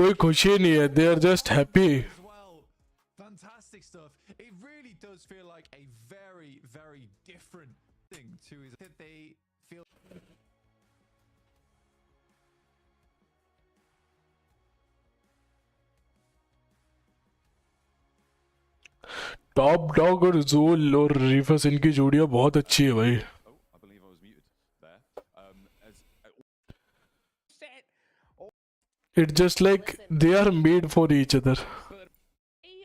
कोई खुशी नहीं है they are just happy as well. Fantastic stuff. It really does feel like a very, very different thing to is that they feel. Top dog और जोल और रिफस इनकी जोड़ियां बहुत अच्छी है भाई Oh, I believe I was muted there. It's just like they are made for each other They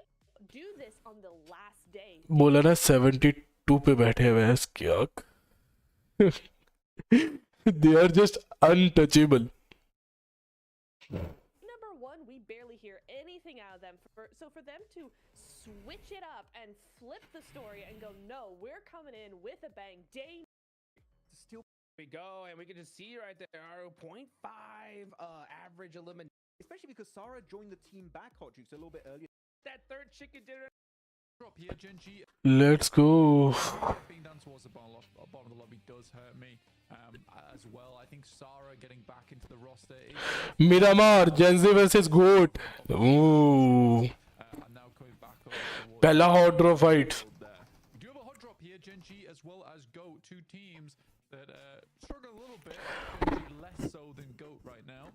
do this on the last day. बोला ना 72 पे बैठे हुए हैं क्या they are just untouchable Number one, we barely hear anything out of them. So for them to switch it up and flip the story and go, no, we're coming in with a bang. Day Still we go, and we can just see right there, our 0.5 average elimination. Especially because Sarah joined the team back, Hot Jukes, a little bit earlier. That third chicken dinner. Drop here, Gen.G. Let's go Being down towards the bottom of the lobby does hurt me as well. I think Sarah getting back into the roster is Miramar GenG versus goat oh now coming back over towards पहला hot drop fight there. We do have a hot drop here, Gen.G as well as GOAT, two teams that struggle a little bit. Gen.G less so than GOAT right now.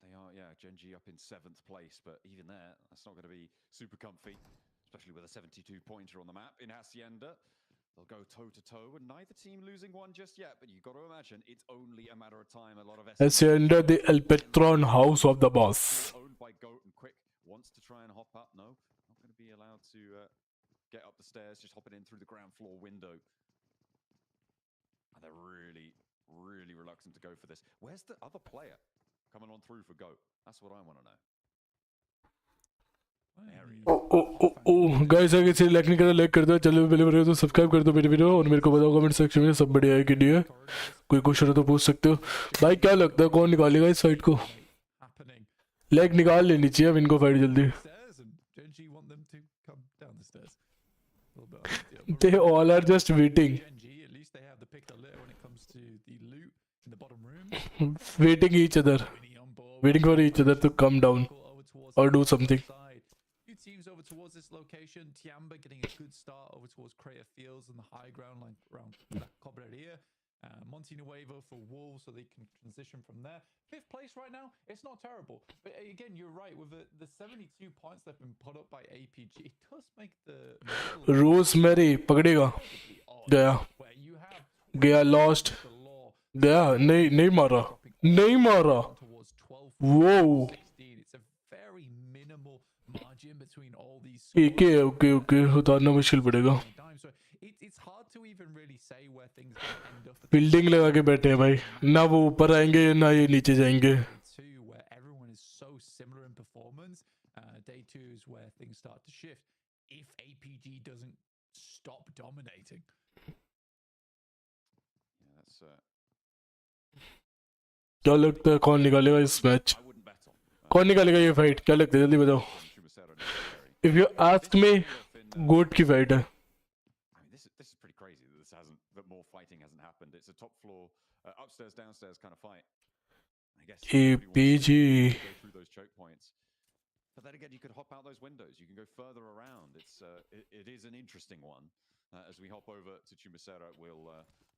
They are, yeah, Gen.G up in 7th place, but even there, that's not going to be super comfy, especially with a 72-pointer on the map in Hacienda. They'll go toe-to-toe, and neither team losing one just yet, but you've got to imagine it's only a matter of time. A lot of Hacienda, the El Petron house of the boss. owned by Goat, and Quick wants to try and hop up. No, not going to be allowed to get up the stairs, just hopping in through the ground floor window. And they're really, really reluctant to go for this. Where's the other player coming on through for Goat? That's what I want to know. There he is. ओ guys अगर इसे like नहीं करा like कर दो channel पे पहले बार तो सब्सक्राइब कर दो मेरे वीडियो और मेरे को बताओ कमेंट सेक्शन में सब बढ़िया है कि नहीं है कोई क्वेश्चन हो तो पूछ सकते हो भाई क्या लगता है कौन निकालेगा इस फाइट को Happening. लाइक निकाल लेनी चाहिए अब इनको फाइट जल्दी Stairs and Gen.G want them to come down the stairs. A little bit uneasy. they all are just waiting Gen.G, at least they have the pick the litter when it comes to the loot in the bottom room. waiting each other Winnie on board. waiting for each other to come down Over towards or the do something side. Two teams over towards this location. Tianba getting a good start over towards Crater Fields and the high ground, like around La Cobreria. Monte Nuevo for Wolves, so they can transition from there. 5th place right now, it's not terrible. But again, you're right, with the 72 points that have been put up by APG, it does make the... Rosemary, पकड़ेगा. गया. गया, lost. गया, नहीं मारा. नहीं मारा. Whoa. It's a very minimal margin between all these... Okay, उतारना मुश्किल पड़ेगा. It's hard to even really say where things end up. Building लगा के बैठे हैं भाई, ना वो ऊपर आएंगे ना ये नीचे जाएंगे. Where everyone is so similar in performance. Day 2 is where things start to shift if APG doesn't stop dominating. Yeah, that's क्या लगता है कौन निकालेगा इस मैच? कौन निकालेगा ये फाइट? क्या लगता है, जल्दी बताओ. If you ask me, गोट की फाइट है. This is pretty crazy that more fighting hasn't happened. It's a top floor, upstairs, downstairs kind of fight. I guess APG. Go through those choke points. But then again, you could hop out those windows. You can go further around. It is an interesting one. As we hop over to Chumacera, we'll,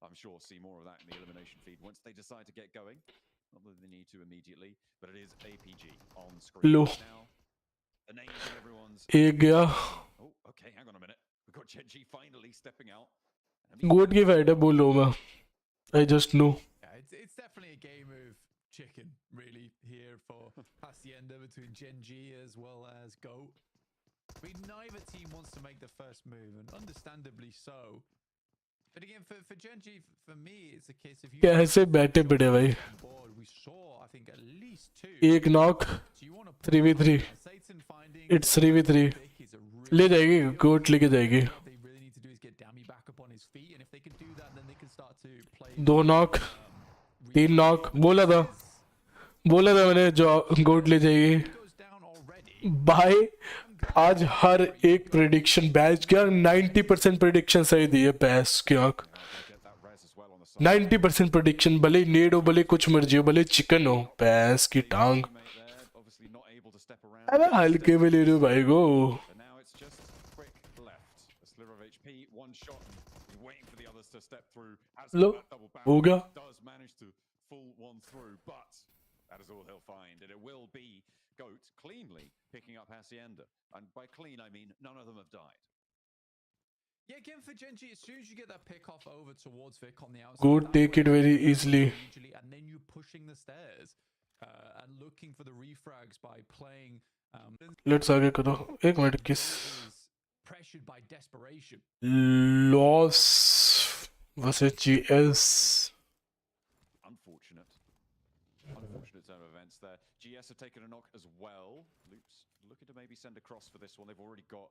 I'm sure, see more of that in the elimination feed once they decide to get going. Not that they need to immediately, but it is APG on screen now. The names of everyone's... एक गया. Oh, okay, hang on a minute. We've got Gen.G finally stepping out. गोट की fight है, बोल रहा हूँ मैं. I just know. Yeah, it's definitely a game of chicken, really, here for Hacienda between Gen.G as well as GOAT. I mean, neither team wants to make the first move, and understandably so. But again, for Gen.G, for me, it's a case of you... कैसे बैठे पड़े भाई. We saw, I think, at least 2. एक knock, 3v3. It's 3v3. ले जाएगी, गोट लेके जाएगी. दो नॉक, 3 नॉक. बोला था मैंने जो गोट ले जाएगी. भाई आज हर एक प्रेडिक्शन बैच क्या 90% प्रेडिक्शन सही दी है पैस की आंख. 90% प्रेडिक्शन, भले नेड हो, भले कुछ मर्जी हो, भले चिकन हो, पैस की टांग. अरे हल्के में ले रहे हो भाई को. लो हो गया. That is all he'll find, and it will be GOAT cleanly picking up Hacienda. And by clean, I mean none of them have died. Yeah, again for Gen.G, as soon as you get that pick off over towards Vic on the outside, GOAT take it very easily. And then you pushing the stairs and looking for the refrags by playing. Let's आगे करो. एक minute किस. Pressured by desperation. Loss versus GS. Unfortunate turn of events there. GS have taken a knock as well. Loops looking to maybe send a cross for this one. They've already got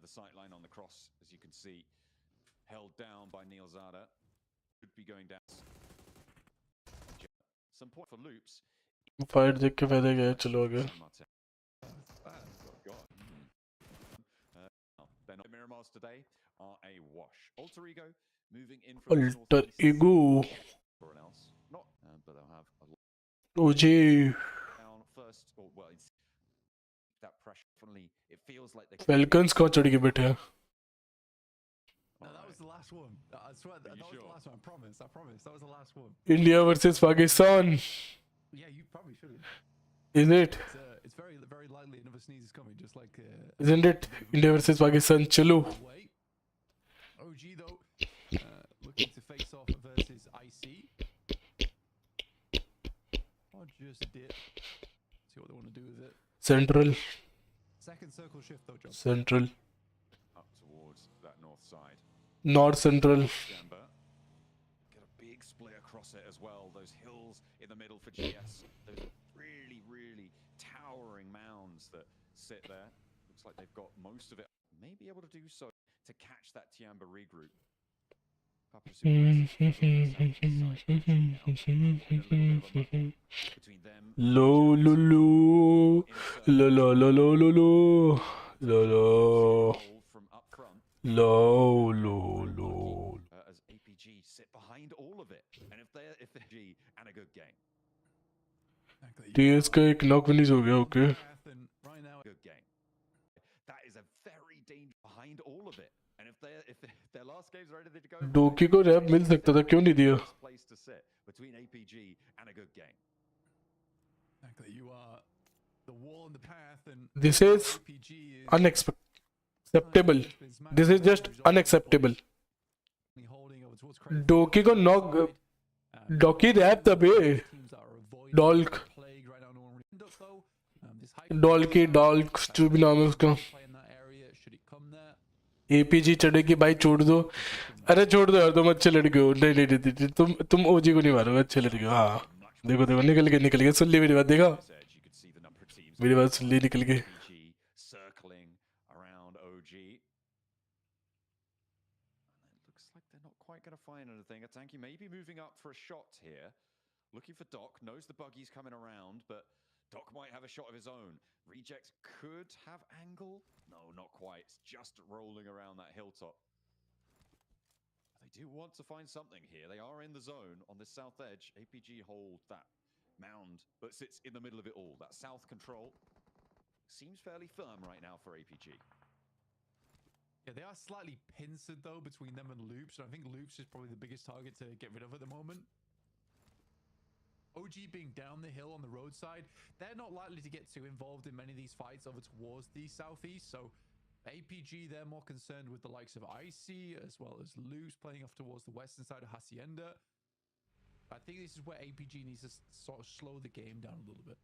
the sight line on the cross, as you can see, held down by Neil Zada. Could be going down. Some point for Loops. Fight देख के फायदा गया. चलो आगे. Miramars today are a wash. Alter Ego moving in from Alter Ego. Not, but they'll have a lot. OG. Down first, or well, it's that pressure. Definitely, it feels like they. Falcons कौन चढ़ के बैठे हैं? No, that was the last one. I swear that was the last one. I promise. That was the last one. India versus Pakistan. Yeah, you probably should have. Is it? It's very, very likely another sneeze is coming, just like. Isn't it? India versus Pakistan. Chalo. OG though, looking to face off versus IC. Or just dip. See what they want to do with it. Central. Second circle shift though, John. Central. Up towards that north side. North Central. Tianba. Get a big split across it as well. Those hills in the middle for GS. Those really, really towering mounds that sit there. Looks like they've got most of it. May be able to do so to catch that Tianba regroup. Lo lo lo lo lo lo lo lo lo lo lo lo lo. As APG sit behind all of it, and if they're G and a good game. TS का एक knock finish हो गया. Okay. Good game. that is a very dangerous behind all of it. And if their last game's ready to go, डोकी को rap मिल सकता था, क्यों नहीं दिया? place to sit between APG and a good game. Exactly, you are the wall in the path, and This is APG is unacceptable. This is just unacceptable. holding over towards credit. डोकी को knock, डोकी rap तबे Teams are avoiding डॉल्क, plague right now in Orangutan, though. This डॉल्की डॉल्क जो भी नाम है उसका, play in that area, should it come there? APG चढ़ेगी भाई, छोड़ दो, अरे छोड़ दो यार, तुम अच्छे लड़के हो, नहीं नहीं नहीं, तुम ओजी को नहीं मारोगे, अच्छे लड़के हो। हाँ देखो देखो, निकल गए, सुन ली मेरी बात, देखा मेरी बात, सुन ली, निकल गए। Circling around OG. And it looks like they're not quite going to find anything. Atanki may be moving up for a shot here. Looking for Doc, knows the buggy's coming around, but Doc might have a shot of his own. Reject could have angle. No, not quite. It's just rolling around that hilltop. They do want to find something here. They are in the zone on this south edge. APG hold that mound, but sits in the middle of it all. That south control seems fairly firm right now for APG. Yeah, they are slightly pincered though between them and Loops, and I think Loops is probably the biggest target to get rid of at the moment. OG being down the hill on the roadside, they're not likely to get too involved in many of these fights over towards the southeast, so APG, they're more concerned with the likes of Icy as well as Loops playing off towards the western side of Hacienda. I think this is where APG needs to sort of slow the game down a little bit.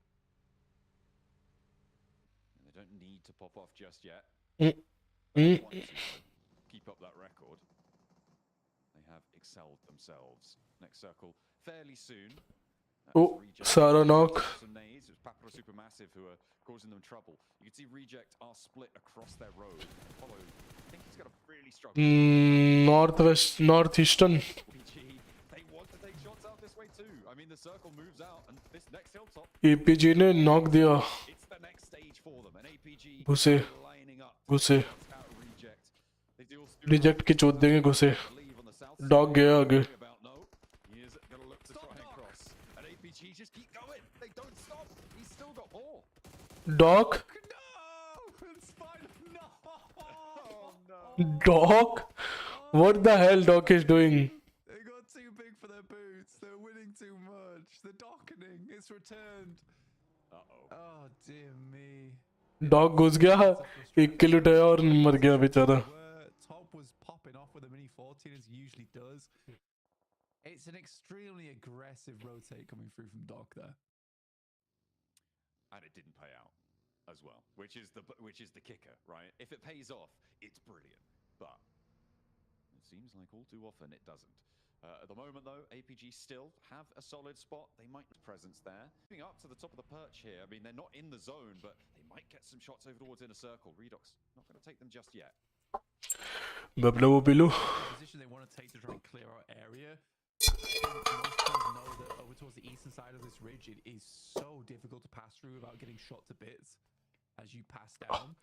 And they don't need to pop off just yet. They want to keep up that record. They have excelled themselves. Next circle fairly soon. Oh, Sara knock. Some nades. It was Papara SuperMassive who are causing them trouble. You can see Reject are split across their road. Apollo, I think he's got a really struggle. Northeastern. They want to take shots out this way too. I mean, the circle moves out, and this next hilltop. APG ने knock दिया. It's the next stage for them, and APG घुसे, lining up. घुसे. Reject. They do Reject की चोट देंगे, घुसे. Dog गया आगे. APG just keep going. They don't stop. He's still got more. Dog. No! It's fine. No! Oh, no. Dog. What the hell Dog is doing? They got too big for their boots. They're winning too much. The dockening. It's returned. Uh-oh. Oh, dear me. Dog घुस गया, एक किल उठाया और मर गया बेचारा. Top was popping off with a mini 14 as he usually does. It's an extremely aggressive rotate coming through from Doc there. And it didn't pay out as well, which is the kicker, right? If it pays off, it's brilliant. But it seems like all too often it doesn't. At the moment, though, APG still have a solid spot. They might have presence there. Moving up to the top of the perch here. I mean, they're not in the zone, but they might get some shots over towards inner circle. Redox not going to take them just yet. Below. Position they want to take to try and clear our area. Most teams know that over towards the eastern side of this ridge, it is so difficult to pass through without getting shot to bits as you pass down.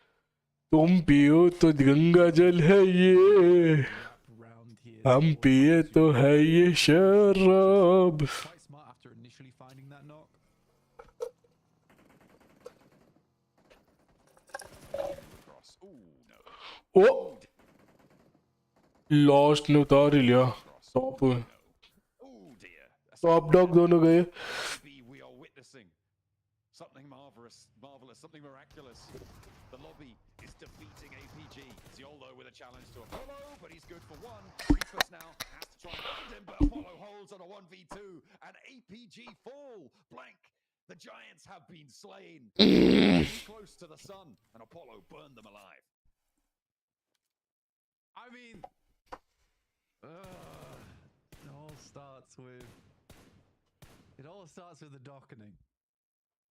तुम पियो तो गंगा जल है ये, हम पिए तो है ये शराब. Quite smart after initially finding that knock. Oh, lost ने उतार ही लिया. Top dog दोनों गए. We are witnessing something marvelous, something miraculous. The lobby is defeating APG. Ziolo with a challenge to Apollo, but he's good for one. Dplus now has to try and find him, but Apollo holds on a 1v2, and APG fall blank. The Giants have been slain. Too close to the sun, and Apollo burned them alive. I mean, it all starts with the dockening,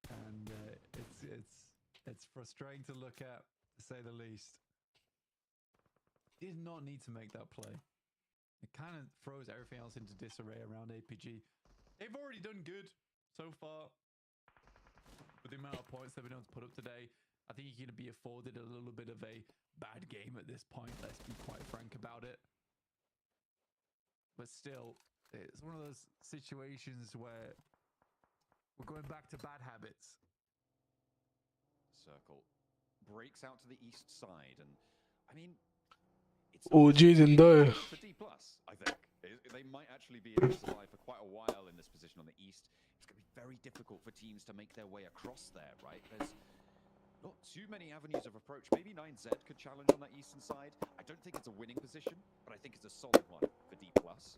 and it's frustrating to look at, to say the least. Did not need to make that play. It kind of throws everything else into disarray around APG. They've already done good so far with the amount of points they've been able to put up today. I think you're going to be afforded a little bit of a bad game at this point. Let's be quite frank about it. But still, it's one of those situations where we're going back to bad habits. Circle breaks out to the east side, and I mean, it's not OG जिंदा है. for Dplus, I think. They might actually be able to survive for quite a while in this position on the east. It's going to be very difficult for teams to make their way across there, right? There's not too many avenues of approach. Maybe 9Z could challenge on that eastern side. I don't think it's a winning position, but I think it's a solid one for Dplus.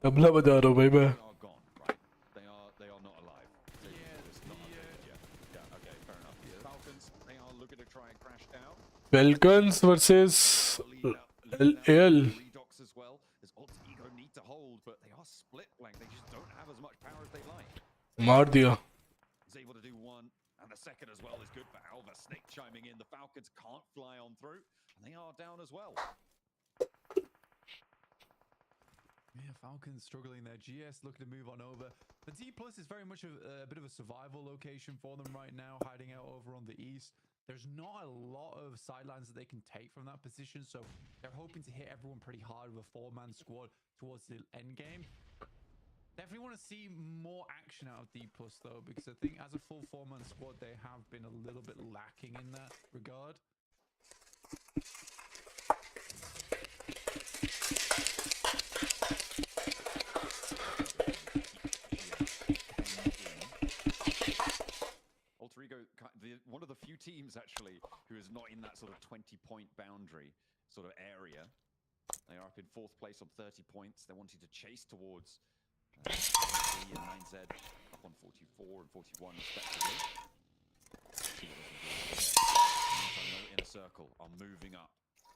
Tabla बजा रहा हूँ भाई मैं. They are gone, right? They are not alive. They're just not updated yet. Yeah, okay, fair enough. Falcons, they are looking to try and crash down. Falcons versus LL. Redux as well. There's Alt Ego need to hold, but they are split blank. They just don't have as much power as they like. मार दिया. He's able to do one, and the second as well is good for Alva. Snake chiming in. The Falcons can't fly on through, and they are down as well. Yeah, Falcons struggling there. GS looking to move on over. The Dplus is very much a bit of a survival location for them right now, hiding out over on the east. There's not a lot of sidelines that they can take from that position, so they're hoping to hit everyone pretty hard with a 4-man squad towards the end game. Definitely want to see more action out of Dplus though, because I think as a full 4-man squad, they have been a little bit lacking in that regard. One of the few teams actually who is not in that sort of 20-point boundary sort of area. They are up in 4th place on 30 points. They're wanting to chase towards and 9Z up on 44 and 41 respectively. Inner circle are moving up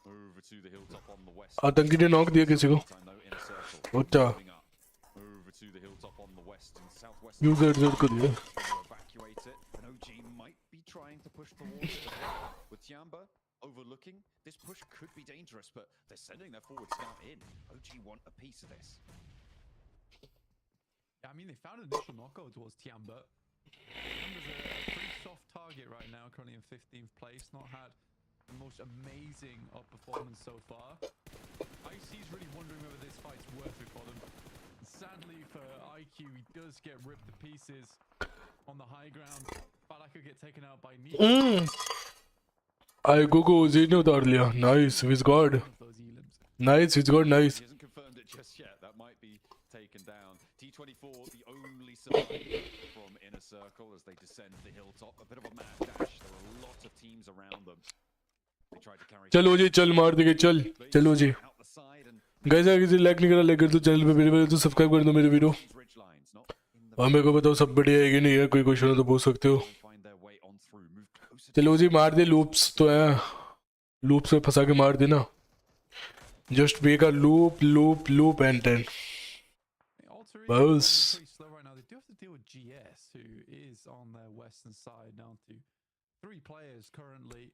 over to the hilltop on the west. आतंकी ने knock दिया किसी को. अच्छा. Over to the hilltop on the west and southwest. User को दिया. Evacuate it. And OG might be trying to push towards it. With Tianba overlooking, this push could be dangerous, but they're sending their forward scout in. OG want a piece of this. Yeah, I mean, they found an initial knockout towards Tianba. Tianba's a pretty soft target right now, currently in 15th place. Not had the most amazing performance so far. IC's really wondering whether this fight's worth it for them. Sadly for IQ, he does get ripped to pieces on the high ground. But I could get taken out by Nico. IQOO को OG ने उतार लिया. Nice, with God. Nice, with God, nice. He hasn't confirmed it just yet. That might be taken down. T24, the only survivor from Inner Circle as they descend the hilltop. A bit of a mad dash. There are a lot of teams around them. They tried to carry. चलो जी चल मार देंगे चल. चलो जी. Guys अगर किसी like नहीं करा लाइक कर दो चैनल पे मेरे तो सब्सक्राइब कर दो मेरे वीडियो. और मेरे को बताओ सब बढ़िया है कि नहीं है. कोई क्वेश्चन हो तो पूछ सकते हो. चलो जी मार दे. लूप्स तो है. लूप्स में फंसा के मार देना. Just make a loop and then. Boss. Right now. They do have to deal with GS, who is on their western side now to 3 players currently.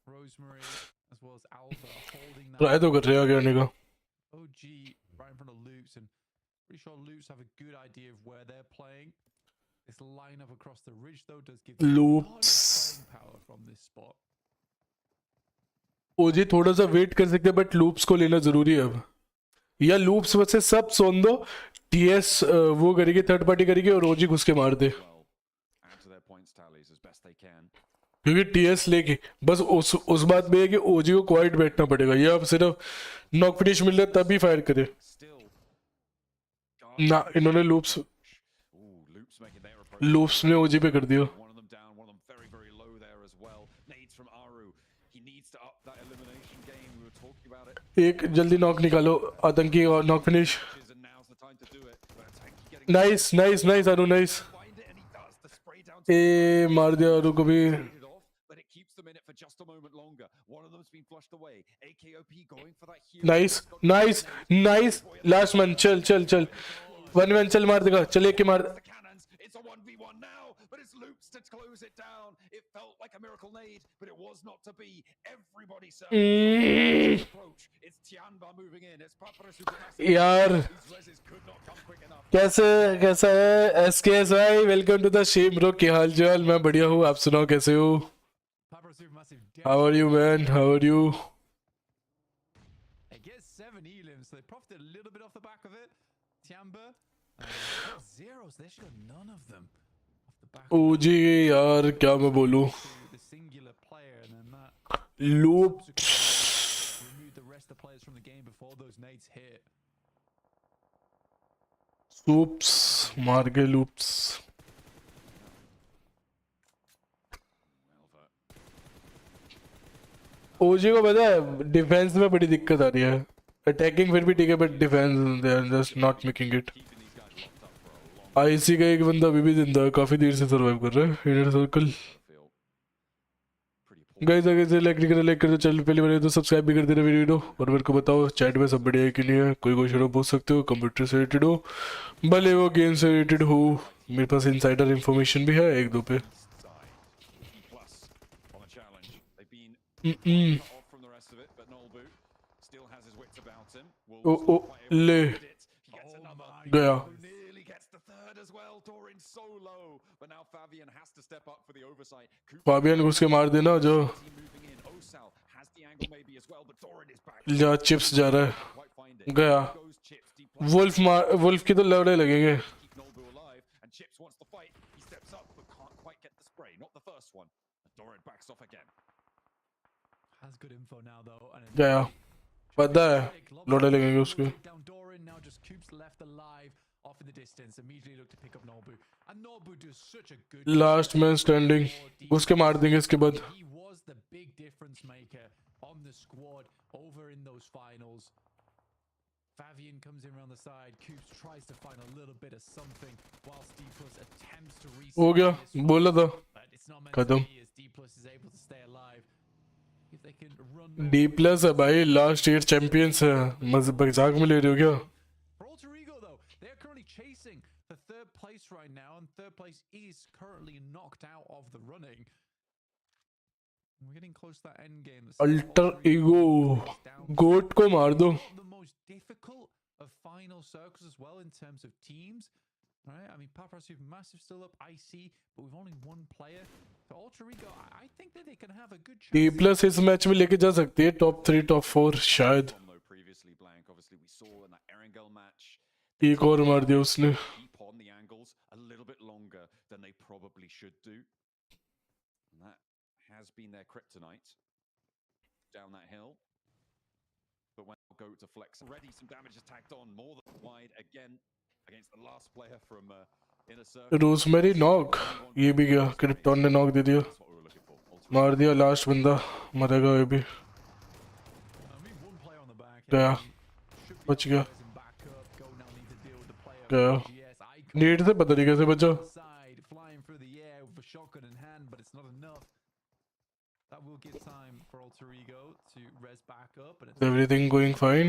Rosemary as well as Alva holding that. Try to get rid of it. OG right in front of Loops, and pretty sure Loops have a good idea of where they're playing. This lineup across the ridge though does give them a lot of playing power from this spot. ओजी थोड़ा सा wait कर सकते हैं but loops को लेना जरूरी है अब. या लूप्स में से सब सोन दो. टीएस वो करेगी थर्ड पार्टी करेगी और ओजी घुस के मार दे. क्योंकि टीएस लेके बस उस बात में है कि ओजी को क्वाइट बैठना पड़ेगा. या अब सिर्फ नॉक फिनिश मिल रहा है तभी फायर करे ना. इन्होंने लूप्स में ओजी पे कर दिया. एक जल्दी नॉक निकालो. आतंकी और knock finish. Nice nice nice अरु नाइस. ए मार दिया अरु को भी. Nice nice nice. Last man चल चल चल. 1 मैन चल मार देगा. चल एक के मार. It's a 1v1 now, but it's Loops to close it down. It felt like a miracle nade, but it was not to be. Everybody approach. It's Tianba moving in. It's Papara SuperMassive. यार कैसा है SKS भाई. Welcome to the stream bro. क्या हाल चाल. मैं बढ़िया हूँ. आप सुनाओ कैसे हो. How are you man? How are you? It gets 7 elims, so they profited a little bit off the back of it. Tianba zeros. They actually got none of them off the back of ओजी यार क्या मैं बोलूं the singular player, and then that loop subsequently removed the rest of the players from the game before those nades hit. Soups मार गए loops ओजी को पता है defence में बड़ी दिक्कत आ रही है अटैकिंग फिर भी ठीक है but defence they are just not making it IC का एक बंदा अभी भी जिंदा है काफी देर से सर्वाइव कर रहा है इनर सर्कल गाइस अगर से लाइक नहीं करा लाइक कर दो चैनल पहली बार है तो सब्सक्राइब भी कर देना मेरी वीडियो और मेरे को बताओ चैट में सब बढ़िया है कि नहीं है कोई क्वेश्चन हो पूछ सकते हो कंप्यूटर से रिलेटेड हो भले वो गेम से रिलेटेड हो मेरे पास इनसाइडर इंफॉर्मेशन भी है एक दो पे ओ ओ ले गया फाबियन घुस के मार देना जो जा चिप्स जा रहा है गया वुल्फ की तो लड़े लगेंगे गया पता है लड़े लगेंगे उसके off in the distance, immediately look to pick up Nobu. And Nobu does such a good last man standing उसके मार देंगे इसके बाद He was the big difference maker on the squad over in those finals. Fabian comes in around the side. Coops tries to find a little bit of something whilst Dplus attempts to reset. हो गया बोला था But it's not meant to खत्म be as Dplus is able to stay alive. If they can run D+ है भाई last year champions है मजाक में ले रहे हो क्या For Alter Ego, though, they're currently chasing for third place right now, and third place is currently knocked out of the running. We're getting close to that end game. Alter ego goat को मार दो The most difficult of final circles as well in terms of teams. Right? I mean, Papara SuperMassive still up, IC, but we've only one player. For Alter Ego, I think that they can have a good chance. D+ इस match में लेके जा सकती है top 3 top 4 शायद एक और मार दिया उसने रोजमेरी नॉक ये भी गया क्रिप्टॉन ने नॉक दे दिया मार दिया लास्ट बंदा मरेगा ये भी गया बच गया गया नीड से पता नहीं कैसे बचा एवरीथिंग गोइंग फाइन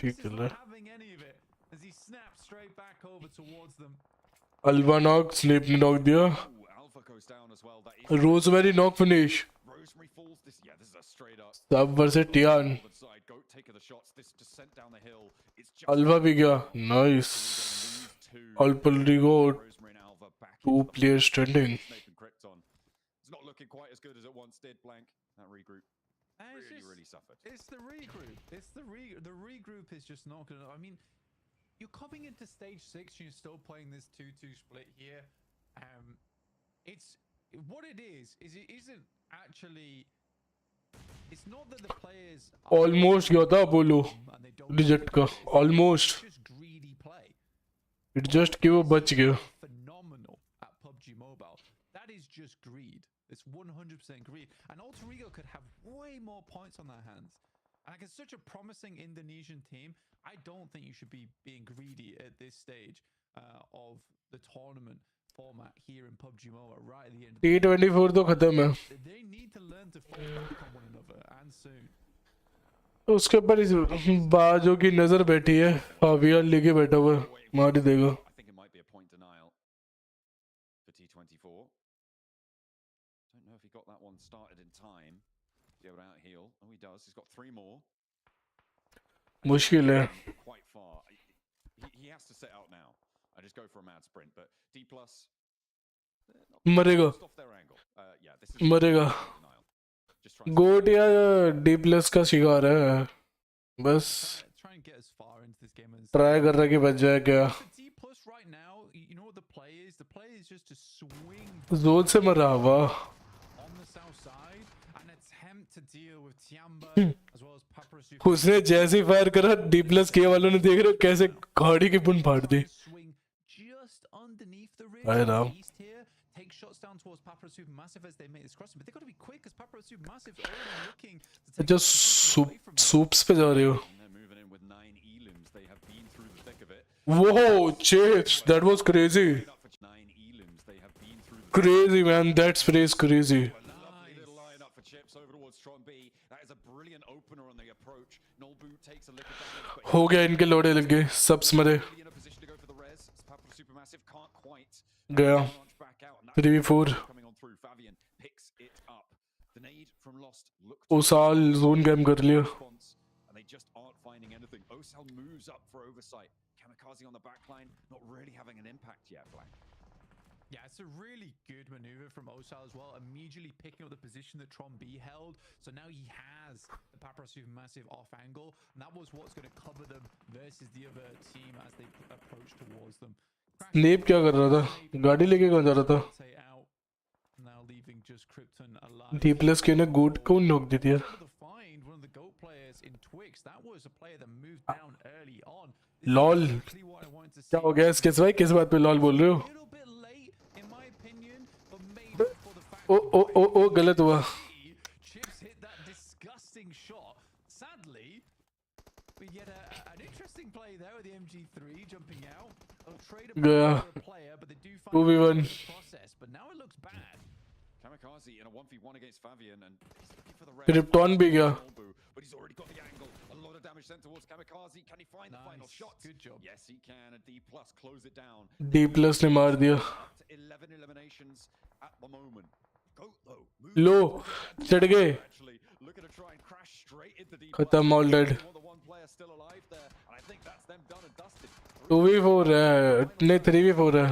ठीक है अल्वा नॉक स्लीप ने नॉक दिया रोजमेरी नॉक फिनिश सब वर्सेस टियान अल्वा भी गया nice अल्परिगो 2 players standing It's not looking quite as good as it once did, Blank. That regroup really suffered. It's the regroup. The regroup is just not good enough. I mean, you're coming into stage 6 and you're still playing this 2-2 split here. It's what it is it isn't actually. It's not that the players almost गया था Apollo reject का almost just greedy play. it just कि वो बच गया Phenomenal at PUBG Mobile. That is just greed. It's 100% greed. And Alter Ego could have way more points on their hands. And like, it's such a promising Indonesian team. I don't think you should be being greedy at this stage of the tournament format here in PUBG Mobile right at the end. T24 तो खत्म है They need to learn to fall back on one another and soon. उसके ऊपर इस बाजों की नजर बैठी है फाबियन लेके बैठा हुआ मार ही देगा I think it might be a point denial for T24. Don't know if he got that one started in time to be able to out heal. Oh, he does. He's got 3 more. मुश्किल है Quite far. He has to set out now. I just go for a mad sprint, but Dplus मरेगा मरेगा गोट या D+ का शिकार है बस and get as far into this game as try कर रहा है कि बच जाए क्या. for Dplus right now. You know what the play is? The play is just to swing जोर से मर रहा वाह. on the south side and attempt to deal with Tianba as well as Papara. उसने जैसे ही फायर करा D+ के वालों ने देख रहे हो कैसे गाड़ी की बुन फाड़ दी. Swing just underneath the rim. I know. East here take shots down towards Papara SuperMassive as they make this crossing, but they got to be quick because Papara SuperMassive already looking to take just soups पे जा रहे हो. They're moving in with 9 elims. They have been through the thick of it. Whoa, Chase, that was crazy. 9 elims. They have been through the Crazy man, that spray is crazy. lovely little line up for Chips over towards Strong B. That is a brilliant opener on the approach. Nolbu takes a lick of damage, but हो गया इनके लोड़े लग गए. Subs मरे. he's in a position to go for the res. Papara SuperMassive can't quite गया. launch back out. And that's 3v4. coming on through. Fabian picks it up. The nade from Lost looks ओसाल zone game कर लिया. response, and they just aren't finding anything. Osal moves up for oversight. Kamikaze on the backline, not really having an impact yet, Black. Yeah, it's a really good maneuver from Osal as well, immediately picking up the position that Tron B held. So now he has the Papara SuperMassive off angle, and that was what's going to cover them versus the other team as they approach towards them. Snape क्या कर रहा था? गाड़ी लेके कौन जा रहा था? Out, now leaving just Krypton alive. D+ के ने गोट को नॉक दे दिया. Find one of the GOAT players in Twix. That was a player that moved down early on. Lol. Exactly what I wanted to see. क्या हो गया इसके भाई? किस बात पे लॉल बोल रहे हो? A little bit late, in my opinion, but maybe for the fact ओ ओ ओ ओ गलत हुआ. Chips hit that disgusting shot. Sadly, we get an interesting play there with the MG3 jumping out. They'll trade a गया. player, but they do find 2v1. the process. But now it looks bad. Kamikaze in a 1v1 against Fabian, and he's looking for the res. Krypton भी गया. But he's already got the angle. A lot of damage sent towards Kamikaze. Can he find the final shot? Good job. Yes, he can. And Dplus close it down. D+ ने मार दिया. Up to 11 eliminations at the moment. Goat though. लो चढ़ गए. Actually, looking to try and crash straight into Dplus. खत्म all dead. The one player still alive there, and I think that's them done and dusted. 2v4 है. नहीं 3v4 है.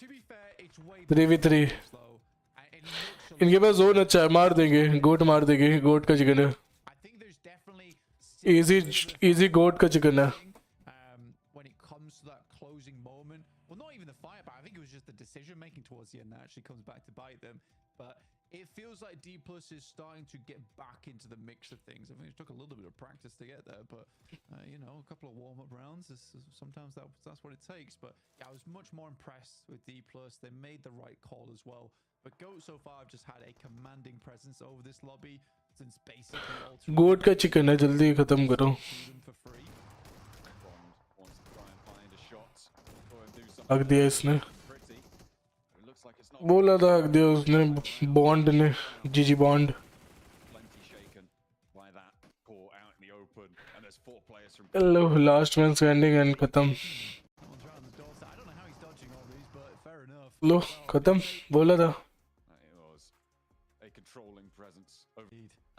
To be fair, it's way 3v3. though. And it looks a इनके पास zone अच्छा है. मार देंगे. गोट मार देंगे. गोट का चिकन है. I think there's definitely easy goat का चिकन है. when it comes to that closing moment. Well, not even the firepower. I think it was just the decision making towards the end that actually comes back to bite them. But it feels like Dplus is starting to get back into the mix of things. I mean, it took a little bit of practice to get there, but you know, a couple of warm-up rounds sometimes that's what it takes. But yeah, I was much more impressed with Dplus. They made the right call as well. But GOAT so far have just had a commanding presence over this lobby since basically all गोट का chicken है. जल्दी खत्म करो. for free. Wants to try and find a shot. Go and do something हक दिया इसने. pretty. It looks like it's not बोला था हक दिया उसने. बॉन्ड ने. जीजी bond. plenty shaken by that core out in the open, and there's 4 players from low last man standing and खत्म. Someone's right on the doorstep. I don't know how he's dodging all these, but fair enough. लो खत्म. बोला था. It was a controlling presence over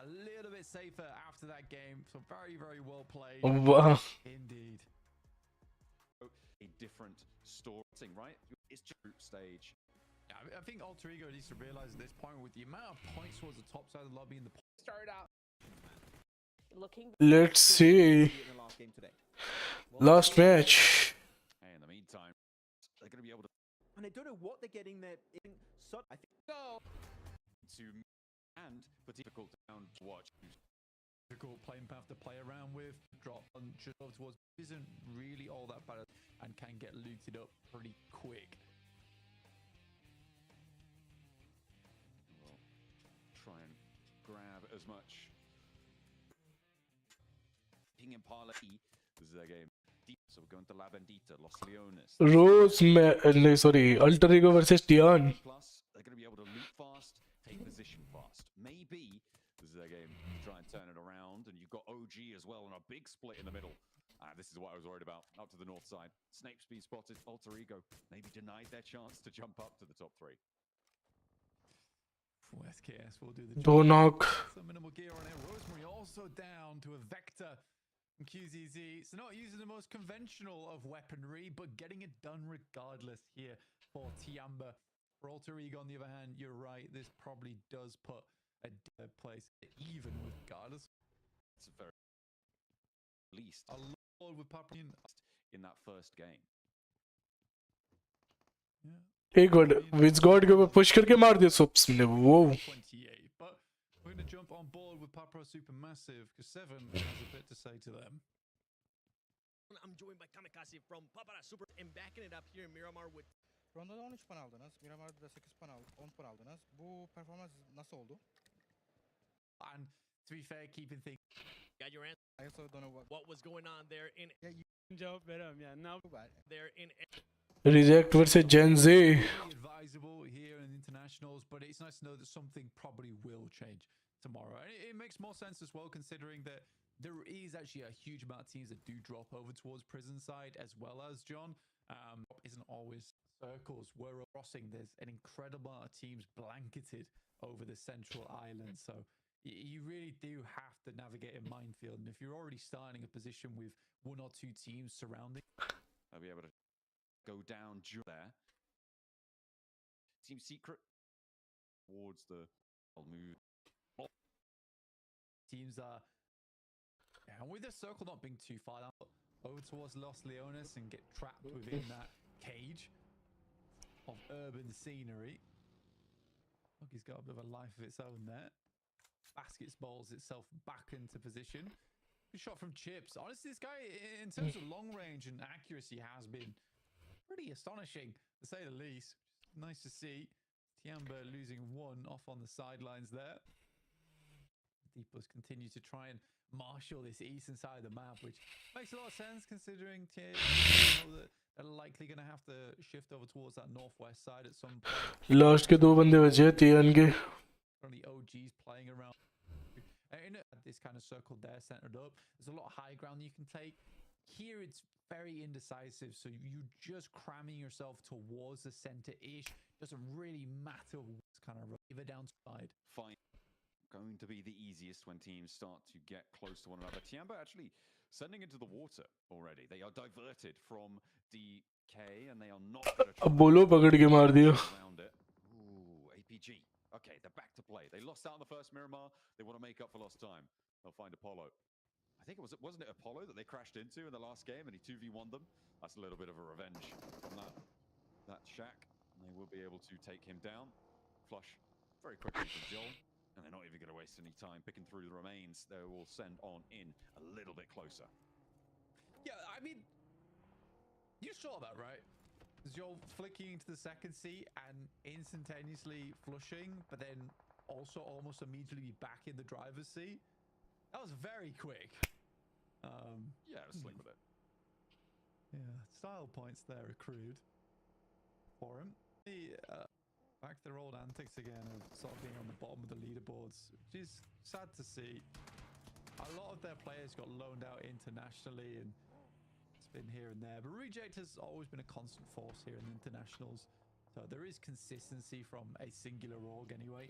A little bit safer after that game, so very, very well played. वाह. Indeed. a different story, right? It's just group stage. Yeah, I think Alter Ego needs to realize at this point with the amount of points towards the top side of the lobby and the Started out Looking Let's see. In the last game today. Last match. Hey, in the meantime, they're going to be able And I don't know what they're getting there. I think to and but difficult down to watch. difficult playing path to play around with. Drop on just towards isn't really all that bad and can get looted up pretty quick. We'll try and grab as much. Ping Impala E. This is their game. So we're going to La Bendita, Los Leones. Rose, no, sorry, Alter Ego versus Tian. Plus, they're going to be able to loot fast, take position fast. Maybe this is their game. Try and turn it around, and you've got OG as well, and a big split in the middle. This is what I was worried about. Up to the north side, Snape speed spotted. Alter Ego maybe denied their chance to jump up to the top 3. SKS will do the job. Do knock. Some minimal gear on it. Rosemary also down to a Vector. And QZZ, so not using the most conventional of weaponry, but getting it done regardless here for Tianba. For Alter Ego, on the other hand, you're right, this probably does put a place even with regardless. It's a very least A lot with Papara. in that first game. एक minute which God के ऊपर push करके मार दिया soaps ने वो 28, but we're going to jump on board with Papara Supermassive because Seven has a bit to say to them. I'm joined by Kamikaze from Papara Super and backing it up here in Miramar with Rondo'da 13 puan aldınız. Miramar'da da 8 puan 10 puan aldınız. Bu performans nasıl oldu? And to be fair, keeping things. got your answer. I also don't know What was going on there in Cevap veremem yani. Ne there in reject versus Gen.G. Advisable here in internationals, but it's nice to know that something probably will change tomorrow. And it makes more sense as well, considering that there is actually a huge amount of teams that do drop over towards prison side as well as John. Isn't always circles. We're crossing. There's an incredible amount of teams blanketed over the central island. So you really do have to navigate a minefield. And if you're already starting a position with one or two teams surrounding, I'll be able to go down there. Team Secret towards the move. Teams are, and with the circle not being too far down, over towards Los Leones and get trapped within that cage of urban scenery. Look, he's got a bit of a life of its own there. Basketballs itself back into position. Good shot from Chips. Honestly, this guy, in terms of long range and accuracy, has been pretty astonishing, to say the least. Nice to see. Tianba losing one off on the sidelines there. Dplus continue to try and marshal this eastern side of the map, which makes a lot of sense considering that they're likely going to have to shift over towards that northwest side at some point. Last के दो बंदे बचे हैं TN के From the OGs playing around in this kind of circle there centered up. There's a lot of high ground you can take. Here it's very indecisive, so you just cramming yourself towards the center-ish doesn't really matter what's kind of either downside. Fine. Going to be the easiest when teams start to get close to one another. Tianba actually sending into the water already. They are diverted from DK and they are not going to अब बोलो पकड़ के मार दिया around it. Ooh, APG. Okay, they're back to play. They lost out on the first Miramar. They want to make up for lost time. They'll find Apollo. I think wasn't it Apollo that they crashed into in the last game and he 2v1 them? That's a little bit of a revenge on that shack. And they will be able to take him down. Flush very quickly from Joel. And they're not even going to waste any time picking through the remains. They will send on in a little bit closer. Yeah, I mean, you saw that, right? Joel flicking into the second seat and instantaneously flushing, but then also almost immediately be back in the driver's seat. That was very quick. Yeah, slick with it. Yeah, style points there accrued for him. Back to their old antics again of sort of being on the bottom of the leaderboards, which is sad to see. A lot of their players got loaned out internationally and it's been here and there, but Reject has always been a constant force here in the internationals, so there is consistency from a singular org anyway.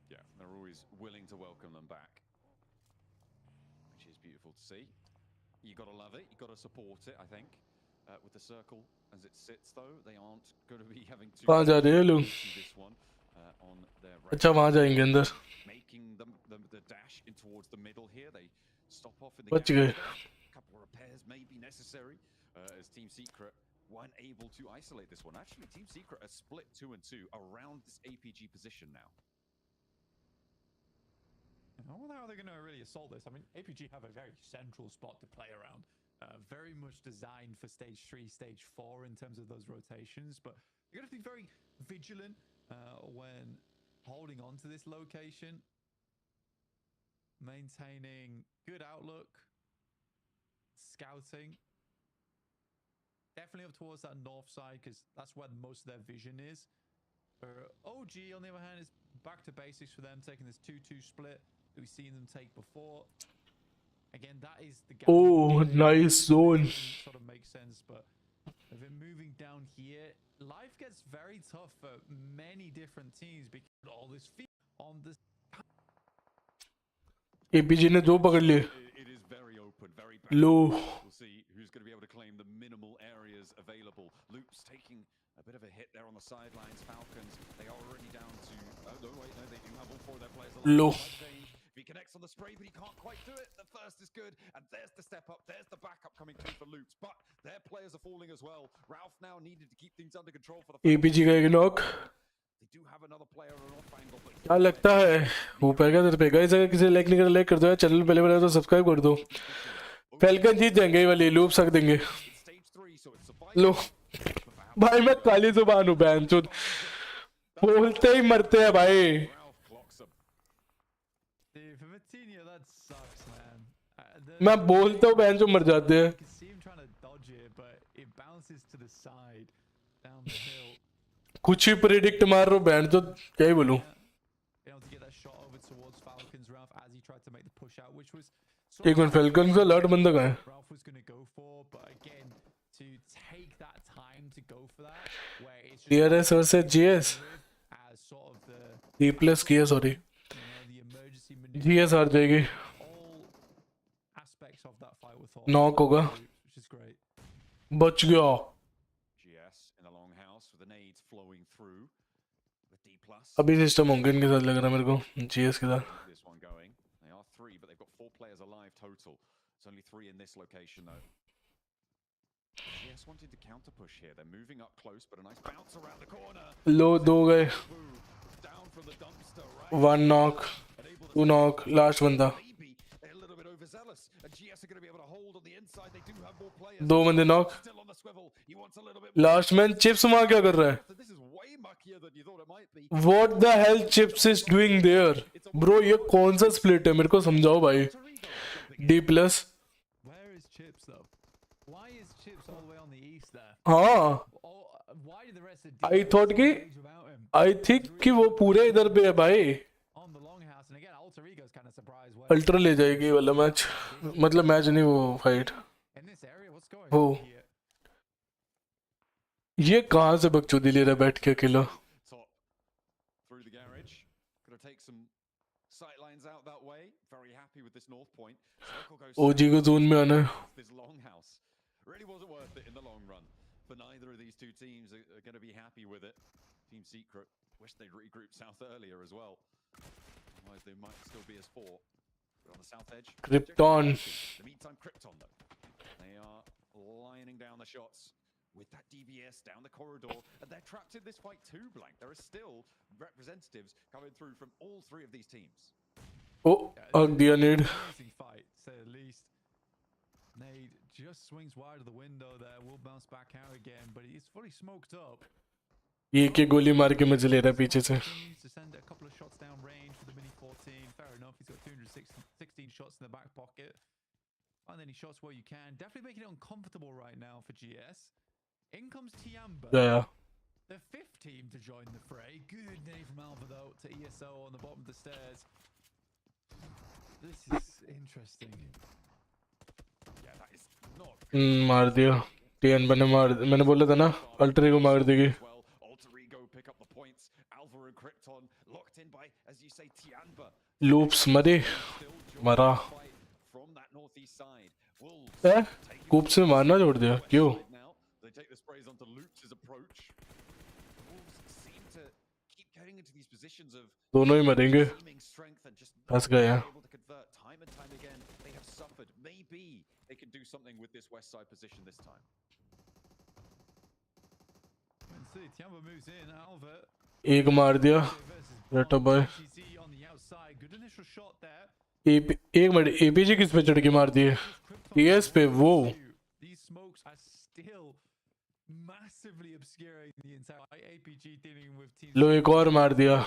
Yeah, they're always willing to welcome them back, which is beautiful to see. You got to love it, you got to support it, I think. With the circle as it sits, though, they aren't going to be having to कहाँ जा रहे हैं लोग this one on their अच्छा वहाँ जाएंगे अंदर making the dash in towards the middle here. They stop off in the बच garage. गए A couple of repairs may be necessary as Team Secret weren't able to isolate this one. Actually, Team Secret are split 2 and 2 around this APG position now. I wonder how they're going to really assault this. I mean, APG have a very central spot to play around. Very much designed for stage 3, stage 4 in terms of those rotations, but you're going to have to be very vigilant when holding on to this location, maintaining good outlook, scouting. Definitely up towards that north side because that's where most of their vision is. OG, on the other hand, is back to basics for them, taking this 2-2 split that we've seen them take before. Again, that is the gap. Oh, nice zone. Sort of makes sense, but if it moving down here, life gets very tough for many different teams because all this feed on this. APG ने दो पकड़ लिए It is very open, very low We'll see who's going to be able to claim the minimal areas available. Loop's taking a bit of a hit there on the sidelines. Falcons, they are already down to... Oh, no, wait, no, they do have all 4 of their players. Low He connects on the spray, but he can't quite do it. The first is good, and there's the step up. There's the backup coming through for Loops, but their players are falling as well. Ralph now needed to keep things under control for the APG का एक knock. They do have another player on off angle, but क्या लगता है ऊपर का तेरे पे guys अगर किसी लाइक नहीं कर लाइक कर दो यार चैनल पहले बनाया तो सब्सक्राइब कर दो फैल्कन जीत जाएंगे ये वाली लूप सक देंगे लो भाई मैं काली जुबान हूँ बहन चोद बोलते ही मरते हैं भाई Dude, for Vitinha, that sucks, man. मैं बोलता हूँ बहन चोद मर जाते हैं You can see him trying to dodge it, but it bounces to the side, down the hill. कुछ ही प्रेडिक्ट मार रहा हूँ बहन चोद क्या ही बोलूँ Being able to get that shot over towards Falcons, Ralph, as he tried to make the push out, which was एक minute falcon का लाट बंदा कहाँ है Ralph was going to go for, but again, to take that time to go for that, where it's just TRS versus GS as sort of the Dplus की है sorry the emergency maneuver, GS हार जाएगी all aspects of that fight were thought knock होगा which is great. बच गया GS in the long house with the nades flowing through. The Dplus. अभी system होंगे इनके साथ लग रहा है मेरे को GS के साथ This one going. They are 3, but they've got 4 players alive total. It's only 3 in this location though. GS wanted to counter push here. They're moving up close, but a nice bounce around the corner. लो दो गए Down from the dumpster, right? One knock two knock last बंदा Maybe they're a little bit overzealous. And GS are going to be able to hold on the inside. They do have more players. दो बंदे knock Still on the swivel. He wants a little bit more. Last man chips वहां क्या कर रहा है So this is way muckier than you thought it might be. What the hell chips is doing there bro ये कौन सा split है मेरे को समझाओ भाई D+. Where is Chips though? Why is Chips all the way on the east there? हाँ Why did the rest of I thought कि without him I think कि वो पूरे इधर पे है भाई on the longhouse? And again, Alter Ego's kind of surprised. Where ultra ले जाएगी ये वाला मैच मतलब मैच नहीं वो fight in this area, what's going Oh. on here? ये कहाँ से बकचोदी ले रहा है बैठ के अकेला Top through the garage. Gonna take some sight lines out that way. Very happy with this north point. Circle goes OG को जोन में आना है this longhouse. Really wasn't worth it in the long run. But neither of these two teams are going to be happy with it. Team Secret wish they'd regrouped south earlier as well. Otherwise they might still be as 4. But on the south edge. Krypton The meantime, Krypton though. They are lining down the shots. With that DBS down the corridor, and they're trapped in this fight too, Blank. There are still representatives coming through from all 3 of these teams. ओ हक दिया need Amazing fight, to say the least. Nade just swings wide of the window there. Will bounce back out again, but he's fully smoked up. ये के गोली मार के मुझे ले रहा है पीछे से Continues to send a couple of shots down range for the Mini 14. Fair enough, he's got 216 shots in the back pocket. Find any shots where you can. Definitely making it uncomfortable right now for GS. In comes Tianba, गया the 5th team to join the fray. Good name from Alpha though to ESO on the bottom of the stairs. This is interesting. Yeah, that is not मार दिया TN बने मार मैंने बोला था ना अल्ट्रे को मार देगी well. Alter Ego pick up the points. Alva and Krypton locked in by, as you say, Tianba. Loops मरे Still मरा fight from that northeast side. Wolves है कूप से मारना छोड़ दिया क्यों now. They take the sprays onto Loops' approach. Wolves seem to keep getting into these positions of दोनों ही मरेंगे seeming strength and just फंस गए हैं able to convert time and time again. They have suffered. Maybe they can do something with this west side position this time. And see, Tianba moves in. Alva एक मार दिया versus रेटा boy PMGC on the outside. Good initial shot there. एक minute APG किस पे चढ़ के मार दिए टीएस पे वो These smokes are still massively obscuring the entire APG dealing with teams. लो एक और मार दिया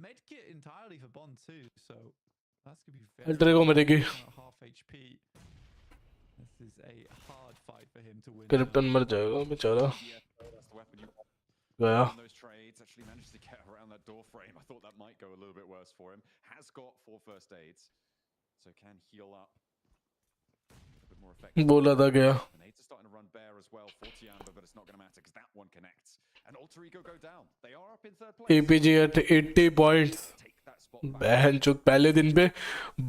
Medkit entirely for Bond too, so that's gonna be अल्ट्रे को मरेगी half HP. This is a hard fight for him to win. Krypton मर जाएगा बेचारा Yeah, that's the weapon you want. गया In those trades, actually managed to get around that door frame. I thought that might go a little bit worse for him. Has got 4 first aids, so can heal up a bit more effectively. बोला था गया The nades are starting to run bare as well for Tianba, but it's not going to matter because that one connects. And Alter Ego go down. They are up in 3rd place. APG at 80 points Take that spot back. बहन चुक पहले दिन पे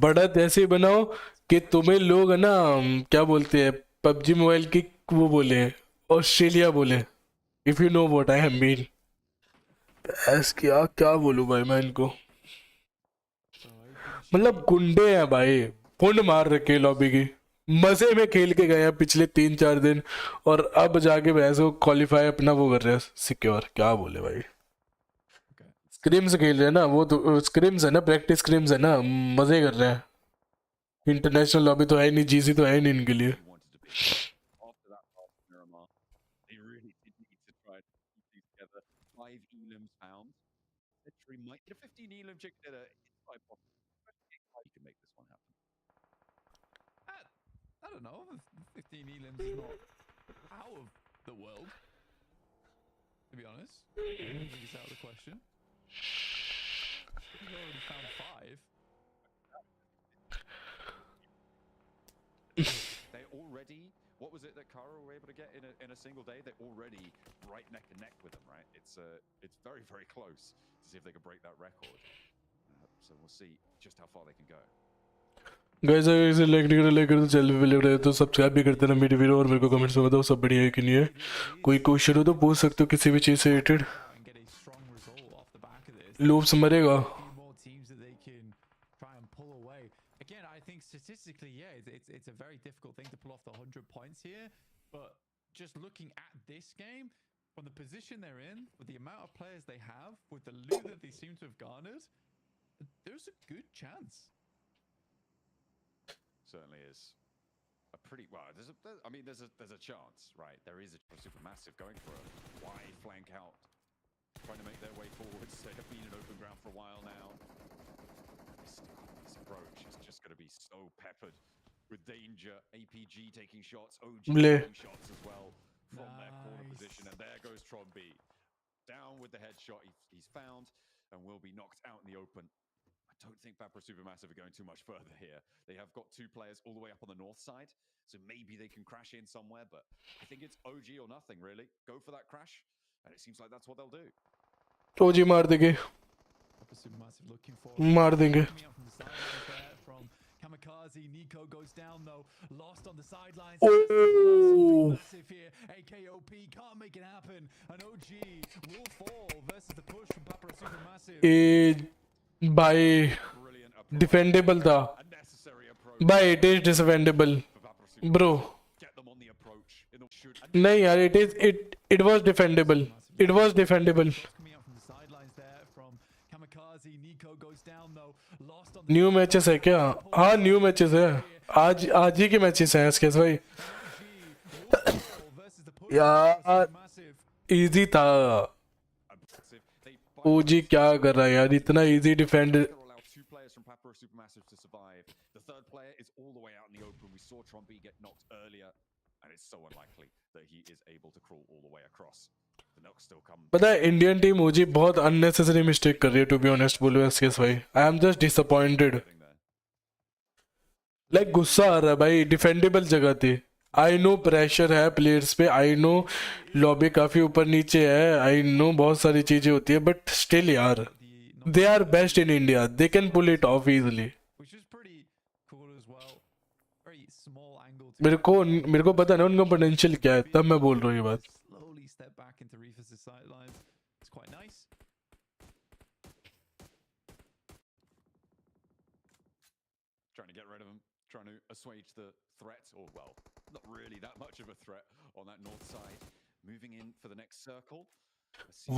बढ़त ऐसे बनाओ कि तुम्हें लोग है ना क्या बोलते हैं पबजी मोबाइल की वो बोले ऑस्ट्रेलिया बोले if you know what I have mean क्या क्या बोलूं भाई मैं इनको So APG मतलब गुंडे हैं भाई, पुंड मार रखे लॉबी की, मजे में खेल के गए हैं पिछले 3-4 दिन, और अब जाके वैसे क्वालिफाई अपना वो कर रहे हैं सिक्योर। क्या बोले भाई, स्क्रिम्स खेल रहे हैं ना वो, तो स्क्रिम्स है ना, प्रैक्टिस स्क्रिम्स है ना, मजे कर रहे हैं। इंटरनेशनल लॉबी तो है ही नहीं, जीसी तो है ही नहीं इनके लिए। After that pass from Miramar, they really did need to try to keep things together. 5 elims found. Literally might get a 15 elim chick dinner. It's quite possible. You can make this one happen. I don't know. 15 elims is not out of the world, to be honest. I don't think it's out of the question. He's already found 5. They already, what was it that Kara were able to get in a single day? They're already right neck and neck with them, right? It's very, very close to see if they can break that record. So we'll see just how far they can go. Guys अगर इसे like नहीं करा, like कर दो, channel पे रहे तो subscribe भी करते रहना मेरे वीडियो, और मेरे को कमेंट्स में बताओ सब बढ़िया है कि नहीं है। कोई क्वेश्चन हो तो पूछ सकते हो किसी भी चीज़ से related. And get a strong result off the back of this. Loops मरेगा। A few more teams that they can try and pull away. Again, I think statistically, yeah, it's a very difficult thing to pull off the 100 points here. But just looking at this game, from the position they're in, with the amount of players they have, with the loot that they seem to have garnered, there's a good chance. Certainly is a pretty well. There's a chance, right? There is a SuperMassive going for a wide flank out, trying to make their way forwards. They have been in open ground for a while now. This approach is just going to be so peppered with danger. APG taking shots, OG taking shots as well from their corner position, and there goes Tron-B down with the headshot. He's found and will be knocked out in the open. I don't think Papara SuperMassive are going too much further here. They have got 2 players all the way up on the north side, so maybe they can crash in somewhere, but I think it's OG or nothing, really. Go for that crash, and it seems like that's what they'll do. OG मार देंगे, SuperMassive looking for मार देंगे। coming out from the sidelines there from Kamikaze. Nico goes down though, lost on the sidelines. Oh. SuperMassive here, AKOP can't make it happen, and OG will fall versus the push from Papara SuperMassive. भाई defendable था भाई, it is defendable bro. नहीं यार, it was defendable, it was defendable. New matches है क्या? हाँ new matches है, आज ही के मैचेस हैं इसके भाई। यार इजी था। ओजी क्या कर रहा है यार, इतना easy defend. 2 players from Papara SuperMassive to survive. The 3rd player is all the way out in the open. We saw Tron-B get knocked earlier, and it's so unlikely that he is able to crawl all the way across. The knocks still come. पता है Indian team ओजी बहुत unnecessary mistake कर रही है, to be honest बोलो SKS भाई। I am just disappointed. Like गुस्सा आ रहा है भाई, डिफेंडेबल जगह थी। आई नो प्रेशर है प्लेयर्स पे, आई नो लॉबी काफी ऊपर नीचे है, आई नो बहुत सारी चीजें होती है, बट स्टिल यार they are best in India, they can pull it off easily. मेरे को पता ना उनका पोटेंशियल क्या है, तब मैं बोल रहा हूँ ये बात। Trying to get rid of him, trying to assuage the threat, or well, not really that much of a threat on that north side. Moving in for the next circle.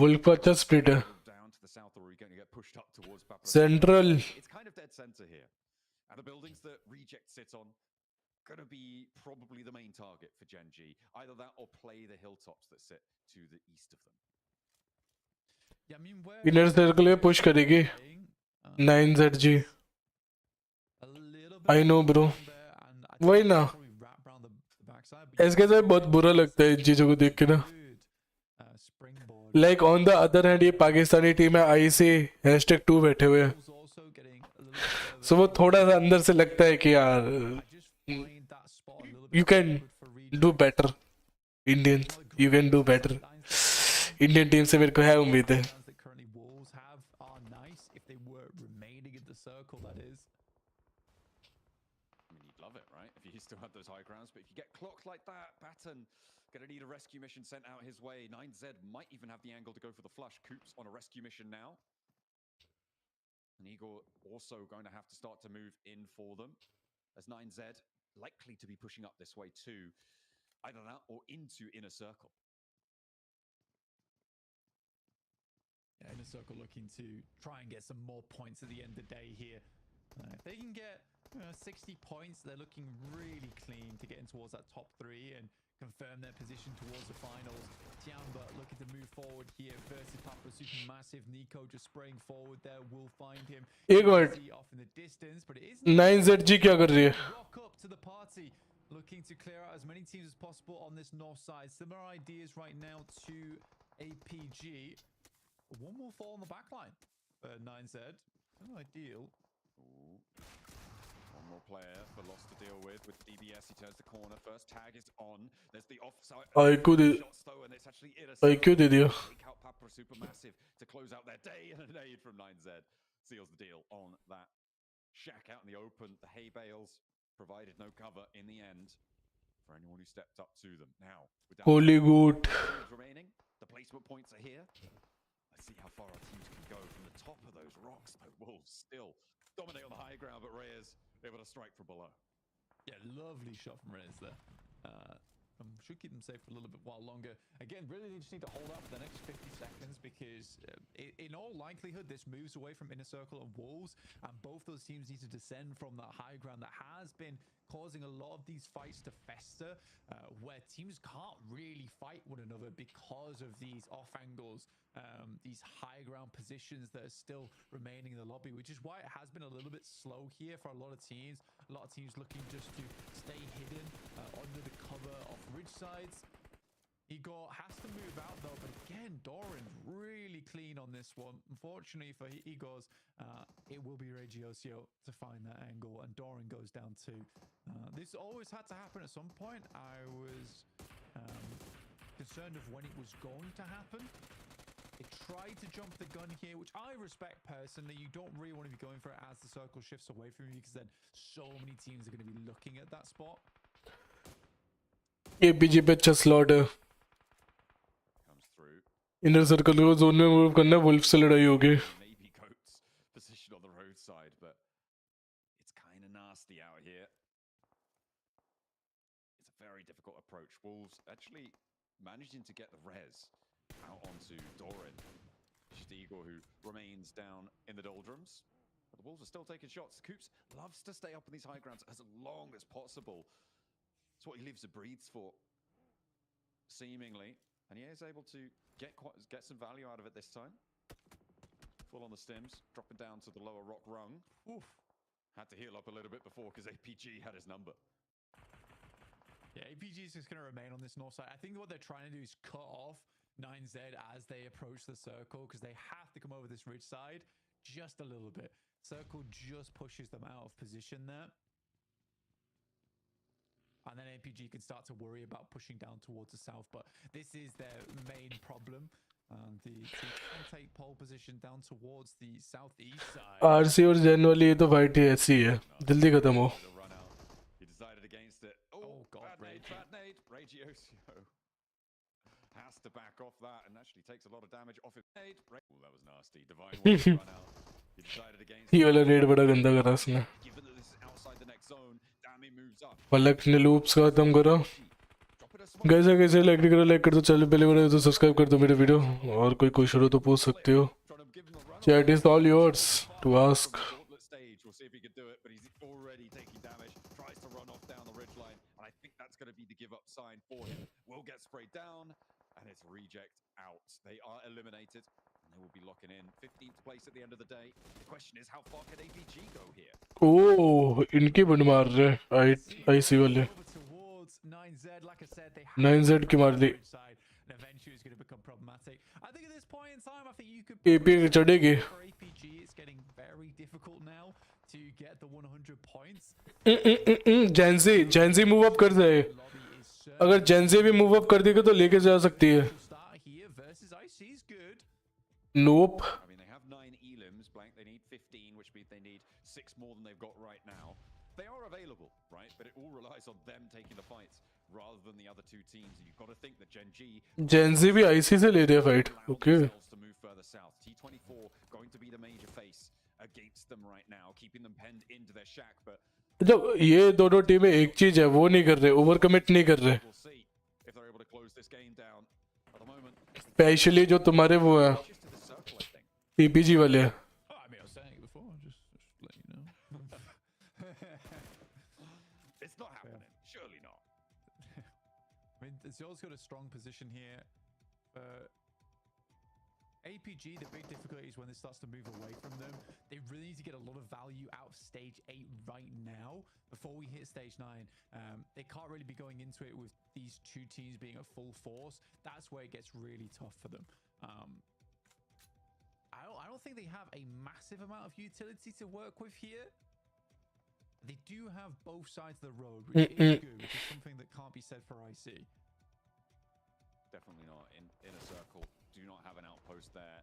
Wolf का अच्छा split है। Down to the south, or are we going to get pushed up towards Papara? Central. It's kind of dead center here, and the buildings that Reject sit on going to be probably the main target for Gen.G. Either that or play the hilltops that sit to the east of them. Yeah, I mean, inner circle में push करेगी 9ZG। I know bro, वही ना SK बहुत बुरा लगता है इन चीजों को देख के ना। Like on the other hand ये पाकिस्तानी टीम है, आई से #2 बैठे हुए हैं, सो वो थोड़ा सा अंदर से लगता है कि यार you can do better, Indian you can do better. Indian team से मेरे को है उम्मीद है। Still have those high grounds, but if you get clocked like that, Batten gonna need a rescue mission sent out his way. 9Z might even have the angle to go for the flush. Coop's on a rescue mission now. And Igor also going to have to start to move in for them, as 9Z likely to be pushing up this way too, either that or into inner circle. Yeah, inner circle looking to try and get some more points at the end of the day here. If they can get 60 points, they're looking really clean to get in towards that top 3 and confirm their position towards the finals. Tianba looking to move forward here versus Papara SuperMassive. Nico just spraying forward there. We'll find him. एक minute, Off in the distance, but it is 9ZG क्या कर रही है? rock up to the party, looking to clear out as many teams as possible on this north side. Similar ideas right now to APG. One more fall on the back line for 9Z. Not ideal. Ooh. One more player for Lost to deal with DBS. He turns the corner. First tag is on. There's the offside. Shots though, and it's actually IQOO दे दिया. Take out Papara SuperMassive to close out their day, and an aid from 9Z seals the deal on that shack out in the open. The hay bales provided no cover in the end for anyone who stepped up to them. Now, Holy good. remaining, the placement points are here. Let's see how far our teams can go from the top of those rocks. The Wolves still dominate on the high ground, but Reyes able to strike from below. Yeah, lovely shot from Reyes there. Should keep them safe for a little bit while longer. Again, really they just need to hold up for the next 50 seconds because in all likelihood this moves away from Inner Circle and Wolves, and both those teams need to descend from that high ground that has been causing a lot of these fights to fester, where teams can't really fight one another because of these off angles, these high ground positions that are still remaining in the lobby, which is why it has been a little bit slow here for a lot of teams. A lot of teams looking just to stay hidden under the cover of ridge sides. Igor has to move out though, but again, Doran's really clean on this one. Unfortunately for Igor's, it will be Regiosio to find that angle, and Doran goes down too. This always had to happen at some point. I was concerned of when it was going to happen. It tried to jump the gun here, which I respect personally. You don't really want to be going for it as the circle shifts away from you, because then so many teams are going to be looking at that spot. APG पे अच्छा slot है. Comes through. Inner circle को zone में move करना, Wolf से लड़ाई होगी. Maybe Goat's position on the roadside, but it's kind of nasty out here. It's a very difficult approach. Wolves actually managing to get the res out onto Doran. Just Igor, who remains down in the doldrums. But the Wolves are still taking shots. Coops loves to stay up on these high grounds as long as possible. It's what he lives and breathes for, seemingly. And he is able to get some value out of it this time. Full on the stims, dropping down to the lower rock rung. Oof. Had to heal up a little bit before because APG had his number. Yeah, APG is just going to remain on this north side. I think what they're trying to do is cut off 9Z as they approach the circle, because they have to come over this ridge side just a little bit. Circle just pushes them out of position there. And then APG can start to worry about pushing down towards the south, but this is their main problem. The team can take pole position down towards the southeast side. RC और Gen वाली ये तो fight ही ऐसी है, जल्दी खत्म हो. He decided against it. Oh God, bad nade. Regiosio has to back off that and actually takes a lot of damage off his nade. Oh, that was nasty. Divine wants to run out. He decided against ये वाला raid बड़ा गंदा करा उसने. Given that this is outside the next zone, Dami moves up. पलक ने loops खत्म करा. Guys अगर इसे like नहीं करा, like कर दो. चैनल पहले बार तो subscribe कर दो मेरे वीडियो. और कोई क्वेश्चन हो तो पूछ सकते हो. Chat is all yours to ask. We'll see if he can do it, but he's already taking damage. Tries to run off down the ridgeline, and I think that's going to be the give-up sign for him. Will get sprayed down, and it's reject out. They are eliminated, and they will be locking in 15th place at the end of the day. The question is, how far can APG go here? Oh, इनके बंद मार रहे. IC वाले. 9Z की मार दी. Eventually, it's going to become problematic. I think at this point in time, I think you could. AP चढ़ेगी. For APG, it's getting very difficult now to get the 100 points. Gen Z move up कर दे. अगर Gen Z भी move up कर देगा तो लेके जा सकती है. Nope. I mean, they have 9 elims blank. They need 15, which means they need 6 more than they've got right now. They are available, right? But it all relies on them taking the fights rather than the other two teams. You've got to think that Gen.G. Gen Z भी IC से ले रहे हैं fight. Okay. To move further south. T24 going to be the major face against them right now, keeping them penned into their shack. But जब ये दोनों टीमें एक चीज है, वो नहीं कर रहे, ओवर कमिट नहीं कर रहे, we'll see if they're able to close this game down. At the moment, specially जो तुम्हारे वो है just to the circle, I think. PPG वाले हैं. Oh, I mean, I was saying it before. Just let you know. It's not happening. Surely not. I mean, Zol's got a strong position here. APG, the big difficulty is when it starts to move away from them. They really need to get a lot of value out of stage 8 right now before we hit stage 9. They can't really be going into it with these two teams being at full force. That's where it gets really tough for them. I don't think they have a massive amount of utility to work with here. They do have both sides of the road, which is good, which is something that can't be said for IC. Definitely not. In a circle, do not have an outpost there.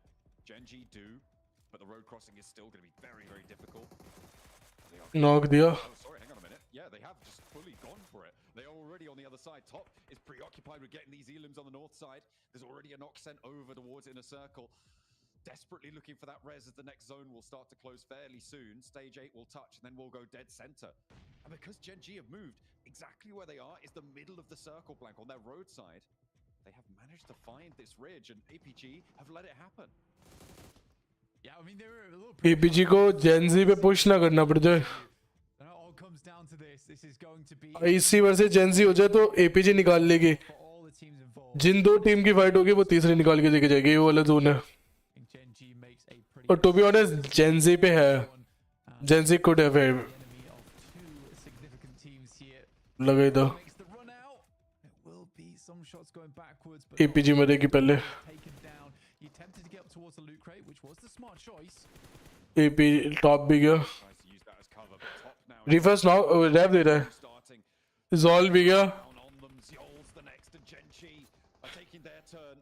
Gen.G do, but the road crossing is still going to be very, very difficult. Knock दिया. Oh, sorry, hang on a minute. Yeah, they have just fully gone for it. They are already on the other side. Top is preoccupied with getting these elims on the north side. There's already a knock sent over towards Inner Circle. Desperately looking for that res as the next zone will start to close fairly soon. Stage 8 will touch and then we'll go dead center. And because Gen.G have moved, exactly where they are is the middle of the circle blank on their roadside. They have managed to find this ridge and APG have let it happen. Yeah, I mean, they were a little PPG को Gen Z पे push ना करना पड़ जाए. It all comes down to this. This is going to be IC versus Gen Z हो जाए तो APG निकाल लेगी. for all the teams involved. जिन दो टीम की फाइट होगी वो तीसरी निकाल के लेके जाएगी. ये वाला जोन है. I think Gen.G makes a pretty और टू बी ऑनेस्ट जेनजी पे है. Gen Z could have enemy of two significant teams here. लगा इधर. Makes the run out. It will be some shots going backwards, but APG मरेगी पहले. taken down. He attempted to get up towards the loot crate, which was the smart choice. AP top भी गया. Tries to use that as cover, but top now रिफर्स now wrap दे रहा है. starting जॉल भी गया. down on them. Zol's the next and Gen.G are taking their turn.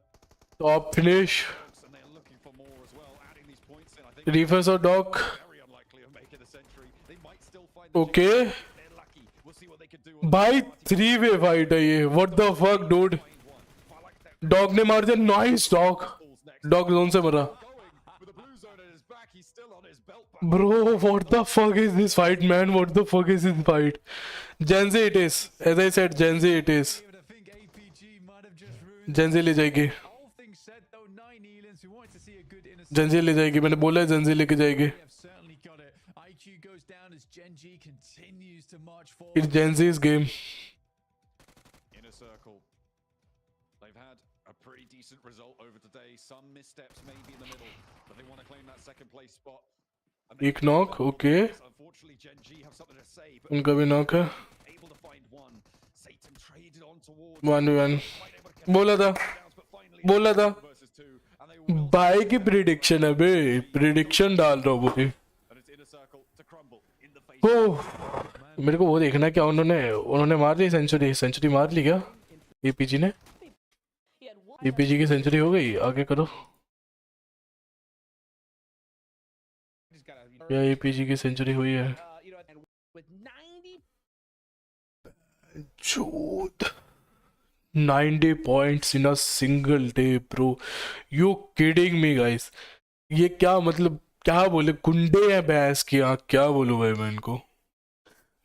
Top finish. And they're looking for more as well. Adding these points in, I think refers और dock. very unlikely of making a century. They might still find the Okay. They're lucky. We'll see what they can do. भाई 3-वे fight है ये. What the fuck dude. Dog ने मार दिया. Nice dog. Dog zone से मरा. With the blue zone at his back, he's still on his belt. Bro, what the fuck is this fight, man? What the fuck is this fight? Gen Z it is. As I said, Gen Z it is. But I think APG might have just ruined Gen Z ले जाएगी. all things said, though. 9 elims. We wanted to see a good inner Gen Z ले जाएगी. मैंने बोला है Gen Z लेके जाएगी. They have certainly got it. IQ goes down as Gen.G continues to march forward. It's Gen Z's game. Inner circle. They've had a pretty decent result over today. Some missteps maybe in the middle, but they want to claim that second place spot. And they- एक knock, okay. Unfortunately, Gen.G have something to say, but उनका भी knock है. able to find one. Satan traded on towards 1v1. quite able to connect बोला था. downs, but finally बोला था. versus two, and they will भाई की prediction है बे. प्रिडिक्शन डाल रहा हूँ भाई. and it's inner circle to crumble in the face. ओह, मेरे को वो देखना है क्या उन्होंने मार ली सेंचुरी मार ली क्या एपीजी ने. He had one एपीजी की सेंचुरी हो गई. आगे करो. Just gotta, या एपीजी की सेंचुरी हुई है. and with 90 Dude, 90 points in a single day, bro. You kidding me, guys? ये क्या मतलब क्या बोले कुंडे हैं भैंस की आँख. क्या बोलूँ भाई मैं इनको.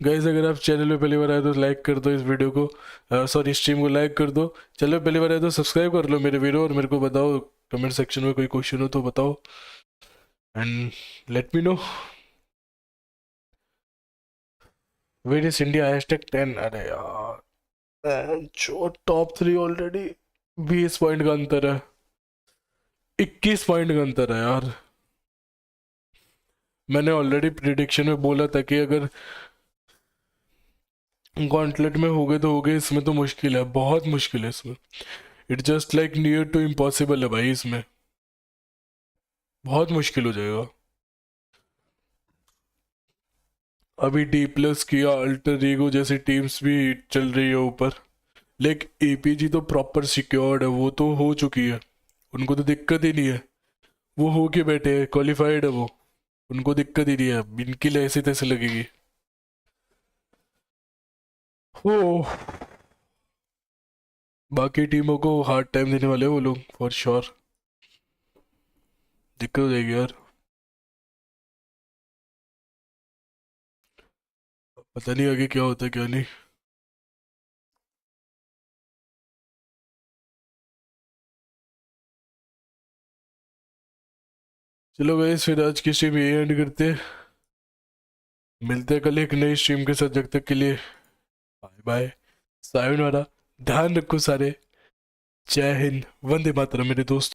गाइस अगर आप चैनल पे पहली बार आए तो लाइक कर दो इस वीडियो को. सॉरी स्ट्रीम को लाइक कर दो. चैनल पे पहली बार आए तो सब्सक्राइब कर लो मेरे वीडियो. और मेरे को बताओ कमेंट सेक्शन में कोई क्वेश्चन हो तो बताओ. And let me know. Where is India #10. अरे यार जो टॉप 3 ऑलरेडी 20 पॉइंट का अंतर है. 21 पॉइंट का अंतर है यार. मैंने ऑलरेडी प्रिडिक्शन में बोला था कि अगर गॉन्टलेट में हो गए तो हो गए. इसमें तो मुश्किल है. बहुत मुश्किल है इसमें. It just like near to impossible है भाई. इसमें बहुत मुश्किल हो जाएगा. अभी Dplus किया अल्टर ईगो जैसी टीम्स भी चल रही है ऊपर. लेकिन एपीजी तो प्रॉपर सिक्योर्ड है. वो तो हो चुकी है. उनको तो दिक्कत ही नहीं है. वो हो के बैठे हैं. क्वालिफाइड है वो. उनको दिक्कत ही नहीं है. इनकी लिए ऐसे तैसे लगेगी. ओह, बाकी टीमों को हार्ड टाइम देने वाले हैं वो लोग फॉर श्योर. दिक्कत हो जाएगी यार. पता नहीं आगे क्या होता है क्या नहीं। चलो गाइस फिर आज की स्ट्रीम यही एंड करते हैं, मिलते हैं कल एक नई स्ट्रीम के साथ। जब तक के लिए बाय बाय, सायोनारा, ध्यान रखो सारे, जय हिंद, वंदे मातरम मेरे दोस्त।